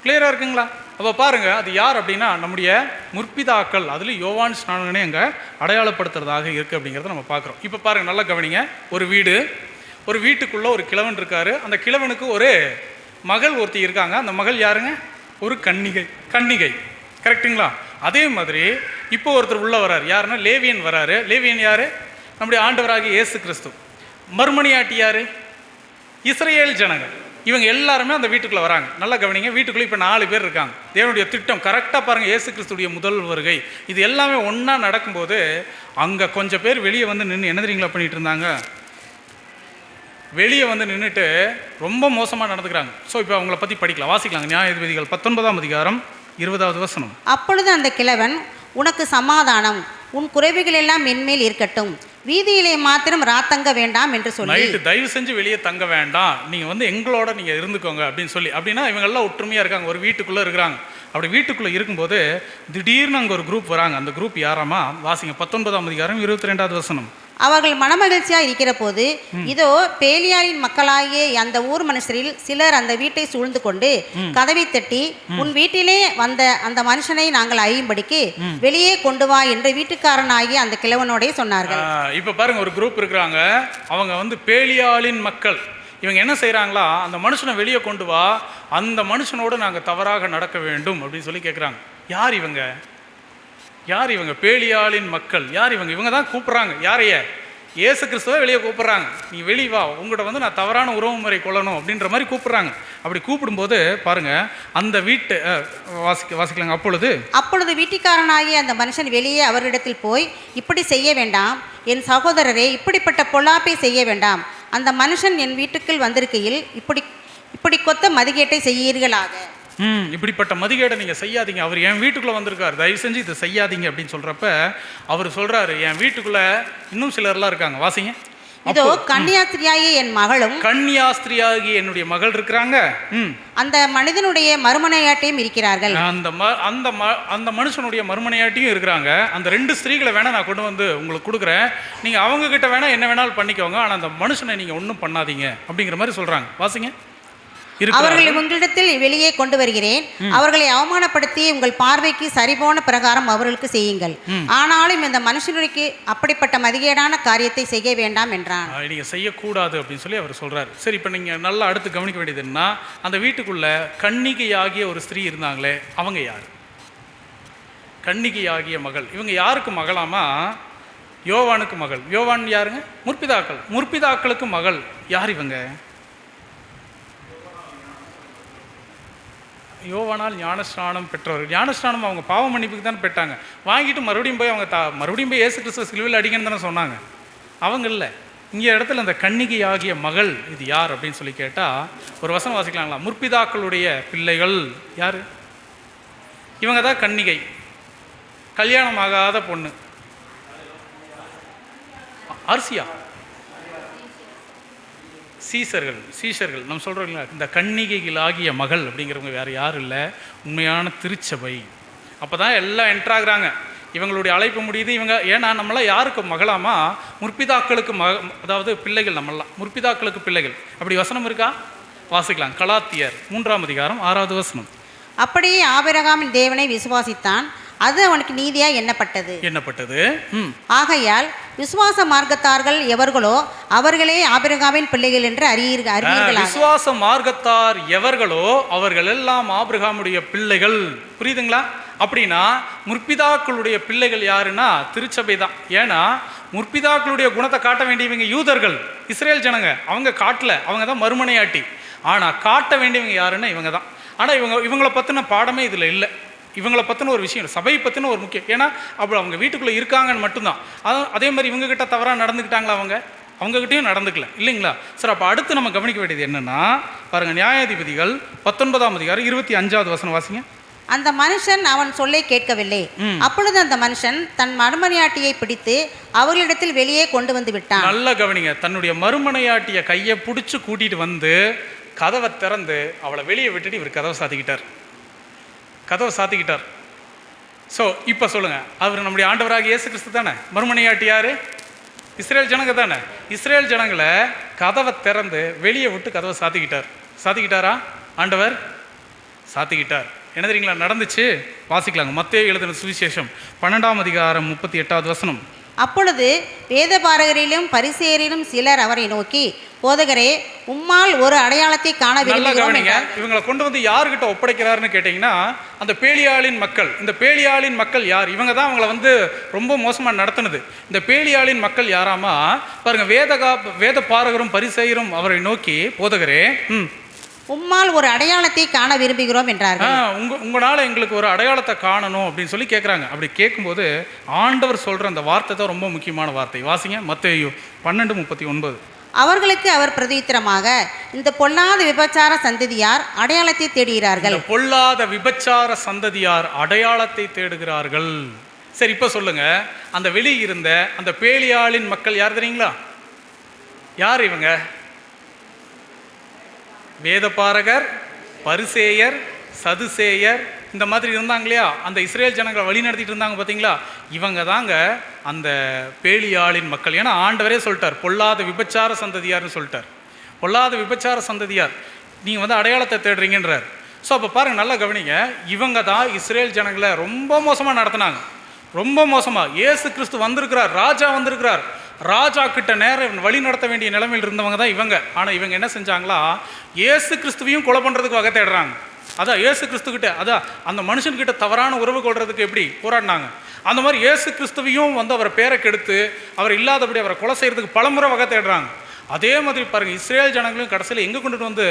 கிளியரா இருக்குங்களா? அப்போ பாருங்க, அது யார் அப்படின்னா நம்முடைய முற்பிதாக்கள். அதுல யோவான் ஸ்நானகனே அங்கே அடையாளப்படுத்துறதாக இருக்கு அப்படிங்கிறத நம்ம பார்க்குறோம். இப்போ பாருங்க, நல்லா கவனிங்க. ஒரு வீட்டுக்குள்ள ஒரு கிழவன் இருக்காரு. அந்த கிழவனுக்கு ஒரு மகள் ஒருத்தி இருக்காங்க. அந்த மகள் யாருங்க? ஒரு கன்னிகை. கரெக்டுங்களா? அதே மாதிரி இப்போ ஒருத்தர் உள்ள வராரு. யாருன்னா லேவியன் வராரு. லேவியன் யாரு? நம்முடைய ஆண்டவராகிய இயேசு கிறிஸ்து. மறுமணியாட்டி யாரு? இஸ்ரேல் ஜனங்க. இவங்க எல்லாருமே அந்த வீட்டுக்குள்ளே வராங்க. நல்லா கவனிங்க. வீட்டுக்குள்ளே இப்போ 4 பேர் இருக்காங்க. தேவனுடைய திட்டம் கரெக்டாக பாருங்கள். இயேசு கிறிஸ்துடைய முதல் வருகை இது எல்லாமே ஒன்றா நடக்கும்போது அங்கே கொஞ்சம் பேர் வெளியே வந்து நின்று என்ன தெரியுங்களா பண்ணிட்டு இருந்தாங்க? வெளியே வந்து நின்றுட்டு ரொம்ப மோசமாக நடந்துக்கிறாங்க. ஸோ இப்போ அவங்கள பற்றி படிக்கலாம், வாசிக்கலாங்க. நியாயாதிபதிகள் 19ஆம் அதிகாரம் 20வது வசனம். அப்பொழுது அந்த கிழவன், உனக்கு சமாதானம், உன் குறைவுகள் எல்லாம் என்மேல் இருக்கட்டும், வீதியிலே மாத்திரம் ராத்தங்க வேண்டாம் என்று சொல்லி, நைட்டு தயவு செஞ்சு வெளியே தங்க வேண்டாம், நீங்கள் வந்து எங்களோட நீங்கள் இருந்துக்கோங்க அப்படின்னு சொல்லி. அப்படின்னா இவங்கெல்லாம் ஒற்றுமையாக இருக்காங்க, ஒரு வீட்டுக்குள்ளே இருக்கிறாங்க. அப்படி வீட்டுக்குள்ளே இருக்கும்போது திடீர்னு அங்கே ஒரு குரூப் வராங்க. அந்த குரூப் யாராமா? வாசிங்க. 19ஆம் அதிகாரம் 22வது வசனம். அவர்கள் மனமகிழ்ச்சியாக இருக்கிற போது இதோ பேலியாரின் மக்களாகிய அந்த ஊர் மனுஷரில் சிலர் அந்த வீட்டை சூழ்ந்து கொண்டு கதவை தட்டி, உன் வீட்டிலே வந்த அந்த மனுஷனை நாங்கள் அறியும்படிக்கு வெளியே கொண்டு வா என்று வீட்டுக்காரனாகிய அந்த கிழவனோடே சொன்னார்கள். இப்ப பாருங்க, ஒரு குரூப் இருக்கிறாங்க. அவங்க வந்து பேலியாளின் மக்கள். இவங்க என்ன செய்யறாங்களா? அந்த மனுஷனை வெளியே கொண்டு வா, அந்த மனுஷனோடு நாங்கள் தவறாக நடக்க வேண்டும் அப்படின்னு சொல்லி கேட்குறாங்க. யார் இவங்க? பேலியாளின் மக்கள். யார் இவங்க? இவங்க தான் கூப்பிட்றாங்க. யாரைய? இயேசு கிறிஸ்துவை வெளியே கூப்பிட்றாங்க. நீ வெளியே வா, உங்கள்கிட்ட வந்து நான் தவறான உறவு முறை கொள்ளணும் அப்படின்ற மாதிரி கூப்பிட்றாங்க. அப்படி கூப்பிடும்போது பாருங்க, அந்த வீட்டு வாசிக்கலாங்க. அப்பொழுது வீட்டுக்காரனாகிய அந்த மனுஷன் வெளியே அவரிடத்தில் போய், இப்படி செய்ய வேண்டாம் என் சகோதரரே, இப்படிப்பட்ட பொல்லாப்பை செய்ய வேண்டாம். அந்த மனுஷன் என் வீட்டுக்குள் வந்திருக்கையில் இப்படி கொத்த மதிகேட்டை செய்யீர்களாக. இப்படிப்பட்ட மதிகேடை நீங்கள் செய்யாதீங்க. அவர் என் வீட்டுக்குள்ளே வந்திருக்காரு, தயவு செஞ்சு இதை செய்யாதீங்க அப்படின்னு சொல்கிறப்ப அவர் சொல்கிறாரு, என் வீட்டுக்குள்ளே இன்னும் சிலர்லாம் இருக்காங்க. வாசிங்க. இதோ கன்னியாஸ்திரியாகிய என் மகளும், கன்னியாஸ்திரியாகிய என்னுடைய மகள் இருக்கிறாங்க. அந்த மனிதனுடைய மறுமனையாட்டியும் இருக்கிறார்கள். அந்த மனுஷனுடைய மறுமனையாட்டியும் இருக்கிறாங்க. அந்த 2 ஸ்திரீகளை வேணா நான் கொண்டு வந்து உங்களுக்கு கொடுக்குறேன், நீங்கள் அவங்க கிட்ட வேணா என்ன வேணாலும் பண்ணிக்கோங்க, ஆனால் அந்த மனுஷனை நீங்கள் ஒன்றும் பண்ணாதீங்க அப்படிங்கிற மாதிரி சொல்கிறாங்க. வாசிங்க. அவர்களை உங்களிடத்தில் வெளியே கொண்டு வருகிறேன், அவர்களை அவமானப்படுத்தி உங்கள் பார்வைக்கு சரிபோன பிரகாரம் அவர்களுக்கு செய்யுங்கள். ஆனாலும் இந்த மனுஷனுக்கு அப்படிப்பட்ட மதிகேடான காரியத்தை செய்ய வேண்டாம் என்றான். நீங்க செய்யக்கூடாது அப்படின்னு சொல்லி அவர் சொல்றாரு. சரி, இப்போ நீங்க நல்லா அடுத்து கவனிக்க வேண்டியது என்ன, அந்த வீட்டுக்குள்ள கன்னிகையாகிய ஒரு ஸ்திரீ இருந்தாங்களே, அவங்க யார்? கன்னிகையாகிய மகள். இவங்க யாருக்கு மகளாமா? யோவானுக்கு மகள். யோவான் யாருங்க? முற்பிதாக்களுக்கு மகள். யார் இவங்க? யோவானால் ஞானஸ்நானம் பெற்றவர்கள். ஞானஸ்நானம் அவங்க பாவ மன்னிப்புக்கு தானே பெற்றாங்க. வாங்கிட்டு மறுபடியும் போய் அவங்க மறுபடியும் போய் இயேசு கிறிஸ்துவ சிலுவையில் அடிங்கன்னு தானே சொன்னாங்க. அவங்க இல்லை. இங்கே இடத்துல அந்த கன்னிகை ஆகிய மகள் இது யார் அப்படின்னு சொல்லி கேட்டால் ஒரு வசனம் வாசிக்கலாங்களா? முற்பிதாக்களுடைய பிள்ளைகள் யார்? இவங்க தான் கன்னிகை, கல்யாணம் ஆகாத பொண்ணு. அரிசியா? சீஷர்கள் நம்ம சொல்கிறோம் இல்லைங்களா, இந்த கன்னிகைகளாகிய மகள் அப்படிங்கிறவங்க வேறு யாரும் இல்லை, உண்மையான திருச்சபை. அப்போ தான் எல்லாம் என்ட்ராகிறாங்க. இவங்களுடைய அழைப்பு முடியுது. இவங்க ஏன்னா நம்மளாம் யாருக்கு மகளாமா, முற்பிதாக்களுக்கு அதாவது பிள்ளைகள், நம்மளாம் முற்பிதாக்களுக்கு பிள்ளைகள். அப்படி வசனம் இருக்கா? வாசிக்கலாம். கலாத்தியர் 3ஆம் அதிகாரம் 6வது வசனம். அப்படியே ஆபிரகாமின் தேவனை விசுவாசித்தான், அது அவனுக்கு நீதியாய் எண்ணப்பட்டது. ஆகையால் விசுவாச மார்க்கத்தார்கள் எவர்களோ அவர்களே ஆபிரகாமின் பிள்ளைகள் என்று அறிவீர்களாக. விசுவாச மார்க்கத்தார் எவர்களோ அவர்கள் எல்லாம் ஆபிரகாமுடைய பிள்ளைகள். புரியுதுங்களா? அப்படின்னா முற்பிதாக்களுடைய பிள்ளைகள் யாருன்னா திருச்சபை தான். ஏன்னா முற்பிதாக்களுடைய குணத்தை காட்ட வேண்டியவங்க யூதர்கள், இஸ்ரேல் ஜனங்க. அவங்க காட்டல, அவங்க தான் மறுமனையாட்டி. ஆனால் காட்ட வேண்டியவங்க யாருன்னா இவங்க தான். ஆனால் இவங்களை பற்றின பாடமே இதில் இல்லை. இவங்களை பற்றின ஒரு விஷயம், சபையை பற்றின ஒரு முக்கியம். ஏன்னா அப்போ அவங்க வீட்டுக்குள்ளே இருக்காங்கன்னு மட்டும்தான். அதே மாதிரி இவங்ககிட்ட தவறாக நடந்துக்கிட்டாங்களா? அவங்ககிட்டையும் நடந்துக்கல இல்லைங்களா? சார், அப்போ அடுத்து நம்ம கவனிக்க வேண்டியது என்னென்னா பாருங்கள், நியாயாதிபதிகள் 19ஆம் அதிகாரம் 25வது வசனம் வாசிங்க. அந்த மனுஷன் அவன் சொல்லை கேட்கவில்லை. அப்பொழுது அந்த மனுஷன் தன் மறுமனையாட்டியை பிடித்து அவர்களிடத்தில் வெளியே கொண்டு வந்து விட்டான். நல்ல கவனிங்க. தன்னுடைய மறுமனையாட்டிய கையை பிடிச்சி கூட்டிட்டு வந்து கதவை திறந்து அவளை வெளியே விட்டுட்டு இவர் கதவை சாத்திக்கிட்டார். ஸோ இப்போ சொல்லுங்கள், அவர் நம்முடைய ஆண்டவராக இயேசு கிறிஸ்து தானே? மறுமனையாட்டி யார்? இஸ்ரேல் ஜனங்க தானே? இஸ்ரேல் ஜனங்களை கதவை திறந்து வெளியே விட்டு கதவை சாத்திக்கிட்டாரா? ஆண்டவர் சாத்திக்கிட்டார். என்ன தெரியுங்களா நடந்துச்சு? வாசிக்கலாங்க. மத்தேயு எழுதின சுவிசேஷம் 12ஆம் அதிகாரம் 38வது வசனம். அப்பொழுது வேதபாரகரிலும் பரிசேயரிலும் சிலர் அவரை நோக்கி, போதகரே, உம்மால் ஒரு அடையாளத்தை காண விரும்புகிறோம். இவங்களை கொண்டு வந்து யாருக்கிட்ட ஒப்படைக்கிறாருன்னு கேட்டிங்கன்னா, அந்த பேலியாளின் மக்கள். இந்த பேலியாளின் மக்கள் யார்? இவங்க தான் அவங்கள வந்து ரொம்ப மோசமாக நடத்துனது. இந்த பேலியாளின் மக்கள் யாராமா பாருங்க, வேத பாரகரும் பரிசேயரும் அவரை நோக்கி, போதகரே, உம்மால் ஒரு அடையாளத்தை காண விரும்புகிறோம் என்றார்கள். உங்களால் எங்களுக்கு ஒரு அடையாளத்தை காணணும் அப்படின்னு சொல்லி கேட்குறாங்க. அப்படி கேட்கும்போது ஆண்டவர் சொல்கிற அந்த வார்த்தை தான் ரொம்ப முக்கியமான வார்த்தை. வாசிங்க, மத்தேயு 12:39. அவர்களுக்கு அவர் பிரதியுத்தரமாக, இந்த பொல்லாத விபச்சார சந்ததியார் அடையாளத்தை தேடுகிறார்கள். பொல்லாத விபச்சார சந்ததியார் அடையாளத்தை தேடுகிறார்கள். சரி, இப்போ சொல்லுங்க, அந்த வெளியே இருந்த அந்த பேலியாளின் மக்கள் யார் தெரியுங்களா? யார் இவங்க? வேதபாரகர், பரிசேயர், சதுசேயர், இந்த மாதிரி இருந்தாங்க இல்லையா? அந்த இஸ்ரேல் ஜனங்களை வழி நடத்திட்டு இருந்தாங்க பார்த்தீங்களா? இவங்க தாங்க அந்த பேலியாளின் மக்கள். ஏன்னா ஆண்டவரே சொல்லிட்டார், பொல்லாத விபச்சார சந்ததியார்னு சொல்லிட்டார். பொல்லாத விபச்சார சந்ததியார், நீங்கள் வந்து அடையாளத்தை தேடுறீங்கன்றார். ஸோ அப்போ பாருங்கள், நல்லா கவனிங்க. இவங்க தான் இஸ்ரேல் ஜனங்களை ரொம்ப மோசமாக நடத்தினாங்க. ரொம்ப மோசமாக. இயேசு கிறிஸ்து வந்திருக்கிறார், ராஜா வந்திருக்கிறார். ராஜா கிட்ட நேரம் வழி நடத்த வேண்டிய நிலைமையில் இருந்தவங்க தான் இவங்க. ஆனால் இவங்க என்ன செஞ்சாங்களா? இயேசு கிறிஸ்துவையும் கொலை பண்ணுறதுக்கு வகை தேடுறாங்க. அதான் இயேசு கிறிஸ்துக்கிட்ட, அதான் அந்த மனுஷன்கிட்ட தவறான உறவு கொள்றதுக்கு எப்படி போராடினாங்க, அந்த மாதிரி இயேசு கிறிஸ்துவையும் வந்து அவரை பேரை கெடுத்து அவர் இல்லாதபடி அவரை கொலை செய்கிறதுக்கு பலமுறை வகை தேடுறாங்க. அதே மாதிரி பாருங்கள், இஸ்ரேல் ஜனங்களையும் கடைசியில் எங்கே கொண்டுட்டு வந்து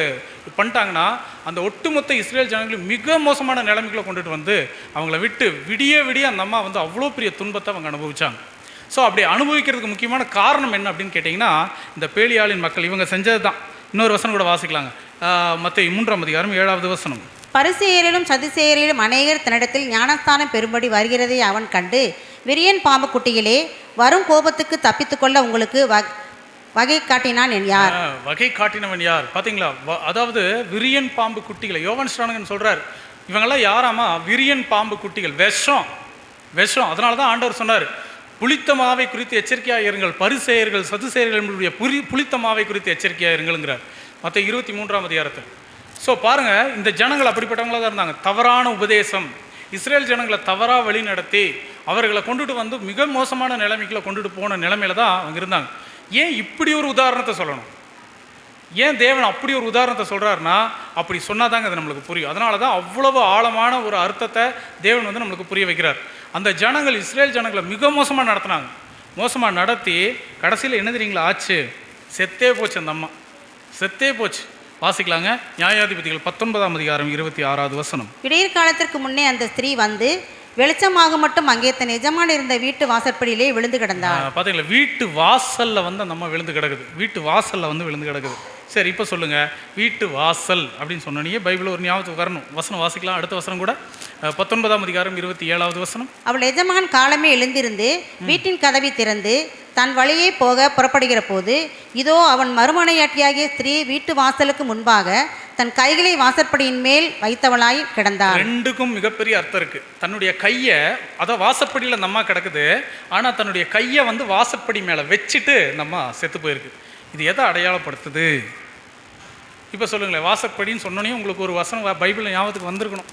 பண்ணிட்டாங்கன்னா, அந்த ஒட்டுமொத்த இஸ்ரேல் ஜனங்களையும் மிக மோசமான நிலைமைகளை கொண்டுட்டு வந்து அவங்கள விட்டு விடிய அந்த அம்மா வந்து அவ்வளோ பெரிய துன்பத்தை அவங்க அனுபவிச்சாங்க. ஸோ அப்படி அனுபவிக்கிறதுக்கு முக்கியமான காரணம் என்ன அப்படின்னு கேட்டிங்கன்னா, இந்த பேலியாளின் மக்கள் இவங்க செஞ்சது தான். இன்னொரு வசனம் கூட வாசிக்கலாங்க. மத்தேயு 3ஆம் அதிகாரம் 7வது வசனம். பரிசேயரிலும் சதுசேயரிலும் அநேகர் தன்னிடத்தில் ஞானஸ்தானம் பெறும்படி வருகிறதை அவன் கண்டு, விரியன் பாம்பு குட்டிகளே, வரும் கோபத்துக்கு தப்பித்துக்கொள்ள உங்களுக்கு வகை காட்டினான் யார்? வகை காட்டினவன் யார்? பார்த்தீங்களா? அதாவது விரியன் பாம்பு குட்டிகளை யோவான் ஸ்நானகன் சொல்கிறார். இவங்கெல்லாம் யாராமா? விரியன் பாம்பு குட்டிகள், விஷம். அதனால தான் ஆண்டவர் சொன்னார், புளித்த மாவை குறித்து எச்சரிக்கையாக இருங்கள், பரிசேயர்கள் சதுசேயர்களுடைய புளித்த மாவை குறித்து எச்சரிக்கையாக இருங்கள்ங்கிறார் மத்தேயு 23ஆம் அதிகாரத்தில். ஸோ பாருங்கள், இந்த ஜனங்கள் அப்படிப்பட்டவங்களாக தான் இருந்தாங்க. தவறான உபதேசம், இஸ்ரேல் ஜனங்களை தவறாக வழி நடத்தி அவர்களை கொண்டுட்டு வந்து மிக மோசமான நிலைமைக்குள்ள கொண்டுட்டு போன நிலைமையில தான் அவங்க இருந்தாங்க. ஏன் இப்படி ஒரு உதாரணத்தை சொல்லணும்? ஏன் தேவன் அப்படி ஒரு உதாரணத்தை சொல்கிறாருன்னா, அப்படி சொன்னால் தாங்க அது நம்மளுக்கு புரியும். அதனால தான் அவ்வளவு ஆழமான ஒரு அர்த்தத்தை தேவன் வந்து நம்மளுக்கு புரிய வைக்கிறார். அந்த ஜனங்கள், இஸ்ரேல் ஜனங்களை மிக மோசமாக நடத்தினாங்க. மோசமாக நடத்தி கடைசியில் என்ன தெரியுங்களா ஆச்சு? செத்தே போச்சு. அந்த அம்மா செத்தே போச்சு. வாசிக்கலாங்க. நியாயாதிபதிகள் 19ஆம் அதிகாரம் 26வது வசனம். விடியற் காலத்திற்கு முன்னே அந்த ஸ்திரீ வந்து வெளிச்சமாக மட்டும் அங்கே தன் எஜமான் இருந்த வீட்டு வாசற்படியிலே விழுந்து கிடந்தாள். பார்த்தீங்களா, வீட்டு வாசலில் வந்து நம்ம விழுந்து கிடக்குது, வீட்டு வாசலில் வந்து விழுந்து கிடக்குது. சரி, இப்போ சொல்லுங்கள், வீட்டு வாசல் அப்படின்னு சொன்னோன்னே பைபிள் ஒரு ஞாபகத்துக்கு வரணும். வசனம் வாசிக்கலாம், அடுத்த வசனம் கூட 19ஆம் அதிகாரம் 27வது வசனம். அவள் எஜமான் காலமே எழுந்திருந்து வீட்டின் கதவை திறந்து தன் வழியே போக புறப்படுகிற போது, இதோ அவன் மறுமனையாட்டியாகிய ஸ்திரீ வீட்டு வாசலுக்கு முன்பாக தன் கைகளை வாசற்படியின் மேல் வைத்தவளாய் கிடந்தாள். ரெண்டுக்கும் மிகப்பெரிய அர்த்தம் இருக்குது. தன்னுடைய கையை, அதான் வாசப்படியில் நம்ம கிடக்குது, ஆனால் தன்னுடைய கையை வந்து வாசப்படி மேலே வச்சுட்டு நம்ம செத்து போயிருக்கு. இது எதை அடையாளப்படுத்துது? இப்போ சொல்லுங்களேன், வாசப்படின்னு சொன்னோன்னே உங்களுக்கு ஒரு வசனம் பைபிள் ஞாபகத்துக்கு வந்திருக்கணும்.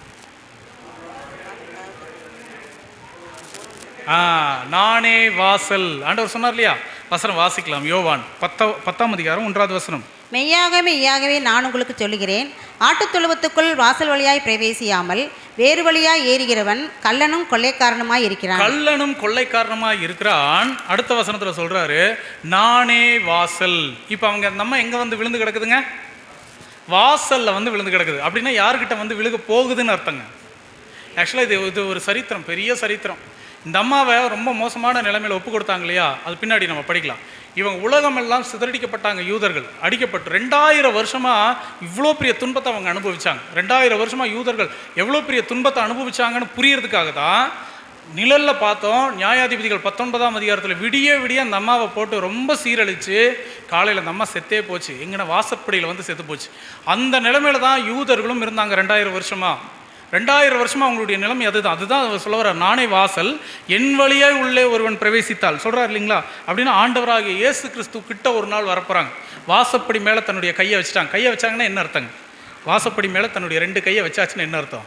நானே வாசல் ஆண்டவர் சொன்னார் இல்லையா? வசனம் வாசிக்கலாம். யோவான் 10ஆம் அதிகாரம் 1வது வசனம். மெய்யாகவே நான் உங்களுக்கு சொல்லுகிறேன், ஆட்டுத் தொழுவத்துக்குள் வாசல் வழியாய் பிரவேசியாமல் வேறு வழியாய் ஏறுகிறவன் கள்ளனும் கொள்ளைக்காரனுமாய் இருக்கிறான். கள்ளனும் கொள்ளைக்காரனுமாய் இருக்கிறான். அடுத்த வசனத்தில் சொல்றாரு, நானே வாசல். இப்போ அவங்க நம்ம எங்க வந்து விழுந்து கிடக்குதுங்க? வாசல்ல வந்து விழுந்து கிடக்குது. அப்படின்னா யாருக்கிட்ட வந்து விழுக போகுதுன்னு அர்த்தங்க. ஆக்சுவலாக இது ஒரு சரித்திரம், பெரிய சரித்திரம். இந்த அம்மாவை ரொம்ப மோசமான நிலைமையில் ஒப்பு கொடுத்தாங்க இல்லையா? அது பின்னாடி நம்ம படிக்கலாம். இவங்க உலகமெல்லாம் சிதறடிக்கப்பட்டாங்க, யூதர்கள் அடிக்கப்பட்டு 2000 வருஷமாக இவ்வளோ பெரிய துன்பத்தை அவங்க அனுபவிச்சாங்க. 2000 வருஷமாக யூதர்கள் எவ்வளோ பெரிய துன்பத்தை அனுபவிச்சாங்கன்னு புரியறதுக்காக தான் நிழலில் பார்த்தோம். நியாயாதிபதிகள் 19ஆம் அதிகாரத்தில் விடிய அந்த அம்மாவை போட்டு ரொம்ப சீரழித்து காலையில் அந்த அம்மா செத்தே போச்சு. எங்கன்னா வாசப்படியில் வந்து செத்து போச்சு. அந்த நிலைமையில தான் யூதர்களும் இருந்தாங்க 2000 வருஷமாக. 2000 வருஷமாக அவங்களுடைய நிலைமை அதுதான் சொல்ல வர்றார். நானே வாசல், என் வழியாய் உள்ளே ஒருவன் பிரவேசித்தால் சொல்கிறார் இல்லைங்களா? அப்படின்னா ஆண்டவராகிய இயேசு கிறிஸ்து கிட்ட ஒரு நாள் வரப்போகிறாங்க. வாசப்படி மேலே தன்னுடைய கையை வச்சுட்டாங்க. கையை வச்சாங்கன்னா என்ன அர்த்தங்க? வாசப்படி மேலே தன்னுடைய 2 கையை வச்சாச்சுன்னு என்ன அர்த்தம்?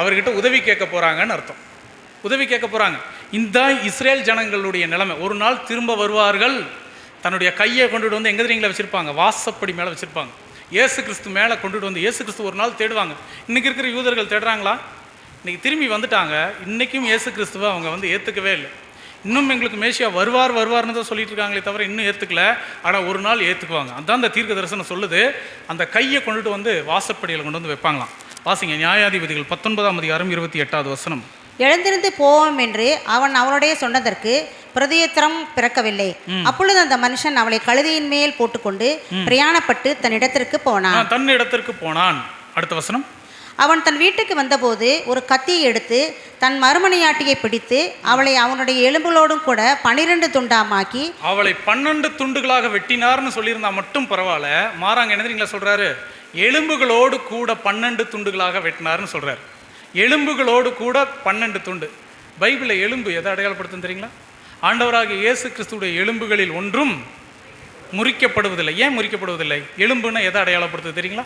அவர்கிட்ட உதவி கேட்க போகிறாங்கன்னு அர்த்தம். உதவி கேட்க போகிறாங்க. இந்த இஸ்ரேல் ஜனங்களுடைய நிலைமை. ஒரு நாள் திரும்ப வருவார்கள். தன்னுடைய கையை கொண்டுட்டு வந்து எங்கே தெரியுங்களா வச்சுருப்பாங்க? வாசப்படி மேலே வச்சுருப்பாங்க. இயேசு கிறிஸ்து மேலே கொண்டுட்டு வந்து இயேசு கிறிஸ்து ஒரு நாள் தேடுவாங்க. இன்றைக்கி இருக்கிற யூதர்கள் தேடுறாங்களா? இன்றைக்கி திரும்பி வந்துட்டாங்க. இன்றைக்கும் இயேசு கிறிஸ்துவை அவங்க வந்து ஏற்றுக்கவே இல்லை. இன்னும் எங்களுக்கு மேசியா வருவார்னு தான் சொல்லிட்டு இருக்காங்களே தவிர இன்னும் ஏற்றுக்கல. ஆனால் ஒரு நாள் ஏற்றுக்குவாங்க. அதான் அந்த தீர்க்க தரிசனம் சொல்லுது. அந்த கையை கொண்டுட்டு வந்து வாசப்படியில் கொண்டு வந்து வைப்பாங்களாம். வாசிங்க, நியாயாதிபதிகள் 19ஆம் அதிகாரம் 28வது வசனம். எழுந்திருந்து போவோம் என்று அவன் அவளுடைய சொன்னதற்கு பிரதியுத்தரம் பிறக்கவில்லை. அப்பொழுது அந்த மனுஷன் அவளை கழுதையின் மேல் போட்டுக்கொண்டு பிரயாணப்பட்டு தன்னிடத்திற்கு போனான். அடுத்த வசனம். அவன் தன் வீட்டுக்கு வந்தபோது ஒரு கத்தியை எடுத்து தன் மறுமனையாட்டியை பிடித்து அவளை அவனுடைய எலும்புகளோடும் கூட 12 துண்டாமாக்கி அவளை 12 துண்டுகளாக வெட்டினார்னு சொல்லியிருந்தா மட்டும் பரவாயில்ல. மாறாங்க என்ன தெரியுங்களா சொல்றாரு? எலும்புகளோடு கூட 12 துண்டுகளாக வெட்டினார்னு சொல்றாரு. எலும்புகளோடு கூட 12 துண்டு. பைபிளில் எலும்பு எதை அடையாளப்படுத்துன்னு தெரியுங்களா? ஆண்டவராகிய இயேசு கிறிஸ்துடைய எலும்புகளில் ஒன்றும் முறிக்கப்படுவதில்லை. ஏன் முறிக்கப்படுவதில்லை? எலும்புன்னா எதை அடையாளப்படுத்துது தெரியுங்களா?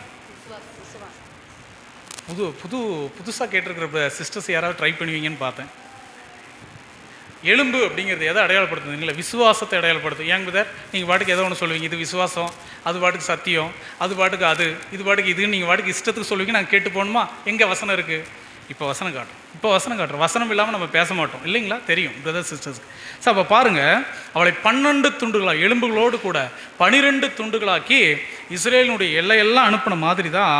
புதுசாக கேட்டிருக்கிற சிஸ்டர்ஸ் யாராவது ட்ரை பண்ணுவீங்கன்னு பார்த்தேன். எலும்பு அப்படிங்கிறது எதை அடையாளப்படுத்துது இல்லை? விசுவாசத்தை அடையாளப்படுத்தும். ஏங்க பிரதர், நீங்கள் பாட்டுக்கு எதோ ஒன்று சொல்லுவீங்க, இது விசுவாசம், அது பாட்டுக்கு சத்தியம், அது பாட்டுக்கு அது, இது பாட்டுக்கு இதுன்னு நீங்கள் பாட்டுக்கு இஷ்டத்துக்கு சொல்லுவீங்க. நாங்கள் கேட்டு போகணுமா? எங்கே வசனம் இருக்குது? இப்போ வசனம் காட்டுறோம். வசனம் இல்லாமல் நம்ம பேச மாட்டோம் இல்லைங்களா? தெரியும் பிரதர் சிஸ்டர்ஸ்க்கு. ஸோ அப்போ பாருங்கள், அவளை 12 துண்டுகளாக எலும்புகளோடு கூட 12 துண்டுகளாக்கி இஸ்ரேலினுடைய எல்லையெல்லாம் அனுப்பின மாதிரி தான்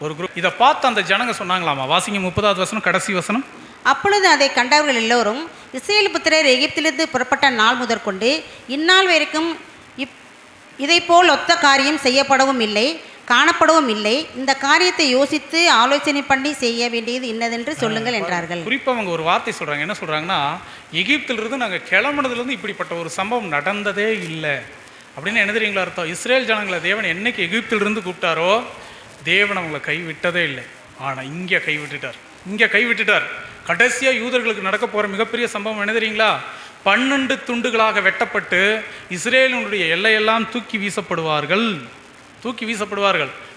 ஒரு குரூப். இதை பார்த்து அந்த ஜனங்க சொன்னாங்களாமா. வாசிங்க 30வது வசனம், கடைசி வசனம். அப்பொழுது அதை கண்டவர்கள் எல்லோரும் இஸ்ரேல் புத்திரர் எகிப்திலிருந்து புறப்பட்ட நாள் முதற்கொண்டு இந்நாள் வரைக்கும் இதை போல் ஒத்த காரியம் செய்யப்படவும் இல்லை, காணப்படவும் இல்லை. இந்த காரியத்தை யோசித்து ஆலோசனை பண்ணி செய்ய வேண்டியது இன்னதென்று சொல்லுங்கள் என்றார்கள். குறிப்பாக அவங்க ஒரு வார்த்தை சொல்கிறாங்க. என்ன சொல்கிறாங்கன்னா, எகிப்திலிருந்து நாங்கள் கிளம்புனதுலேருந்து இப்படிப்பட்ட ஒரு சம்பவம் நடந்ததே இல்லை அப்படின்னு. என்ன தெரியுங்களா அர்த்தம்? இஸ்ரேல் ஜனங்களை தேவன் என்னைக்கு எகிப்திலிருந்து கூப்பிட்டாரோ தேவன் அவங்களை கைவிட்டதே இல்லை. ஆனால் இங்கே கைவிட்டுட்டார். கடைசியாக யூதர்களுக்கு நடக்க போகிற மிகப்பெரிய சம்பவம் என்ன தெரியுங்களா? 12 துண்டுகளாக வெட்டப்பட்டு இஸ்ரேலினுடைய எல்லையெல்லாம் தூக்கி வீசப்படுவார்கள்.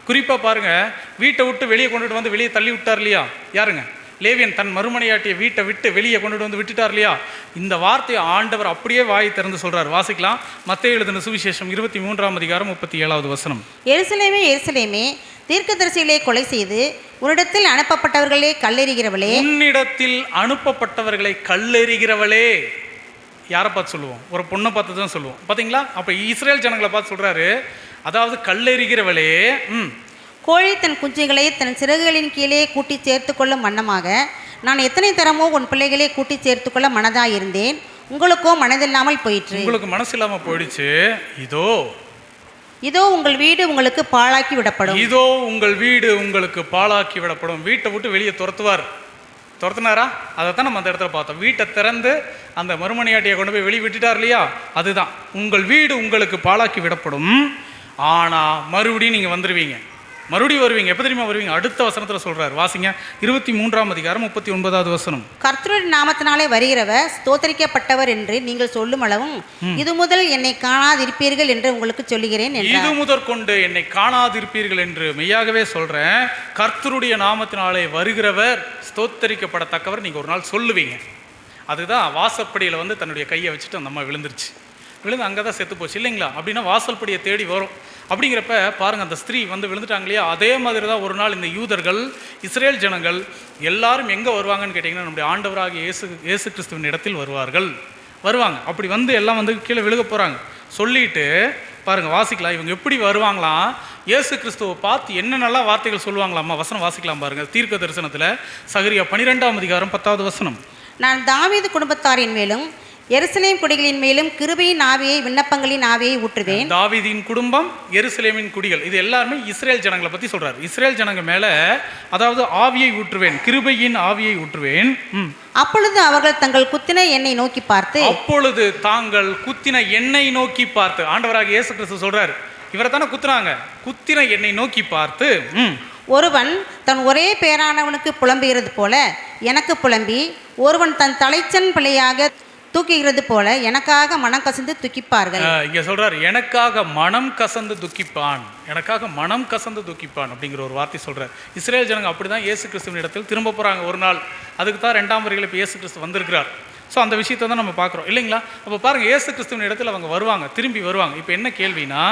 குறிப்பாக பாருங்கள், வீட்டை விட்டு வெளியே கொண்டுட்டு வந்து வெளியே தள்ளி விட்டார் இல்லையா? யாருங்க? லேவியன் தன் மறுமனையாட்டிய வீட்டை விட்டு வெளியே கொண்டுட்டு வந்து விட்டுட்டார் இல்லையா? இந்த வார்த்தையை ஆண்டவர் அப்படியே வாய் திறந்து சொல்கிறார். வாசிக்கலாம். மத்தேயு எழுதின சுவிசேஷம் 23ஆம் அதிகாரம் 37வது வசனம். எருசலேமே தீர்க்கதரிசிகளை கொலை செய்து உன்னிடத்தில் அனுப்பப்பட்டவர்களே கல்லெறிகிறவளே. யாரை பார்த்து சொல்லுவோம்? ஒரு பொண்ணை பார்த்து தான் சொல்லுவோம். பார்த்தீங்களா? அப்போ இஸ்ரேல் ஜனங்களை பார்த்து சொல்கிறாரு, அதாவது கல்லெறிகிறவளே. கோழி தன் குஞ்சுகளை தன் சிறகுகளின் கீழே கூட்டி சேர்த்து கொள்ளும் வண்ணமாக நான் எத்தனை தரமோ உன் பிள்ளைகளை கூட்டி சேர்த்துக்கொள்ள மனதாயிருந்தேன், உங்களுக்கோ மனதில்லாமல் போயிற்று. உங்களுக்கு மனசு இல்லாமல் போயிடுச்சு. இதோ உங்கள் வீடு உங்களுக்கு பாழாக்கி விடப்படும். இதோ உங்கள் வீடு உங்களுக்கு பாழாக்கி விடப்படும். வீட்டை விட்டு வெளியே துரத்துனாரா? அதைத்தான் நம்ம அந்த இடத்துல பார்த்தோம். வீட்டை திறந்து அந்த மறுமணியாட்டியை கொண்டு போய் வெளியே விட்டுட்டார் இல்லையா? அதுதான், உங்கள் வீடு உங்களுக்கு பாழாக்கி விடப்படும், ஆனால் மறுபடியும் நீங்கள் வந்துடுவீங்க, மறுபடியும் வருவீங்க. எப்போ தெரியுமா வருவீங்க? அடுத்த வசனத்தில் சொல்கிறார், வாசிங்க. 23ஆம் அதிகாரம் 39வது வசனம். கர்த்தருடைய நாமத்தினாலே வருகிறவர் ஸ்தோத்தரிக்கப்பட்டவர் என்று நீங்கள் சொல்லும் அளவும் இது முதல் என்னை காணாதிருப்பீர்கள் என்று உங்களுக்கு சொல்லுகிறேன் என்றார். இது முதற் கொண்டு என்னை காணாதிருப்பீர்கள் என்று மெய்யாகவே சொல்கிறேன். கர்த்தருடைய நாமத்தினாலே வருகிறவர் ஸ்தோத்தரிக்கப்படத்தக்கவர் நீங்கள் ஒரு நாள் சொல்லுவீங்க. அதுதான் வாசப்படியில் வந்து தன்னுடைய கையை வச்சுட்டு அந்த அம்மா விழுந்து அங்கே தான் செத்து போச்சு இல்லைங்களா? அப்படின்னா வாசல்படியை தேடி வரும். அப்படிங்கிறப்ப பாருங்கள், அந்த ஸ்திரீ வந்து விழுந்துட்டாங்க இல்லையா? அதே மாதிரி தான் ஒரு நாள் இந்த யூதர்கள், இஸ்ரேல் ஜனங்கள் எல்லாரும் எங்கே வருவாங்கன்னு கேட்டிங்கன்னா நம்முடைய ஆண்டவராகிய இயேசு கிறிஸ்துவின் இடத்தில் வருவாங்க. அப்படி வந்து எல்லாம் வந்து கீழே விழுக போகிறாங்க. சொல்லிட்டு பாருங்கள், வாசிக்கலாம். இவங்க எப்படி வருவாங்களாம்? இயேசு கிறிஸ்துவை பார்த்து என்னென்னலாம் வார்த்தைகள் சொல்லுவாங்களாம்மா? வசனம் வாசிக்கலாம் பாருங்கள். தீர்க்க தரிசனத்தில் சகரியா 12ஆம் அதிகாரம் 10வது வசனம். நான் தாவீது குடும்பத்தாரின் மேலும் எருசலேம் குடிகளின் மேலும் கிருபையின் ஆவியை, விண்ணப்பங்களின் ஆவியை ஊற்றுவேன். தாவீதின் குடும்பம், எருசலேமின் குடிகள், இது எல்லாருமே இஸ்ரேல் ஜனங்களை பற்றி சொல்றாரு. இஸ்ரேல் ஜனங்க மேல அதாவது ஆவியை ஊற்றுவேன், கிருபையின் ஆவியை ஊற்றுவேன். அப்பொழுது அவர்கள் தங்கள் குத்தின எண்ணெய் நோக்கி பார்த்து, ஆண்டவராக இயேசு கிறிஸ்து சொல்றாரு, இவரை தானே குத்தின எண்ணெய் நோக்கி பார்த்து, ஒருவன் தன் ஒரே பேரானவனுக்கு புலம்புகிறது போல எனக்கு புலம்பி, ஒருவன் தன் தலைச்சன் பிள்ளையாக தூக்குகிறது போல எனக்காக மனம் கசந்து துக்கிப்பார்கள். இங்க சொல்றாரு, எனக்காக மனம் கசந்து துக்கிப்பான் அப்படிங்கிற ஒரு வார்த்தை சொல்றாரு. இஸ்ரேல் ஜனங்க அப்படிதான் இயேசு கிறிஸ்துவின் இடத்தில் திரும்ப போறாங்க ஒரு நாள். அதுக்கு தான் 2ஆம் வருகையில் இப்போ இயேசு கிறிஸ்து வந்திருக்கிறார். ஸோ அந்த விஷயத்தை தான் நம்ம பார்க்குறோம் இல்லைங்களா? அப்போ பாருங்க, இயேசு கிறிஸ்துவின் இடத்துல அவங்க திரும்பி வருவாங்க. இப்போ என்ன கேள்வினா,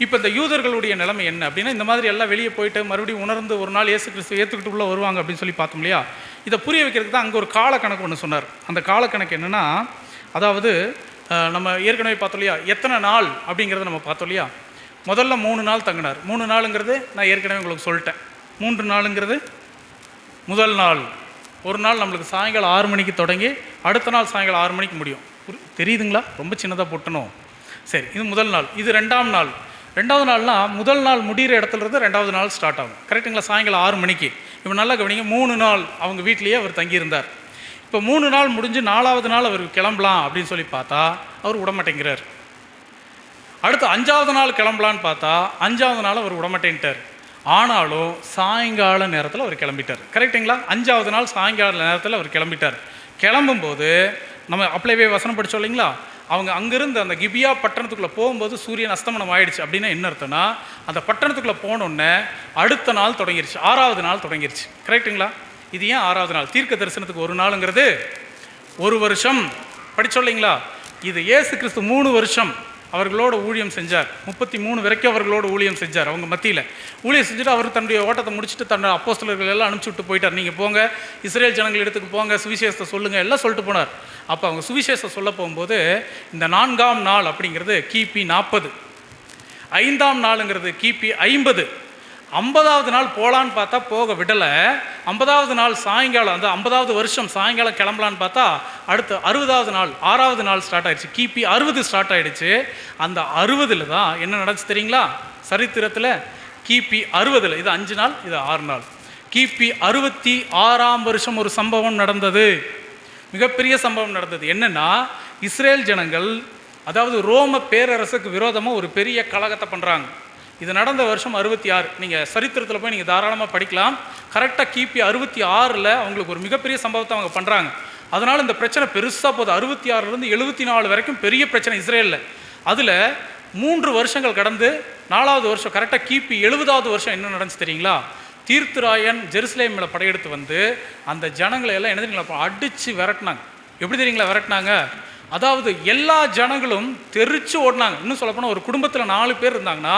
இப்போ இந்த யூதர்களுடைய நிலைமை என்ன அப்படின்னா, இந்த மாதிரி எல்லாம் வெளியே போயிட்டு மறுபடியும் உணர்ந்து ஒரு நாள் இயேசு கிறிஸ்து ஏற்றுக்கிட்டு உள்ள வருவாங்க அப்படின்னு சொல்லி பார்த்தோம் இல்லையா? இதை புரிய வைக்கிறதுக்கு தான் அங்கே ஒரு காலக்கணக்கு ஒன்று சொன்னார். அந்த காலக்கணக்கு என்னென்னா, அதாவது நம்ம ஏற்கனவே பார்த்தோம் இல்லையா, எத்தனை நாள் அப்படிங்கிறத நம்ம பார்த்தோம் இல்லையா? முதல்ல 3 நாள் தங்கினார். 3 நாளுங்கிறது நான் ஏற்கனவே உங்களுக்கு சொல்லிட்டேன். 3 நாளுங்கிறது முதல் நாள். ஒரு நாள் நம்மளுக்கு சாயங்காலம் 6 மணிக்கு தொடங்கி அடுத்த நாள் சாயங்காலம் 6 மணிக்கு முடியும். தெரியுதுங்களா? ரொம்ப சின்னதாக போட்டணும். சரி, இது முதல் நாள். இது 2ஆம் நாள். 2வது நாள்னா முதல் நாள் முடிகிற இடத்துலேருந்து 2வது நாள் ஸ்டார்ட் ஆகும். கரெக்டுங்களா? சாயங்காலம் 6 மணிக்கு. இப்போ நல்லா கவனிங்க, 3 நாள் அவங்க வீட்லேயே அவர் தங்கியிருந்தார். இப்போ 3 நாள் முடிஞ்சு 4வது நாள் அவர் கிளம்பலாம் அப்படின்னு சொல்லி பார்த்தா அவர் விடமாட்டேங்கிறார். அடுத்து 5வது நாள் கிளம்பலான்னு பார்த்தா 5வது நாள் அவர் விடமாட்டேன்ட்டார். ஆனாலும் சாயங்கால நேரத்தில் அவர் கிளம்பிட்டார். கரெக்டுங்களா? 5வது நாள் சாயங்கால நேரத்தில் அவர் கிளம்பிட்டார். கிளம்பும்போது நம்ம அப்படியே வசனம் படித்தோம் இல்லைங்களா? அவங்க அங்கேருந்து அந்த கிபியா பட்டணத்துக்குள்ளே போகும்போது சூரியன் அஸ்தமனம் ஆயிடுச்சு. அப்படின்னா என்ன அர்த்தம்னா, அந்த பட்டணத்துக்குள்ளே போனோடனே அடுத்த நாள் தொடங்கிருச்சு, 6வது நாள் தொடங்கிருச்சு. கரெக்டுங்களா? இது ஏன் 6வது நாள்? தீர்க்க தரிசனத்துக்கு 1 நாளுங்கிறது 1 வருஷம் படித்தோம் இல்லைங்களா? இது இயேசு கிறிஸ்து 3 வருஷம் அவர்களோட ஊழியம் செஞ்சார். 33 வரைக்கும் அவர்களோட ஊழியம் செஞ்சார். அவங்க மத்தியில் ஊழியம் செஞ்சுட்டு அவர் தன்னுடைய ஓட்டத்தை முடிச்சுட்டு தன்னுடைய அப்போஸ்தலர்கள் எல்லாம் அனுப்பிச்சி விட்டு போயிட்டார். நீங்கள் போங்க, இஸ்ரேல் ஜனங்கள் இடத்துக்கு போங்க, சுவிசேஷத்தை சொல்லுங்கள், எல்லாம் சொல்லிட்டு போனார். அப்போ அவங்க சுவிசேஷம் சொல்ல போகும்போது இந்த 4ஆம் நாள் அப்படிங்கிறது கிபி 40, 5ஆம் நாளுங்கிறது கிபி 50, 50வது நாள் போகலான்னு பார்த்தா போக விடலை. 50வது நாள் சாயங்காலம், அந்த 50வது வருஷம் சாயங்காலம் கிளம்பலான்னு பார்த்தா அடுத்து 60வது நாள் 6வது நாள் ஸ்டார்ட் ஆகிடுச்சு. கிபி 60 ஸ்டார்ட் ஆகிடுச்சு. அந்த 60ல் தான் என்ன நடந்துச்சு தெரியுங்களா? சரித்திரத்தில் கிபி 60ல், இது 5 நாள், இது 6 நாள். கிபி 66ஆம் வருஷம் ஒரு சம்பவம் நடந்தது, மிகப்பெரிய சம்பவம் நடந்தது. என்னென்னா, இஸ்ரேல் ஜனங்கள் அதாவது ரோம பேரரசுக்கு விரோதமாக ஒரு பெரிய கலகத்தை பண்ணுறாங்க. இது நடந்த வருஷம் 66. நீங்கள் சரித்திரத்தில் போய் நீங்கள் தாராளமாக படிக்கலாம். கரெக்டாக கிபி 66ல் அவங்களுக்கு ஒரு மிகப்பெரிய சம்பவத்தை அவங்க பண்ணுறாங்க. அதனால் இந்த பிரச்சனை பெருசாக போகுது. 66லேருந்து 74 வரைக்கும் பெரிய பிரச்சனை இஸ்ரேலில். அதில் 3 வருஷங்கள் கடந்து 4வது வருஷம் கரெக்டாக கிபி 70வது வருஷம் என்ன நடந்துச்சு தெரியுங்களா? தீர்த்துராயன் ஜெருசலேமில் படையெடுத்து வந்து அந்த ஜனங்களை எல்லாம் என்ன தெரியுங்களா அடித்து விரட்டினாங்க. எப்படி தெரியுங்களா விரட்டினாங்க? அதாவது எல்லா ஜனங்களும் தெரிச்சு ஓடினாங்க. இன்னும் சொல்லப்போனால் ஒரு குடும்பத்தில் 4 பேர் இருந்தாங்கன்னா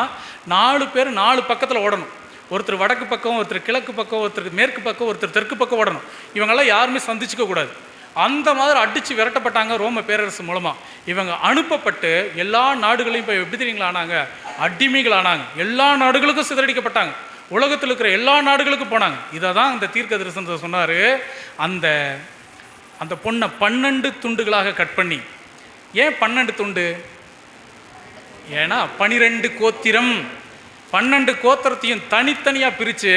4 பேர் 4 பக்கத்தில் ஓடணும். ஒருத்தர் வடக்கு பக்கம், ஒருத்தர் கிழக்கு பக்கம், ஒருத்தர் மேற்கு பக்கம், ஒருத்தர் தெற்கு பக்கம் ஓடணும். இவங்கெல்லாம் யாருமே சந்திச்சுக்க கூடாது. அந்த மாதிரி அடித்து விரட்டப்பட்டாங்க ரோம பேரரசு மூலமாக. இவங்க அனுப்பப்பட்டு எல்லா நாடுகளையும் இப்போ எப்படி தெரியுங்களா ஆனாங்க? அடிமைகள் ஆனாங்க. எல்லா நாடுகளுக்கும் சிதறடிக்கப்பட்டாங்க. உலகத்தில் இருக்கிற எல்லா நாடுகளுக்கும் போனாங்க. இதை தான் இந்த தீர்க்க தரிசனத்தை சொன்னார். அந்த அந்த பொண்ணை 12 துண்டுகளாக கட் பண்ணி. ஏன் 12 துண்டு? ஏன்னா 12 கோத்திரம், 12 கோத்திரத்தையும் தனித்தனியாக பிரித்து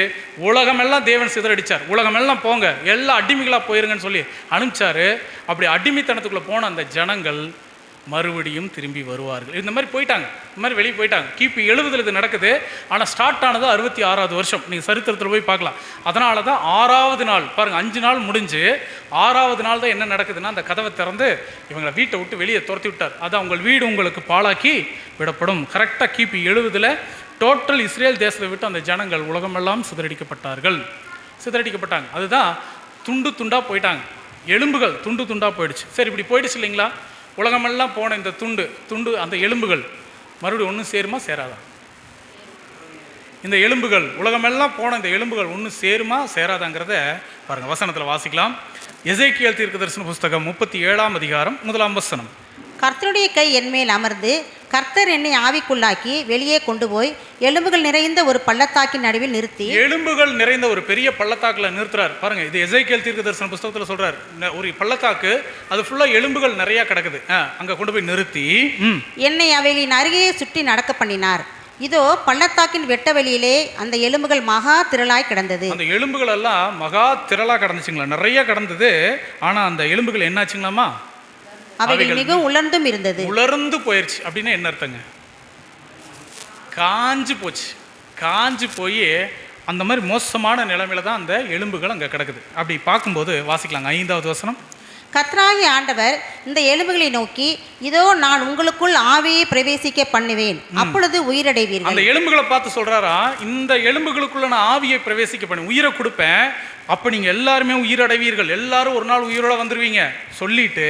உலகமெல்லாம் தேவன் சிதறடிச்சார். உலகமெல்லாம் போங்க, எல்லா அடிமைகளாக போயிருங்கன்னு சொல்லி அனுப்பிச்சாரு. அப்படி அடிமைத்தனத்துக்குள்ளே போன அந்த ஜனங்கள் மறுபடியும் திரும்பி வருவார்கள். இந்த மாதிரி போயிட்டாங்க, இந்த மாதிரி வெளியே போயிட்டாங்க. கிபி 70 இது நடக்குது. ஆனால் ஸ்டார்ட் ஆனது 66வது வருஷம். நீங்கள் சரித்திரத்தில் போய் பார்க்கலாம். அதனால தான் 6வது நாள் பாருங்கள், 5 நாள் முடிஞ்சு 6வது நாள் தான் என்ன நடக்குதுன்னா, அந்த கதவை திறந்து இவங்களை வீட்டை விட்டு வெளியே துரத்தி விட்டார். அதான் உங்கள் வீடு உங்களுக்கு பாழாக்கி விடப்படும். கரெக்டாக கிபி 70 டோட்டல் இஸ்ரேல் தேசத்தை விட்டு அந்த ஜனங்கள் உலகமெல்லாம் சிதறடிக்கப்பட்டாங்க. அதுதான் துண்டு துண்டாக போயிட்டாங்க. எலும்புகள் துண்டு துண்டாக போயிடுச்சு. சரி, இப்படி போயிடுச்சு இல்லைங்களா? உலகமெல்லாம் போன இந்த துண்டு அந்த எலும்புகள் மறுபடியும் ஒன்று சேருமா சேராதா? இந்த எலும்புகள் உலகமெல்லாம் போன இந்த எலும்புகள் ஒன்று சேருமா சேராதாங்கிறத பாருங்கள், வசனத்தில் வாசிக்கலாம். எசேக்கியேல் தீர்க்கதரிசன புஸ்தகம் 37ஆம் அதிகாரம் 1ஆம் வசனம். கர்த்தருடைய கை என்மேல் அமர்ந்து கர்த்தர் என்னை ஆவிக்குள்ளாக்கி வெளியே கொண்டு போய் எலும்புகள் நிறைந்த ஒரு பள்ளத்தாக்கின் நடுவில் நிறுத்தி. எலும்புகள் நிறைந்த ஒரு பெரிய பள்ளத்தாக்கில் நிறுத்துறாரு. பாருங்க, இது எசேக்கியேல் தீர்க்கதரிசன புஸ்தகத்தில் சொல்றாரு. ஒரு பள்ளத்தாக்கு, அது ஃபுல்லா எலும்புகள் நிறைய கிடக்குது. அங்க கொண்டு போய் நிறுத்தி என்னை அவைகளின் அருகே சுற்றி நடக்க பண்ணினார். இதோ பள்ளத்தாக்கின் வெட்ட வெளியிலே அந்த எலும்புகள் மகா திரளாய் கிடந்தது. அந்த எலும்புகள் எல்லாம் மகா திரளா கிடந்துச்சுங்களா, நிறைய கிடந்தது. ஆனா அந்த எலும்புகள் என்னாச்சுங்களாமா? அவைகள் மிகவும் உலர்ந்தும் இருந்தது. உலர்ந்து போயிடுச்சு. அப்படின்னா என்ன அர்த்தங்க? காஞ்சு போச்சு. காஞ்சு போய் அந்த மாதிரி மோசமான நிலைமையில தான் அந்த எலும்புகள் அங்கே கிடக்குது. அப்படி பார்க்கும்போது வாசிக்கலாங்க 5வது வசனம். கர்த்தராகிய ஆண்டவர் இந்த எலும்புகளை நோக்கி, இதோ நான் உங்களுக்குள் ஆவியை பிரவேசிக்க பண்ணுவேன், அப்பொழுது உயிரடைவீர்கள். அந்த எலும்புகளை பார்த்து சொல்றாரா, இந்த எலும்புகளுக்குள்ள நான் ஆவியை பிரவேசிக்க பண்ணி உயிரை கொடுப்பேன், அப்போ நீங்கள் எல்லாருமே உயிரடைவீர்கள், எல்லாரும் ஒரு நாள் உயிரோட வந்துடுவீங்க சொல்லிட்டு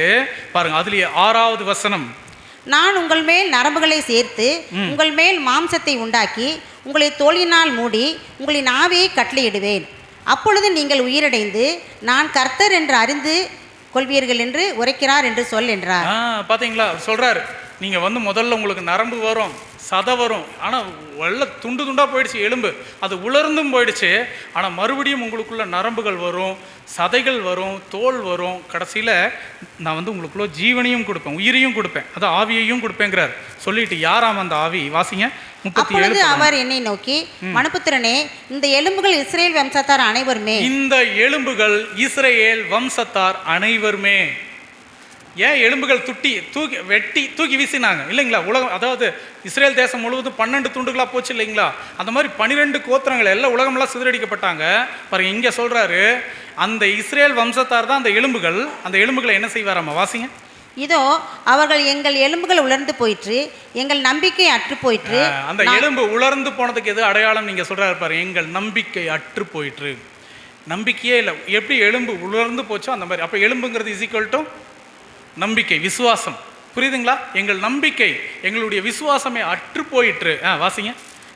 பாருங்க, அதுலேயே 6வது வசனம். நான் உங்கள் மேல் நரம்புகளை சேர்த்து உங்கள் மேல் மாம்சத்தை உண்டாக்கி உங்களை தோலினால் மூடி உங்களின் ஆவியை கட்டளையிடுவேன், அப்பொழுது நீங்கள் உயிரடைந்து நான் கர்த்தர் என்று அறிந்து கொள்வீர்கள் என்று உரைக்கிறார் என்று சொல் என்றார். பார்த்தீங்களா, சொல்றாரு, நீங்கள் வந்து முதல்ல உங்களுக்கு நரம்பு வரும், சதை வரும், ஆனால் வெள்ள துண்டு துண்டாக போயிடுச்சு எலும்பு, அது உலர்ந்தும் போயிடுச்சு. ஆனால் மறுபடியும் உங்களுக்குள்ள நரம்புகள் வரும், சதைகள் வரும், தோல் வரும். கடைசியில் நான் வந்து உங்களுக்குள்ள ஜீவனையும் கொடுப்பேன், உயிரையும் கொடுப்பேன், அது ஆவியையும் கொடுப்பேங்கிறார். சொல்லிட்டு யாராம் அந்த ஆவி? வாசிங்க 37. அவர் என்னை நோக்கி, மனுபுத்திரனே, இந்த எலும்புகள் இஸ்ரேல் வம்சத்தார் அனைவருமே. இந்த எலும்புகள் இஸ்ரேல் வம்சத்தார் அனைவருமே. ஏன் எலும்புகள் வெட்டி வீசினாங்க இல்லைங்களா? உலகம், அதாவது இஸ்ரேல் தேசம் முழுவதும் 12 துண்டுகளாக போச்சு இல்லைங்களா? அந்த மாதிரி 12 கோத்திரங்கள் எல்லாம் உலகமெல்லாம் சிதறடிக்கப்பட்டாங்க. பாருங்க, இங்கே சொல்றாரு, அந்த இஸ்ரேல் வம்சத்தார் தான் அந்த எலும்புகள். அந்த எலும்புகளை என்ன செய்வாராமா? வாசிங்க. இதோ அவர்கள் எங்கள் எலும்புகள் உலர்ந்து போயிற்று, எங்கள் நம்பிக்கை அற்று போயிற்று. அந்த எலும்பு உலர்ந்து போனதுக்கு எது அடையாளம் நீங்க சொல்றாரு பாருங்க, எங்கள் நம்பிக்கை அற்று போயிற்று. நம்பிக்கையே இல்லை. எப்படி எலும்பு உலர்ந்து போச்சோ அந்த மாதிரி. அப்போ எலும்புங்கிறது இஸ் ஈக்குவல் டு நம்பிக்கை, விசுவாசம். புரியுதுங்களா? எங்கள் நம்பிக்கை, எங்களுடைய விசுவாசமே அற்று போயிற்று. வாசிங்க.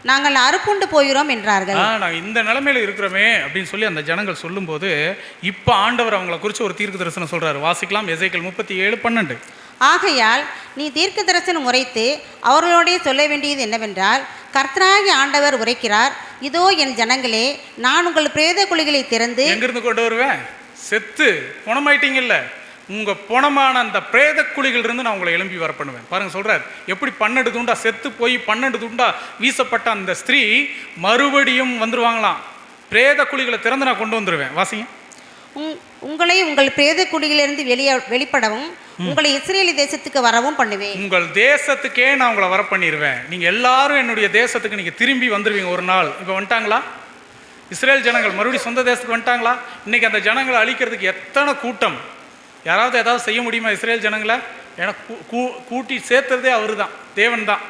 நாங்கள் அறுப்புண்டு போகிறோம் என்றார்கள். நாங்கள் இந்த நிலைமையில இருக்கிறோமே அப்படின்னு சொல்லி அந்த ஜனங்கள் சொல்லும்போது, இப்போ ஆண்டவர் அவங்களை குறித்து ஒரு தீர்க்க தரிசனம் சொல்றாரு. வாசிக்கலாம், எசேக்கியேல் 37:12. ஆகையால் நீ தீர்க்க தரிசனம் உரைத்து அவர்களோடே சொல்ல வேண்டியது என்னவென்றால், கர்த்தராகிய ஆண்டவர் உரைக்கிறார், இதோ என் ஜனங்களே, நான் உங்கள் பிரேத குழிகளை திறந்து. எங்கிருந்து கொண்டு வருவேன்? செத்து பொணமாயிட்டீங்கல்ல, உங்கள் பொணமான அந்த பிரேத குழிகளிலிருந்து நான் உங்களை எழும்பி வர பண்ணுவேன். பாருங்கள், சொல்கிறார், எப்படி 12 துண்டா செத்து போய் 12 துண்டா வீசப்பட்ட அந்த ஸ்திரீ மறுபடியும் வந்துடுவாங்களாம். பிரேத குழிகளை திறந்து நான் கொண்டு வந்துடுவேன். வாசிங்க. உங்களை உங்கள் பிரேத குழிகளிலிருந்து வெளிப்படவும் உங்களை இஸ்ரேலி தேசத்துக்கு வரவும் பண்ணுவேன். உங்கள் தேசத்துக்கே நான் உங்களை வர பண்ணிடுவேன். நீங்கள் எல்லாரும் என்னுடைய தேசத்துக்கு நீங்கள் திரும்பி வந்துடுவீங்க ஒரு நாள். இப்போ வந்துட்டாங்களா இஸ்ரேல் ஜனங்கள்? மறுபடியும் சொந்த தேசத்துக்கு வந்துட்டாங்களா? இன்றைக்கி அந்த ஜனங்களை அழிக்கிறதுக்கு எத்தனை கூட்டம்! யாராவது ஏதாவது செய்ய முடியுமா இஸ்ரேல் ஜனங்களை? ஏன்னா கூட்டி சேர்த்துறதே அவர் தான், தேவன் தான்.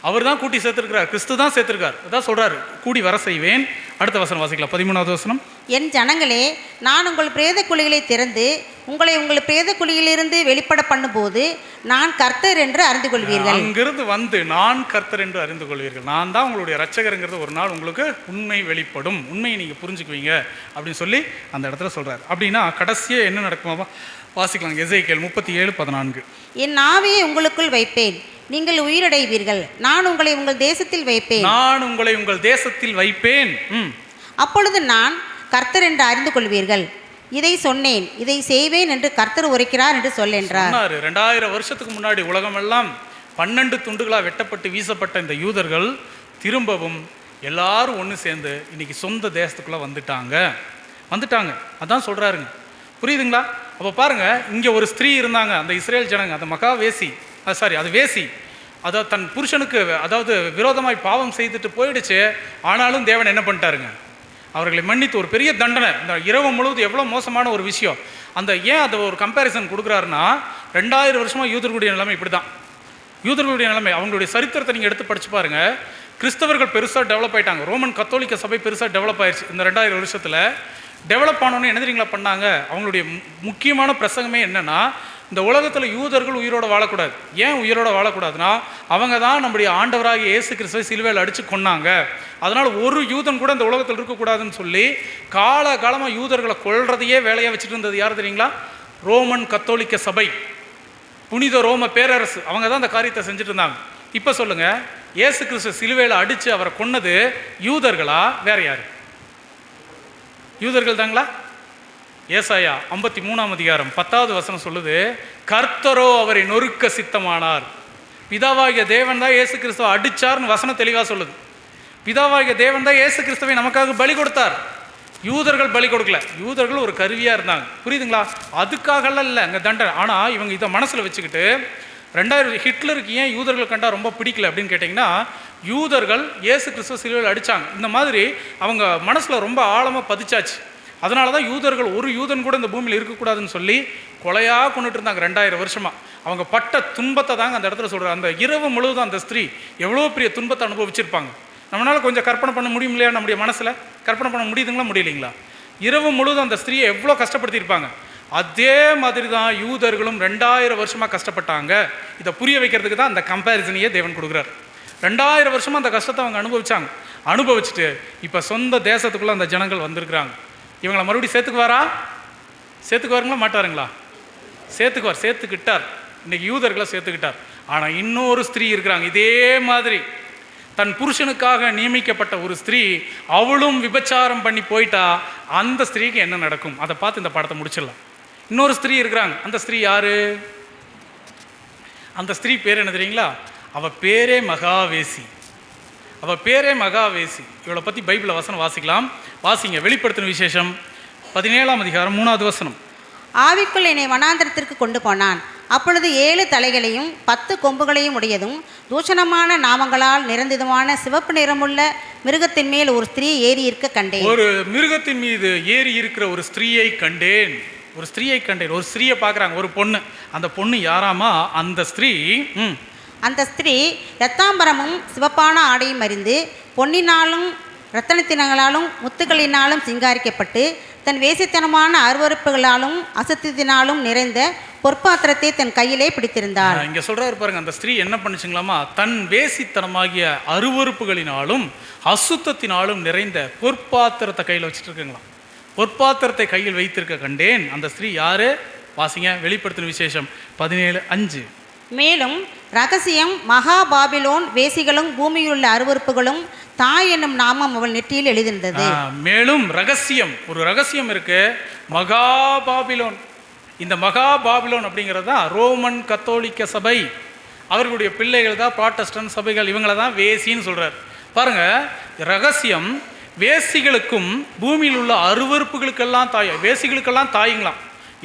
அவர் தான் கூட்டி சேர்த்துருக்கிறார், கிறிஸ்து தான் சேர்த்துருக்கார். அதான் சொல்கிறாரு, கூடி வர செய்வேன். அடுத்த வசனம் வாசிக்கலாம், 13வது வசனம். என் ஜனங்களே, நான் உங்கள் பிரேத குழிகளை திறந்து உங்களை உங்கள் பிரேத குழியிலிருந்து வெளிப்பட பண்ணும்போது நான் கர்த்தர் என்று அறிந்து கொள்வீர்கள். அங்கிருந்து வந்து நான் கர்த்தர் என்று அறிந்து கொள்வீர்கள். நான் தான் உங்களுடைய இரட்சகருங்கிறது ஒரு நாள் உங்களுக்கு உண்மை வெளிப்படும், உண்மையை நீங்கள் புரிஞ்சுக்குவீங்க அப்படின்னு சொல்லி அந்த இடத்துல சொல்கிறார். அப்படின்னா கடைசியாக என்ன நடக்குமா வாசிக்கலாம். எசேக்கியேல் 37:14. என் ஆவியை உங்களுக்குள் வைப்பேன், நீங்கள் உயிரடைவீர்கள். நான் உங்களை உங்கள் தேசத்தில் வைப்பேன். நான் உங்களை உங்கள் தேசத்தில் வைப்பேன். அப்பொழுது நான் கர்த்தர் என்று அறிந்து கொள்வீர்கள். இதை சொன்னேன், இதை செய்வேன் என்று கர்த்தர் உரைக்கிறார் என்று சொல்லென்றார். 2000 வருஷத்துக்கு முன்னாடி உலகமெல்லாம் 12 துண்டுகளாக வெட்டப்பட்டு வீசப்பட்ட இந்த யூதர்கள் திரும்பவும் எல்லாரும் ஒன்று சேர்ந்து இன்னைக்கு சொந்த தேசத்துக்குள்ளே வந்துட்டாங்க. அதான் சொல்கிறாருங்க. புரியுதுங்களா? அப்போ பாருங்க, இங்கே ஒரு ஸ்திரீ இருந்தாங்க, அந்த இஸ்ரேல் ஜனங்க, அந்த மகா வேசி, அது வேசி, அதாவது தன் புருஷனுக்கு அதாவது விரோதமாய் பாவம் செய்துட்டு போயிடுச்சு. ஆனாலும் தேவன் என்ன பண்ணிட்டாருங்க, அவர்களை மன்னித்து ஒரு பெரிய தண்டனை. இந்த இரவு முழுவதும் எவ்வளோ மோசமான ஒரு விஷயம். ஏன் அதை ஒரு கம்பேரிசன் கொடுக்குறாருன்னா, 2000 வருஷமாக யூதர்களுடைய நிலைமை இப்படி தான். யூதர்களுடைய நிலைமை, அவங்களுடைய சரித்திரத்தை நீங்கள் எடுத்து படிச்சு பாருங்க. கிறிஸ்தவர்கள் பெருசாக டெவலப் ஆகிட்டாங்க, ரோமன் கத்தோலிக்க சபை பெருசாக டெவலப் ஆயிடுச்சு. இந்த 2000 வருஷத்தில் டெவலப் ஆனோன்னு என்ன தெரியுங்களா பண்ணாங்க? அவங்களுடைய முக்கியமான பிரசங்கமே என்னென்னா, இந்த உலகத்தில் யூதர்கள் உயிரோடு வாழக்கூடாது. ஏன் உயிரோடு வாழக்கூடாதுன்னா, அவங்க தான் நம்முடைய ஆண்டவராகிய இயேசு கிறிஸ்துவை சிலுவையில் அடித்து கொன்னாங்க. அதனால் ஒரு யூதன் கூட இந்த உலகத்தில் இருக்கக்கூடாதுன்னு சொல்லி காலகாலமாக யூதர்களை கொல்றதையே வேலையாக வச்சுட்டு இருந்தது யார் தெரியுங்களா? ரோமன் கத்தோலிக்க சபை, புனித ரோம பேரரசு. அவங்க தான் அந்த காரியத்தை செஞ்சுட்டு இருந்தாங்க. இப்போ சொல்லுங்கள், இயேசு கிறிஸ்து சிலுவையில் அடித்து அவரை கொன்னது யூதர்களா வேற யார்? யூதர்கள் தாங்களா? ஏசாயா 53:10 சொல்லுது, கர்த்தரோ அவரை நொறுக்க சித்தமானார். பிதாவாகிய தேவன் தான் இயேசு கிறிஸ்துவை அடிச்சார்னு வசனம் தெளிவாக சொல்லுது. பிதாவாகிய தேவன் தான் இயேசு கிறிஸ்துவை நமக்காக பலி கொடுத்தார். யூதர்கள் பலி கொடுக்கல, யூதர்கள் ஒரு கருவியாக இருந்தாங்க. புரியுதுங்களா? அதுக்காகலாம் இல்லை அங்கே தண்டனை. ஆனால் இவங்க இதை மனசில் வச்சுக்கிட்டு 2000 ஹிட்லருக்கு ஏன் யூதர்கள் கண்டா ரொம்ப பிடிக்கல அப்படின்னு கேட்டிங்கன்னா, யூதர்கள் இயேசு கிறிஸ்துவ சிலுவையில் அடித்தாங்க. இந்த மாதிரி அவங்க மனசில் ரொம்ப ஆழமாக பதிச்சாச்சு. அதனால தான் யூதர்கள் ஒரு யூதன் கூட இந்த பூமியில் இருக்கக்கூடாதுன்னு சொல்லி கொலையாக கொண்டுட்டு இருந்தாங்க 2000 வருஷமாக. அவங்க பட்ட துன்பத்தை தாங்க அந்த இடத்துல சொல்கிறாங்க. அந்த இரவு முழுவதும் அந்த ஸ்திரீ எவ்வளோ பெரிய துன்பத்தை அனுபவிச்சிருப்பாங்க. நம்மளால் கொஞ்சம் கற்பனை பண்ண முடியும் இல்லையா? நம்முடைய மனசில் கற்பனை பண்ண முடியுதுங்களா, முடியலைங்களா? இரவு முழுவதும் அந்த ஸ்திரீயை எவ்வளோ கஷ்டப்படுத்தியிருப்பாங்க. அதே மாதிரி தான் யூதர்களும் 2000 வருஷமாக கஷ்டப்பட்டாங்க. இதை புரிய வைக்கிறதுக்கு தான் அந்த கம்பேரிசனையே தேவன் கொடுக்குறார். 2000 வருஷமாக அந்த கஷ்டத்தை அவங்க அனுபவிச்சுட்டு இப்போ சொந்த தேசத்துக்குள்ளே அந்த ஜனங்கள் வந்திருக்கிறாங்க. இவங்களை மறுபடியும் சேர்த்துக்குவாருங்களா மாட்டாருங்களா? சேர்த்துக்கிட்டார். இன்னைக்கு யூதர்களை சேர்த்துக்கிட்டார். ஆனால் இன்னொரு ஸ்திரீ இருக்கிறாங்க, இதே மாதிரி தன் புருஷனுக்காக நியமிக்கப்பட்ட ஒரு ஸ்திரீ, அவளும் விபச்சாரம் பண்ணி போயிட்டா அந்த ஸ்திரீக்கு என்ன நடக்கும் அதை பார்த்து இந்த படத்தை முடிச்சிடலாம். இன்னொரு ஸ்திரீ இருக்கிறாங்க. அந்த ஸ்திரீ யாரு? அந்த ஸ்திரீ பேர் என்ன தெரியுங்களா? அவள் பேரே மகாவேசி. இவளை பற்றி பைபிளில் வசனம் வாசிக்கலாம். வாசிங்க. வெளிப்படுத்தின விசேஷம் 17:3. ஆவிக்குள் என்னை வனாந்திரத்திற்கு கொண்டு போனான். அப்பொழுது 7 தலைகளையும் 10 கொம்புகளையும் உடையதும் தூஷணமான நாமங்களால் நிறைந்ததுமான சிவப்பு நிறமுள்ள மிருகத்தின் மேல் ஒரு ஸ்திரீ ஏறி இருக்க கண்டேன். ஒரு மிருகத்தின் மீது ஏறி இருக்கிற ஒரு ஸ்திரீயை கண்டேன். ஒரு ஸ்திரீயை பார்க்குறாங்க, ஒரு பொண்ணு. அந்த பொண்ணு யாராமா? அந்த ஸ்திரீ இரத்தாம்பரமும் சிவப்பான ஆடையும் அறிந்து பொன்னினாலும் இரத்தனத்தினாலும் முத்துக்களினாலும் சிங்காரிக்கப்பட்டு தன் வேசித்தனமான அருவருப்புகளாலும் அசத்தினாலும் நிறைந்த பொற்பாத்திரத்தை தன் கையிலே பிடித்திருந்தாள். இங்க சொல்றாரு பாருங்க, அந்த ஸ்திரீ என்ன பண்ணுச்சுங்களாமா? தன் வேசித்தனமாகிய அருவருப்புகளினாலும் அசுத்தத்தினாலும் நிறைந்த பொற்பாத்திரத்தை கையில் வச்சுட்டு இருக்குங்களாம். பொற்பாத்திரத்தை கையில் வைத்திருக்க கண்டேன். அந்த ஸ்திரீ யாரு? வாசிங்க. வெளிப்படுத்தின விசேஷம் 17:5. மேலும் ரகசியம், மகா பாபிலோன் வேசிகளும் பூமியிலுள்ள அருவருப்புகளும் தாய் என்னும் நாமம் அவள் நெற்றியில் எழுதியிருந்தது. மேலும் ஒரு ரகசியம் இருக்கு, மகா பாபிலோன். இந்த மகா பாபிலோன் அப்படிங்கிறது தான் ரோமன் கத்தோலிக்க சபை. அவர்களுடைய பிள்ளைகள் தான் புராட்டஸ்டன்ட் சபைகள். இவங்களை தான் வேசின்னு சொல்றார். பாருங்க, ரகசியம் வேசிகளுக்கும் பூமியில் உள்ள அருவருப்புகளுக்கெல்லாம் வேசிகளுக்கெல்லாம் தாய்ங்களாம்.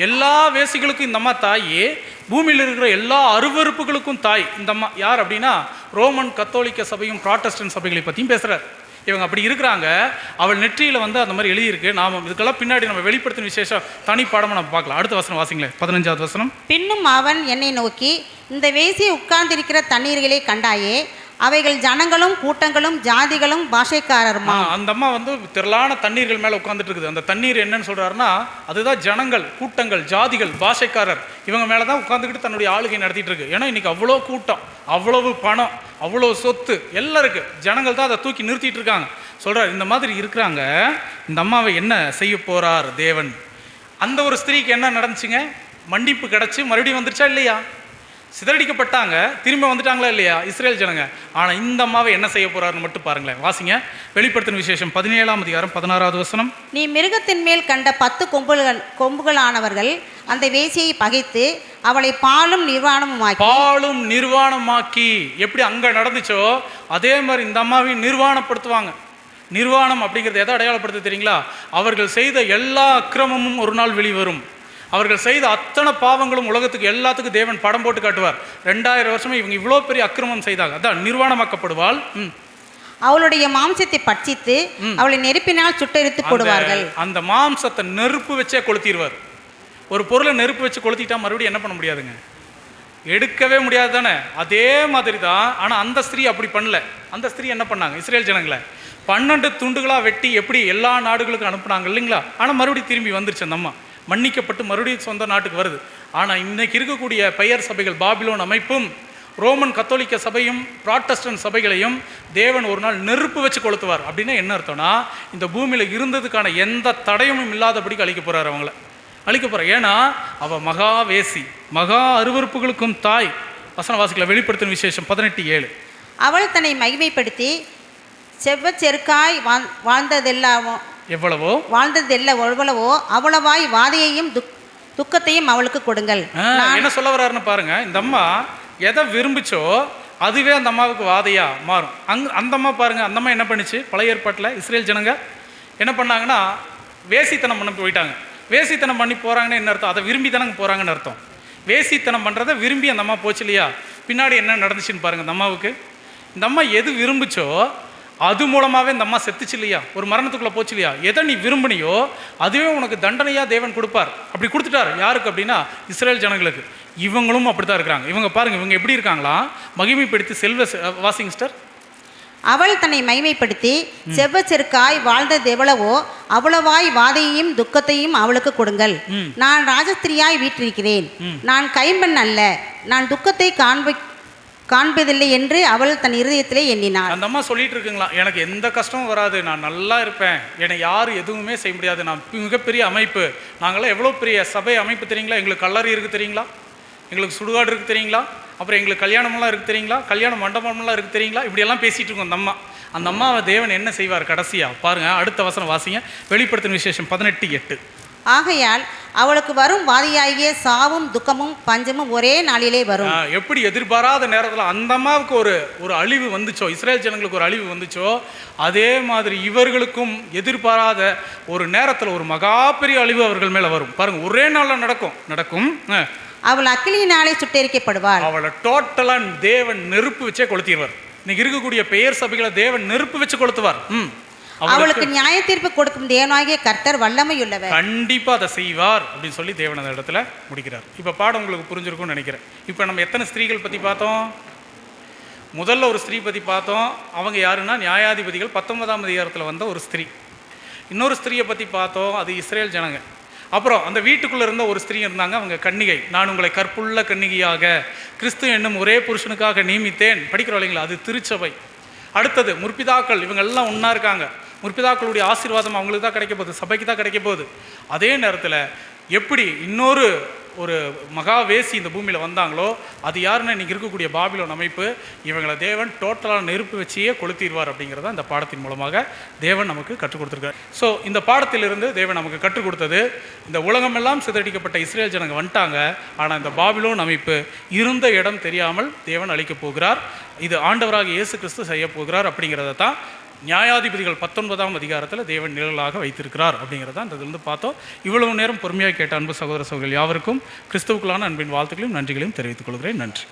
எல்லா வேசிகளுக்கும் இந்த அம்மா தாயே, பூமியில் இருக்கிற எல்லா அருவருப்புகளுக்கும் தாய் இந்த அம்மா. யார் அப்படின்னா ரோமன் கத்தோலிக்க சபையும் புராட்டஸ்டன்ட் சபைகளை பற்றியும் பேசுகிறார். இவங்க அப்படி இருக்கிறாங்க. அவள் நெற்றியில் அந்த மாதிரி எழுதியிருக்கு நாமம். இதுக்கெல்லாம் பின்னாடி நம்ம வெளிப்படுத்தின விசேஷம் தனி பாடமாக நம்ம பார்க்கலாம். அடுத்த வசனம் வாசிங்களேன். 15வது வசனம். பின்னும் அவன் என்னை நோக்கி, இந்த வேசி உட்கார்ந்திருக்கிற தண்ணீர்களை கண்டாயே, அவைகள் ஜனங்களும் கூட்டங்களும் ஜாதிகளும் பாஷைக்காரருமா. அந்த அம்மா வந்து திரளான தண்ணீர்கள் மேலே உட்காந்துட்டு இருக்குது. அந்த தண்ணீர் என்னன்னு சொல்றாருன்னா அதுதான் ஜனங்கள், கூட்டங்கள், ஜாதிகள், பாஷைக்காரர் இவங்க மேலே தான் உட்காந்துக்கிட்டு தன்னுடைய ஆளுகை நடத்திட்டு இருக்கு. ஏன்னா இன்னைக்கு அவ்வளோ கூட்டம், அவ்வளவு பணம், அவ்வளோ சொத்து எல்லாம் இருக்கு. ஜனங்கள் தான் அதை தூக்கி நிறுத்திட்டு இருக்காங்க. சொல்றாரு இந்த மாதிரி இருக்கிறாங்க, இந்த அம்மாவை என்ன செய்ய போறார் தேவன். அந்த ஒரு ஸ்திரீக்கு என்ன நடந்துச்சுங்க? மன்னிப்பு கிடச்சி மறுபடியும் வந்துருச்சா இல்லையா? சிதறடிக்கப்பட்டாங்க, திரும்ப வந்துட்டாங்களா இல்லையா இஸ்ரேல் ஜனங்க? ஆனால் இந்த அம்மாவை என்ன செய்ய போறாருன்னு மட்டும் பாருங்களேன். வாசிங்க, வெளிப்படுத்தின விசேஷம் 17ஆம் அதிகாரம் 16வது வசனம். நீ மிருகத்தின் மேல் கண்ட 10 கொம்புகளானவர்கள் அந்த வேசியை பகைத்து அவளை பாலும் நிர்வாணமாக்கி எப்படி அங்க நடந்துச்சோ அதே மாதிரி இந்த அம்மாவையும் நிர்வாணப்படுத்துவாங்க. நிர்வாணம் அப்படிங்கிறது எதை அடையாளப்படுத்த தெரியுங்களா? அவர்கள் செய்த எல்லா அக்கிரமமும் ஒரு நாள் வெளிவரும். அவர்கள் செய்த அத்தனை பாவங்களும் உலகத்துக்கு எல்லாத்துக்கும் தேவன் படம் போட்டு காட்டுவார். 2000 வருஷமா இவங்க இவ்வளோ பெரிய அக்கிரமம் செய்தாங்க, அதான் நிர்வாணமாக்கப்படுவாள். அவளுடைய மாம்சத்தை பட்சித்து அவளை நெருப்பினால் சுட்டெரித்து போடுவார்கள். அந்த மாம்சத்தை நெருப்பு வச்சே கொளுத்திடுவார். ஒரு பொருளை நெருப்பு வச்சு கொளுத்திட்டா மறுபடியும் என்ன பண்ண முடியாதுங்க, எடுக்கவே முடியாது தானே. அதே மாதிரி தான். ஆனால் அந்த ஸ்திரீ அப்படி பண்ணல. அந்த ஸ்திரீ என்ன பண்ணாங்க? இஸ்ரேல் ஜனங்களை 12 துண்டுகளாக வெட்டி எப்படி எல்லா நாடுகளுக்கும் அனுப்புனாங்க இல்லைங்களா? ஆனால் மறுபடியும் திரும்பி வந்துருச்சு அந்த அம்மா, மன்னிக்கப்பட்டு மறுபடியும் சொந்த நாட்டுக்கு வருது. ஆனால் இன்னைக்கு இருக்கக்கூடிய பெயர் சபைகள், பாபிலோன் அமைப்பும் ரோமன் கத்தோலிக்க சபையும் புராட்டஸ்டன்ட் சபைகளையும் தேவன் ஒரு நாள் நெருப்பு வச்சு கொளுத்துவார். அப்படின்னா என்ன அர்த்தம்னா இந்த பூமியில் இருந்ததுக்கான எந்த தடயமும் இல்லாதபடிக்கு அழிக்க போகிறார். அவங்கள அழிக்க போகிறார். ஏன்னா அவள் மகா வேசி, மகா அருவருப்புகளுக்கும் தாய். வசன வாசிக்கல, வெளிப்படுத்தின விசேஷம் 18:7. அவள் தன்னை மகிமைப்படுத்தி செவ்வச்செருக்காய் எவ்வளவோ அவ்வளவாய் வாதையையும் துக்கத்தையும் அவளுக்கு கொடுங்கள். என்ன சொல்ல வர்றாருன்னு பாருங்க. இந்த அம்மா எதை விரும்பிச்சோ அதுவே அந்த அம்மாவுக்கு வாதையா மாறும். அந்த அம்மா பாருங்க, அந்த அம்மா என்ன பண்ணுச்சு? பழைய ஏற்பாட்டில் இஸ்ரேல் ஜனங்க என்ன பண்ணாங்கன்னா வேசித்தனம் பண்ண போயிட்டாங்க. வேசித்தனம் பண்ணி போறாங்கன்னு என்ன அர்த்தம்? அதை விரும்பி தானங்க போறாங்கன்னு அர்த்தம். வேசித்தனம் பண்றதை விரும்பி அந்த அம்மா போச்சு இல்லையா? பின்னாடி என்ன நடந்துச்சுன்னு பாருங்க. இந்த அம்மாவுக்கு, இந்த அம்மா எது விரும்பிச்சோ அது மூலமாகவே இந்த அம்மா செத்துச்சு இல்லையா? ஒரு மரணத்துக்குள்ளே போச்சு இல்லையா? எதை நீ விரும்பினியோ அதுவே உனக்கு தண்டனையாக தேவன் கொடுப்பார். அப்படி கொடுத்துட்டார். யாருக்கு அப்படின்னா இஸ்ரேல் ஜனங்களுக்கு. இவங்களும் அப்படி தான் இருக்கிறாங்க. இவங்க பாருங்க, இவங்க எப்படி இருக்காங்களா? மகிமைப்படுத்தி வாசிங் ஸ்டர். அவள் தன்னை மகிமைப்படுத்தி செவ்வச்செருக்காய் வாழ்ந்தது எவ்வளவோ அவ்வளவாய் வாதையையும் துக்கத்தையும் அவளுக்கு கொடுங்கள். நான் ராஜஸ்திரியாய் வீற்றிருக்கிறேன், நான் கைம்பெண் அல்ல, நான் துக்கத்தை காண்பதில்லை என்று அவள் தன் இருதயத்திலே எண்ணினாள். அந்த அம்மா சொல்லிட்டு இருக்குங்களா, எனக்கு எந்த கஷ்டமும் வராது, நான் நல்லா இருப்பேன், என்னை யாரும் எதுவுமே செய்ய முடியாது, நான் மிகப்பெரிய அமைப்பு, நாங்களாம் எவ்வளோ பெரிய சபை அமைப்பு தெரியுங்களா, எங்களுக்கு கல்லறை இருக்குது தெரியுங்களா, எங்களுக்கு சுடுகாடு இருக்குது தெரியுங்களா, அப்புறம் எங்களுக்கு கல்யாணமெல்லாம் இருக்குது தெரியுங்களா, கல்யாண மண்டபம்லாம் இருக்குது தெரியுங்களா, இப்படியெல்லாம் பேசிகிட்டு இருக்கோம் அந்த அம்மா. அந்த அம்மாவை தேவன் என்ன செய்வார் கடைசியாக பாருங்கள். அடுத்த வசனம் வாசிங்க, வெளிப்படுத்தின விசேஷம் 18:8. ஆகையால் அவளுக்கு வரும் வாதியாகிய சாவும் துக்கமும் பஞ்சமும் ஒரே நாளிலே வரும். எப்படி எதிர்பாராத நேரத்தில் அந்த அம்மாவுக்கு ஒரு அழிவு வந்துச்சோ, இஸ்ரேல் ஜனங்களுக்கு ஒரு அழிவு வந்துச்சோ, அதே மாதிரி இவர்களுக்கும் எதிர்பாராத ஒரு நேரத்தில் ஒரு மகா பெரிய அழிவு அவர்கள் மேலே வரும். பாருங்க, ஒரே நாளில் நடக்கும். அவள் அக்கினியினாலே சுட்டெரிக்கப்படுவாள். அவளை டோட்டலாக தேவன் நெருப்பு வச்சே கொளுத்திடுவார். இன்னைக்கு இருக்கக்கூடிய பெயர் சபைகளை தேவன் நெருப்பு வச்சு கொளுத்துவார். அவளுக்கு நியாய தீர்ப்பு கொடுக்கும் தேவனாகிய கர்த்தர் வல்லமையுள்ளவர், கண்டிப்பா அதை செய்வார் அப்படின்னு சொல்லி தேவன் அந்த இடத்துல முடிக்கிறார். இப்ப பாடம் உங்களுக்கு புரிஞ்சிருக்கும்னு நினைக்கிறேன். இப்ப நம்ம எத்தனை ஸ்திரீகள் பத்தி பார்த்தோம்? முதல்ல ஒரு ஸ்திரீ பத்தி பார்த்தோம். அவங்க யாருன்னா நியாயாதிபதிகள் 19ஆம் அதிகாரத்தில் வந்த ஒரு ஸ்திரீ. இன்னொரு ஸ்திரீயை பத்தி பார்த்தோம், அது இஸ்ரேல் ஜனங்க. அப்புறம் அந்த வீட்டுக்குள்ளே இருந்த ஒரு ஸ்திரீ இருந்தாங்க, அவங்க கன்னிகை. நான் உங்களை கற்புள்ள கன்னிகையாக கிறிஸ்து என்னும் ஒரே புருஷனுக்காக நியமித்தேன். படிக்கிறோம் இல்லைங்களா, அது திருச்சபை. அடுத்தது முற்பிதாக்கள், இவங்க எல்லாம் ஒன்றா இருக்காங்க. முற்பிதாக்களுடைய ஆசீர்வாதம் அவங்களுக்கு தான் கிடைக்க போகுது, சபைக்கு தான் கிடைக்க போகுது. அதே நேரத்தில் எப்படி இன்னொரு மகாவேசி இந்த பூமியில் வந்தாங்களோ, அது யாருன்னு இன்றைக்கி இருக்கக்கூடிய பாபிலோன் அமைப்பு, இவங்களை தேவன் டோட்டலாக நெருப்பு வச்சியே கொளுத்திடுவார் அப்படிங்கிறத இந்த பாடத்தின் மூலமாக தேவன் நமக்கு கற்றுக் கொடுத்துருக்கார். ஸோ இந்த பாடத்திலிருந்து தேவன் நமக்கு கற்றுக் கொடுத்தது, இந்த உலகமெல்லாம் சிதறடிக்கப்பட்ட இஸ்ரேல் ஜனங்க வந்துட்டாங்க, ஆனால் இந்த பாபிலோன் அமைப்பு இருந்த இடம் தெரியாமல் தேவன் அழிக்கப் போகிறார். இது ஆண்டவராக இயேசு கிறிஸ்து செய்ய போகிறார் அப்படிங்கிறத தான் நியாயாதிபதிகள் 19ஆம் அதிகாரத்தில் தேவன் நிழலாக வைத்திருக்கிறார் அப்படிங்கிறத அந்த இதிலிருந்து பார்த்தோம். இவ்வளவு நேரம் பொறுமையாக கேட்ட அன்பு சகோதர சகோதரிகள் யாவருக்கும் கிறிஸ்துவுக்குள்ளான அன்பின் வாழ்த்துக்களையும் நன்றிகளையும் தெரிவித்துக் கொள்கிறேன். நன்றி.